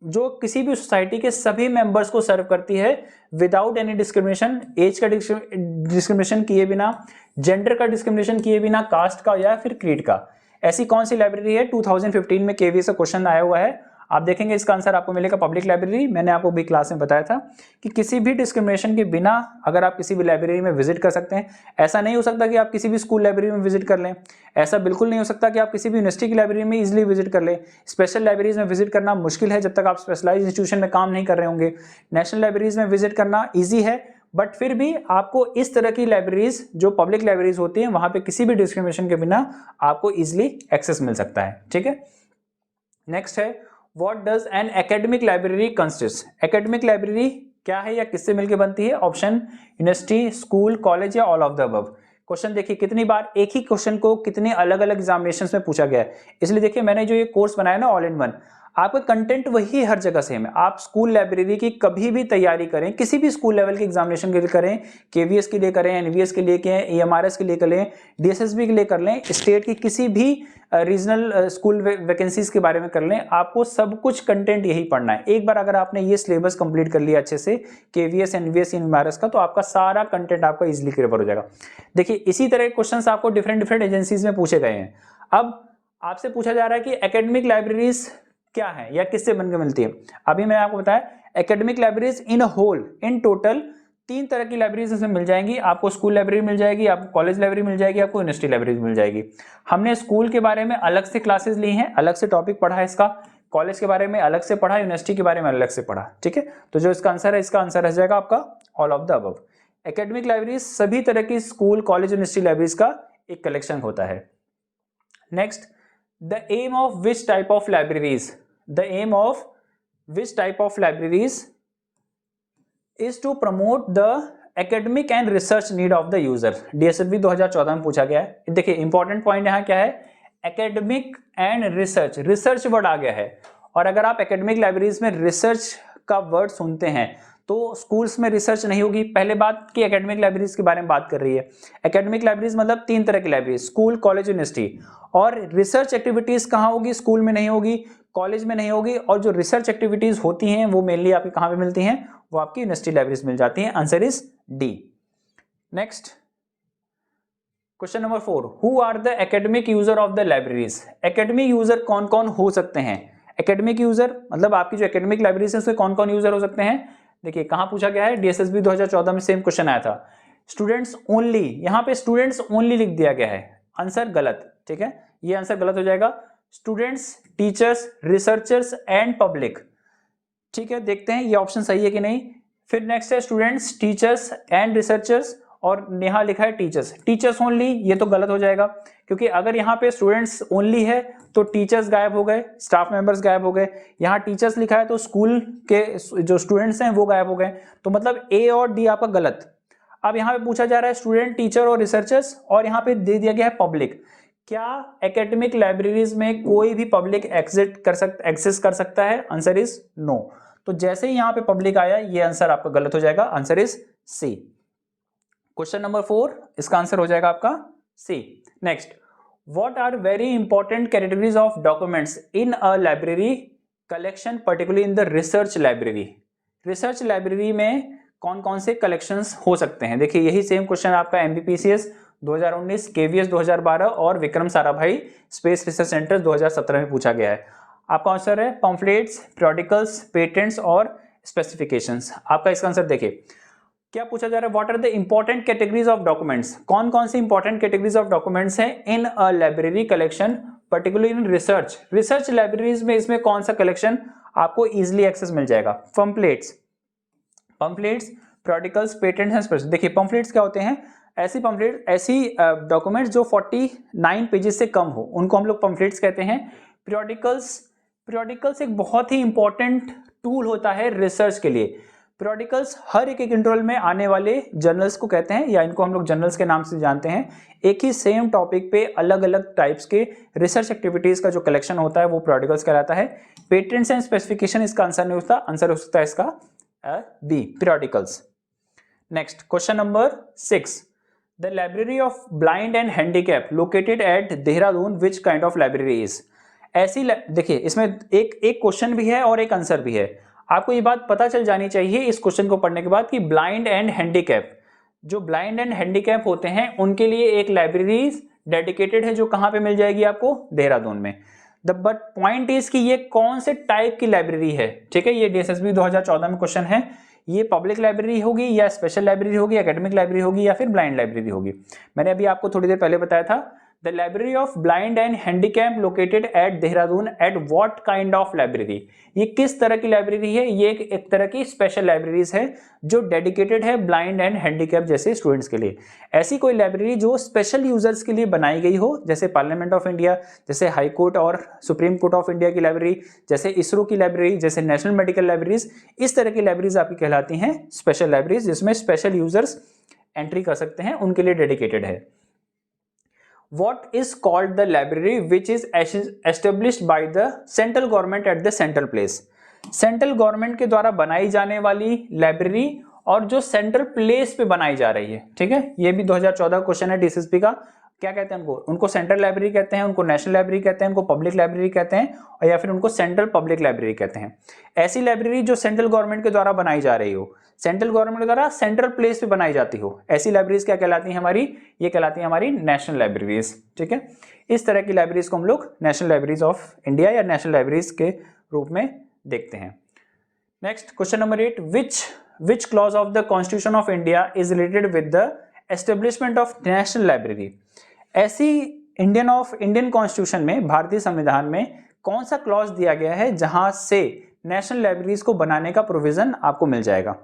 जो किसी भी सोसाइटी के सभी मेंबर्स को सर्व करती है विदाउट एनी डिस्क्रिमिनेशन, एज का डिस्क्रिमिनेशन किए बिना, जेंडर का डिस्क्रिमिनेशन किए बिना, कास्ट का या फिर क्रीड का। ऐसी कौन सी लाइब्रेरी है? 2015 में केवीएस से क्वेश्चन आया हुआ है। आप देखेंगे इसका आंसर आपको मिलेगा पब्लिक लाइब्रेरी। मैंने आपको भी क्लास में बताया था कि किसी भी डिस्क्रिमिनेशन के बिना अगर आप किसी भी लाइब्रेरी में विजिट कर सकते हैं। ऐसा नहीं हो सकता कि आप किसी भी स्कूल लाइब्रेरी में विजिट कर लें, ऐसा बिल्कुल नहीं हो सकता कि आप किसी भी यूनिवर्सिटी की लाइब्रेरी में इजीली विजिट कर लें। स्पेशल लाइब्रेरीज में विजिट करना मुश्किल है जब तक आप स्पेशलाइज्ड इंस्टीट्यूशन में काम नहीं कर रहे होंगे। नेशनल लाइब्रेरीज में विजिट करना ईजी है, बट फिर भी आपको इस तरह की लाइब्रेरीज जो पब्लिक लाइब्रेरीज होती हैं वहां पे किसी भी डिस्क्रिमिनेशन के बिना आपको इजीली एक्सेस मिल सकता है। ठीक है, नेक्स्ट है what does an academic library consist. Academic library क्या है या किससे मिलकर बनती है? ऑप्शन यूनिवर्सिटी, स्कूल, कॉलेज या all of the above. Question देखिए कितनी बार एक ही क्वेश्चन को कितने अलग अलग एग्जामिनेशंस में पूछा गया है। इसलिए देखिए मैंने जो ये कोर्स बनाया ना ऑल इन वन, आपका कंटेंट वही हर जगह सेम है। आप स्कूल लाइब्रेरी की कभी भी तैयारी करें, किसी भी स्कूल लेवल के एग्जामिनेशन के लिए करें, केवीएस के लिए करें, एनवीएस के लिए करें, ईएमआरएस के लिए करें, डीएसएसबी के लिए कर लें, स्टेट की किसी भी रीजनल स्कूल वैकेंसीज के बारे में कर लें, आपको सब कुछ कंटेंट यही पढ़ना है। एक बार अगर आपने ये सिलेबस कंप्लीट कर लिया अच्छे से केवीएस, एनवीएस, ईएमआरएस का, तो आपका सारा कंटेंट आपका इजीली कवर हो जाएगा। देखिए इसी तरह के क्वेश्चंस आपको डिफरेंट डिफरेंट एजेंसीज में पूछे गए हैं। अब आपसे पूछा जा रहा है कि एकेडमिक लाइब्रेरीज क्या है या किससे बनकर मिलती है। अभी मैंने आपको बताया academic libraries in whole, in total 3 तरह की लाइब्रेरीज इसमें मिल जाएंगी। आपको स्कूल लाइब्रेरी मिल जाएगी, आपको कॉलेज लाइब्रेरी मिल जाएगी, आपको यूनिवर्सिटी लाइब्रेरी मिल जाएगी। हमने स्कूल के बारे में अलग से क्लासेस ली हैं, अलग से टॉपिक पढ़ा है इसका, कॉलेज के बारे में अलग से पढ़ा, यूनिवर्सिटी के बारे में अलग से पढ़ा। ठीक है, तो जो इसका आंसर है, इसका आंसर रह जाएगा आपका all of the above. Academic libraries सभी तरह की स्कूल, कॉलेज, यूनिवर्सिटी लाइब्रेरीज का एक कलेक्शन होता है। Next, the aim of which type of libraries, the aim of which type of libraries is to promote the academic and research need of the user। DSLV 2014 में पूछा गया है। देखिए इंपॉर्टेंट पॉइंट यहाँ क्या है, academic and research, research word आ गया है। और अगर आप एकेडमिक लाइब्रेरीज में रिसर्च का वर्ड सुनते हैं तो स्कूल्स में रिसर्च नहीं होगी। पहले बात की एकेडमिक लाइब्रेरीज के बारे में बात कर रही है। एकेडमिक लाइब्रेरीज मतलब 3 तरह की लाइब्रेरी, स्कूल, कॉलेज, यूनिवर्सिटी। और रिसर्च एक्टिविटीज कहाँ होगी? स्कूल में नहीं होगी, कॉलेज में नहीं होगी, और जो रिसर्च एक्टिविटीज होती हैं वो मेनली आपकी कहाँ पे मिलती हैं? वो आपकी यूनिवर्सिटी लाइब्रेरीज मिल जाती हैं। Answer is D. Next question number 4, who are the academic user of the libraries. Academic user कौन कौन हो सकते हैं? एकेडमिक यूजर मतलब आपकी जो एकेडमिक लाइब्रेरीज है उसमें कौन कौन यूजर हो सकते हैं? देखिए कहां पूछा गया है, डीएसएसबी 2014 में सेम क्वेश्चन आया था। स्टूडेंट्स ओनली, यहां पे स्टूडेंट्स ओनली लिख दिया गया है, आंसर गलत। ठीक है, ये आंसर गलत हो जाएगा। Students, teachers, researchers and public. ठीक है, देखते हैं ये ऑप्शन सही है कि नहीं। फिर नेक्स्ट है स्टूडेंट्स, टीचर्स एंड रिसर्चर्स, और यहां लिखा है टीचर्स, टीचर्स ओनली, ये तो गलत हो जाएगा क्योंकि अगर यहाँ पे स्टूडेंट्स ओनली है तो टीचर्स गायब हो गए, स्टाफ मेंबर्स गायब हो गए। यहाँ टीचर्स लिखा है तो स्कूल के जो स्टूडेंट्स हैं वो गायब हो गए, तो मतलब ए और डी आपका गलत। अब यहाँ पे पूछा जा रहा है स्टूडेंट, टीचर और रिसर्चर्स, और यहाँ पे दे दिया गया है पब्लिक। क्या एकेडमिक लाइब्रेरीज में कोई भी पब्लिक एक्सेस कर सकता है? Answer is no. तो जैसे ही यहाँ पे पब्लिक आया ये आंसर आपका गलत हो जाएगा, answer is C. Question number 4 इसका आंसर हो जाएगा आपका C. Next, what are very important categories of documents in a library collection particularly in the research library. Research library में कौन कौन से कलेक्शंस हो सकते हैं? देखिए यही सेम क्वेश्चन आपका एमबीपीसीएस 2019, केवीएस 2012 और Vikram Sarabhai space research centre 2017 में पूछा गया है। आपका आंसर है पम्फलेट्स, periodicals, पेटेंट्स और स्पेसिफिकेशंस। आपका इसका आंसर देखिए क्या पूछा जा रहा है, what are the important categories of documents. कौन कौन सी इंपॉर्टेंट कैटेगरीज ऑफ डॉक्यूमेंट्स हैं in a library collection particularly in research. Research libraries में इसमें कौन सा कलेक्शन आपको इजिली एक्सेस मिल जाएगा? Pamphlets, periodicals, patents and specifications. देखिए पम्फलेट्स क्या होते हैं? ऐसी डॉक्यूमेंट्स जो 49 पेजेस से कम हो उनको हम लोग पम्फलेट्स कहते हैं। periodicals एक बहुत ही इंपॉर्टेंट टूल होता है रिसर्च के लिए। periodicals हर एक इंटरवल में आने वाले जर्नल्स को कहते हैं, या इनको हम लोग जर्नल्स के नाम से जानते हैं। एक ही सेम टॉपिक पे अलग अलग टाइप्स के रिसर्च एक्टिविटीज का जो कलेक्शन होता है वो periodicals कहलाता है। पेटेंट्स एंड स्पेसिफिकेशन इसका आंसर नहीं होता, आंसर हो सकता है इसका B, periodicals। Next question number 6, the library of blind and handicap located at Dehradun which kind of library is. ऐसी देखिए इसमें एक क्वेश्चन भी है और एक आंसर भी है। आपको ये बात पता चल जानी चाहिए इस क्वेश्चन को पढ़ने के बाद कि ब्लाइंड एंड हैंडीकैप, जो ब्लाइंड एंड हैंडीकैप होते हैं उनके लिए एक लाइब्रेरी डेडिकेटेड है जो कहां पे मिल जाएगी आपको? देहरादून में। बट पॉइंट इज कि ये कौन से टाइप की लाइब्रेरी है, ठीक है। ये डीएसएसबी 2014 में क्वेश्चन है। ये पब्लिक लाइब्रेरी होगी या स्पेशल लाइब्रेरी होगी, एकेडमिक लाइब्रेरी होगी या फिर ब्लाइंड लाइब्रेरी होगी। मैंने अभी आपको थोड़ी देर पहले बताया था the library of blind and handicap located at Dehradun at what kind of library. ये किस तरह की लाइब्रेरी है? ये एक तरह की स्पेशल लाइब्रेरीज है जो डेडिकेटेड है ब्लाइंड एंड हैंडीकैप जैसे स्टूडेंट्स के लिए। ऐसी कोई लाइब्रेरी जो स्पेशल यूजर्स के लिए बनाई गई हो, जैसे पार्लियामेंट ऑफ इंडिया, जैसे हाई कोर्ट और सुप्रीम कोर्ट ऑफ इंडिया की लाइब्रेरी, जैसे इसरो की लाइब्रेरी, जैसे नेशनल मेडिकल लाइब्रेरीज, इस तरह की लाइब्रेरीज आपकी कहलाती हैं स्पेशल लाइब्रेरीज, जिसमें स्पेशल यूजर्स एंट्री कर सकते हैं, उनके लिए डेडिकेटेड है। What is called the library which is established by the central government at the central place? Central government के द्वारा बनाई जाने वाली लाइब्रेरी और जो सेंट्रल प्लेस पे बनाई जा रही है, ठीक है। ये भी 2014 क्वेश्चन है डीएसएसपी का। क्या कहते हैं उनको सेंट्रल लाइब्रेरी कहते हैं, उनको नेशनल लाइब्रेरी कहते हैं, उनको पब्लिक लाइब्रेरी कहते हैं, और या फिर उनको सेंट्रल पब्लिक लाइब्रेरी कहते हैं। ऐसी लाइब्रेरी जो सेंट्रल गवर्नमेंट के द्वारा बनाई जा रही हो, सेंट्रल गवर्नमेंट के द्वारा सेंट्रल प्लेस पे बनाई जाती हो, ऐसी लाइब्रेरीज क्या कहलाती हैं हमारी? ये कहलाती है हमारी नेशनल लाइब्रेरीज, ठीक है। इस तरह की लाइब्रेरीज को हम लोग नेशनल लाइब्रेरीज ऑफ इंडिया या नेशनल लाइब्रेरीज के रूप में देखते हैं। Next question number 8, which clause of the Constitution of India is related with the establishment of national library? ऐसी इंडियन कॉन्स्टिट्यूशन में, भारतीय संविधान में कौन सा क्लॉज दिया गया है जहां से नेशनल लाइब्रेरीज को बनाने का प्रोविजन आपको मिल जाएगा?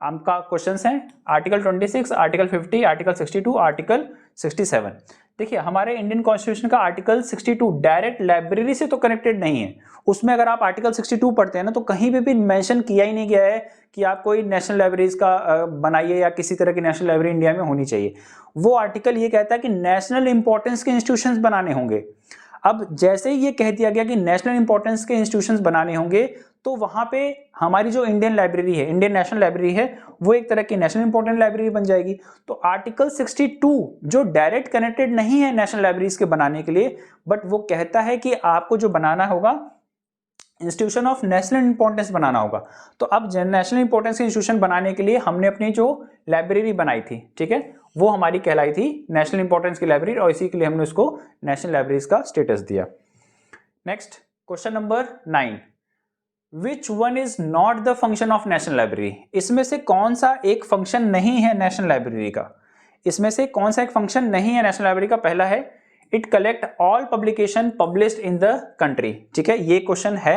आपका क्वेश्चंस हैं आर्टिकल 26, आर्टिकल 50, आर्टिकल 62, आर्टिकल 67। देखिए हमारे इंडियन कॉन्स्टिट्यूशन का आर्टिकल 62 डायरेक्ट लाइब्रेरी से तो कनेक्टेड नहीं है। उसमें अगर आप आर्टिकल 62 पढ़ते हैं ना, तो कहीं भी मेंशन किया ही नहीं गया है कि आप कोई नेशनल लाइब्रेरीज का बनाइए या किसी तरह की नेशनल लाइब्रेरी इंडिया में होनी चाहिए। वो आर्टिकल ये कहता है कि नेशनल इंपॉर्टेंस के इंस्टीट्यूशंस बनाने होंगे। अब जैसे ही ये कह दिया गया कि नेशनल इंपॉर्टेंस के इंस्टीट्यूशंस बनाने होंगे, तो वहां पे हमारी जो इंडियन लाइब्रेरी है, इंडियन नेशनल लाइब्रेरी है, वो एक तरह की नेशनल इंपॉर्टेंट लाइब्रेरी बन जाएगी। तो आर्टिकल 62 जो डायरेक्ट कनेक्टेड नहीं है नेशनल लाइब्रेरीज के बनाने के लिए, बट वो कहता है कि आपको जो बनाना होगा इंस्टीट्यूशन ऑफ नेशनल इंपॉर्टेंस बनाना होगा। तो अब नेशनल इंपॉर्टेंस के इंस्टीट्यूशन बनाने के लिए हमने अपनी जो लाइब्रेरी बनाई थी, ठीक है, वो हमारी कहलाई थी नेशनल इंपॉर्टेंस की लाइब्रेरी, और इसी के लिए हमने उसको नेशनल लाइब्रेरीज का स्टेटस दिया। Next question number 9, which one is not the function of national library? इसमें से कौन सा एक फंक्शन नहीं है नेशनल लाइब्रेरी का? इसमें से कौन सा एक फंक्शन नहीं है नेशनल लाइब्रेरी का? पहला है it collect all publication published in the country, ठीक है। ये क्वेश्चन है,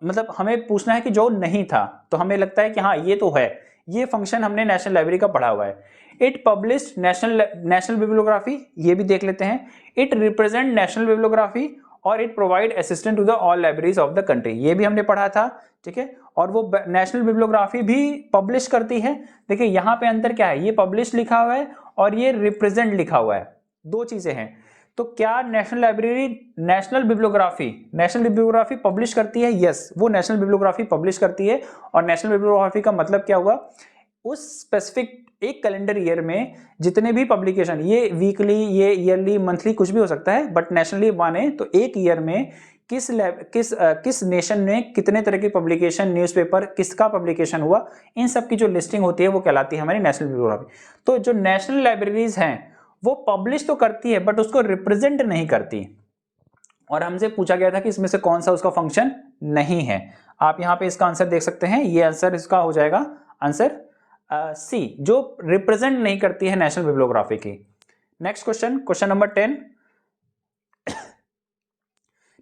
मतलब हमें पूछना है कि जो नहीं था, तो हमें लगता है कि हाँ ये तो है, ये फंक्शन हमने नेशनल लाइब्रेरी का पढ़ा हुआ है। इट पब्लिश्ड नेशनल बिब्लियोग्राफी, ये भी देख लेते हैं। इट रिप्रेजेंट नेशनल बिब्लियोग्राफी और it provide assistant to the all libraries of the country, ये भी हमने पढ़ा था, ठीक है। और वो नेशनल बिब्लियोग्राफी भी पब्लिश करती है। देखिए यहाँ पे अंतर क्या है, ये पब्लिश लिखा हुआ है और ये रिप्रेजेंट लिखा हुआ है, दो चीजें हैं। तो क्या national library national bibliography publish करती है? यस, वो नेशनल बिब्लियोग्राफी पब्लिश करती है। और नेशनल बिब्लियोग्राफी का मतलब क्या हुआ? उस स्पेसिफिक एक कैलेंडर ईयर में जितने भी पब्लिकेशन, ये वीकली, ये ईयरली, मंथली, कुछ भी हो सकता है, बट नेशनली माने तो एक ईयर में किस नेशन में कितने तरह की पब्लिकेशन, न्यूज़पेपर किसका पब्लिकेशन हुआ, इन सब की जो लिस्टिंग होती है वो कहलाती है हमारी नेशनल बिब्लियोग्राफी। तो जो नेशनल लाइब्रेरीज हैं वो पब्लिश तो करती है बट उसको रिप्रेजेंट नहीं करती। और हमसे पूछा गया था कि इसमें से कौन सा उसका फंक्शन नहीं है। आप यहाँ पे इसका आंसर देख सकते हैं, ये आंसर इसका हो जाएगा आंसर सी, जो रिप्रेजेंट नहीं करती है नेशनल बिब्लियोग्राफी की। Next question, question number 10,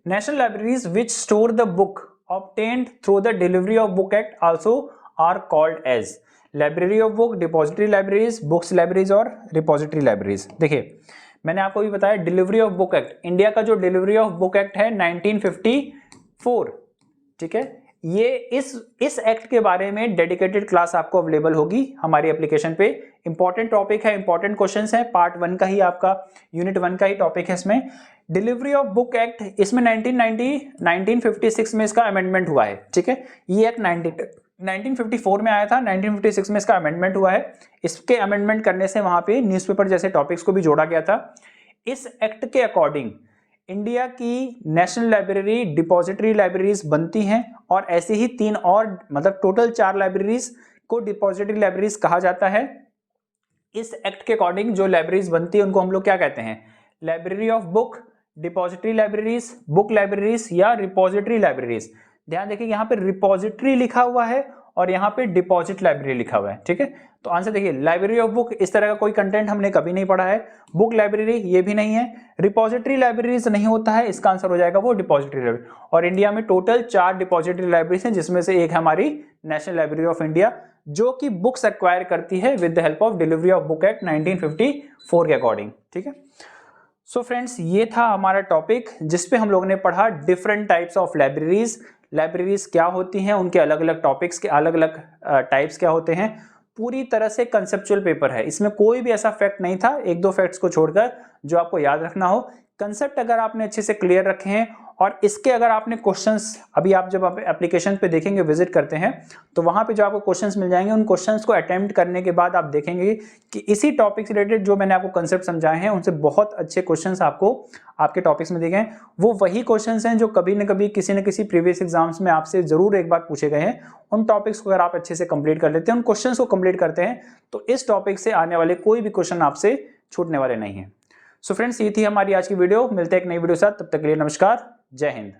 National libraries which store the book obtained through the Delivery of Book Act also are called as Library of Book, Depository Libraries, Books Libraries और Repository Libraries। देखिए मैंने आपको भी बताया delivery of book act, India का जो डिलीवरी ऑफ बुक एक्ट है 1954, ठीक है, ये इस एक्ट के बारे में डेडिकेटेड क्लास आपको अवेलेबल होगी हमारी एप्लीकेशन पे। इंपॉर्टेंट टॉपिक है, इंपॉर्टेंट क्वेश्चंस है, पार्ट 1 का ही आपका यूनिट 1 का ही टॉपिक है इसमें। डिलीवरी ऑफ बुक एक्ट, इसमें 1956 में इसका अमेंडमेंट हुआ है, ठीक है, ये एक्ट 1954 में आया था, 1956 में इसका अमेंडमेंट हुआ है। इसके अमेंडमेंट करने से वहां पे न्यूज़पेपर जैसे टॉपिक्स को भी जोड़ा गया था। इस एक्ट के अकॉर्डिंग इंडिया की नेशनल लाइब्रेरी, डिपॉजिटरी लाइब्रेरीज बनती हैं और ऐसे ही 3 और, मतलब टोटल 4 लाइब्रेरीज को डिपॉजिटरी लाइब्रेरीज कहा जाता है। इस एक्ट के अकॉर्डिंग जो लाइब्रेरीज बनती है उनको हम लोग क्या कहते हैं, library of book, depository libraries, book libraries या रिपॉजिटरी लाइब्रेरीज। ध्यान देखिए यहाँ पे रिपॉजिटरी लिखा हुआ है और यहाँ पे डिपॉजिट लाइब्रेरी लिखा हुआ है, ठीक है। तो आंसर देखिए, लाइब्रेरी ऑफ बुक इस तरह का कोई कंटेंट हमने कभी नहीं पढ़ा है, बुक लाइब्रेरी ये भी नहीं है, रिपॉजिटरी लाइब्रेरीज नहीं होता है, इसका आंसर हो जाएगा वो डिपॉजिटरी लाइब्रेरी। और इंडिया में टोटल 4 डिपॉजिटरी लाइब्रेरीज हैं जिसमें से एक हमारी नेशनल लाइब्रेरी ऑफ इंडिया जो कि बुक्स एक्वायर करती है with the help of delivery of book act 1954 के अकॉर्डिंग, ठीक है। सो फ्रेंड्स, ये था हमारा टॉपिक जिसपे हम लोगों ने पढ़ा different types of libraries. Libraries क्या होती हैं, उनके अलग अलग टॉपिक्स के अलग अलग टाइप्स क्या होते हैं। पूरी तरह से कंसेप्चुअल पेपर है, इसमें कोई भी ऐसा फैक्ट नहीं था, 1-2 फैक्ट्स को छोड़कर जो आपको याद रखना हो। कंसेप्ट अगर आपने अच्छे से क्लियर रखे हैं और इसके अगर आपने क्वेश्चंस, अभी आप जब आप एप्लीकेशन पे देखेंगे, विजिट करते हैं, तो वहां पे जो आपको क्वेश्चंस मिल जाएंगे, उन क्वेश्चंस को अटेम्प्ट करने के बाद आप देखेंगे कि इसी टॉपिक से रिलेटेड जो मैंने आपको कंसेप्ट समझाए हैं उनसे बहुत अच्छे क्वेश्चंस आपको आपके टॉपिक्स में दिखे हैं। वो वही क्वेश्चंस हैं जो कभी न कभी किसी न किसी प्रीवियस एग्जाम्स में आपसे जरूर एक बार पूछे गए हैं। उन टॉपिक्स को अगर आप अच्छे से कंप्लीट कर लेते हैं, उन क्वेश्चन को कंप्लीट करते हैं, तो इस टॉपिक से आने वाले कोई भी क्वेश्चन आपसे छूटने वाले नहीं है। सो फ्रेंड्स, ये थी हमारी आज की वीडियो। मिलते हैं एक नई वीडियो के साथ, तब तक के लिए नमस्कार, जय हिंद।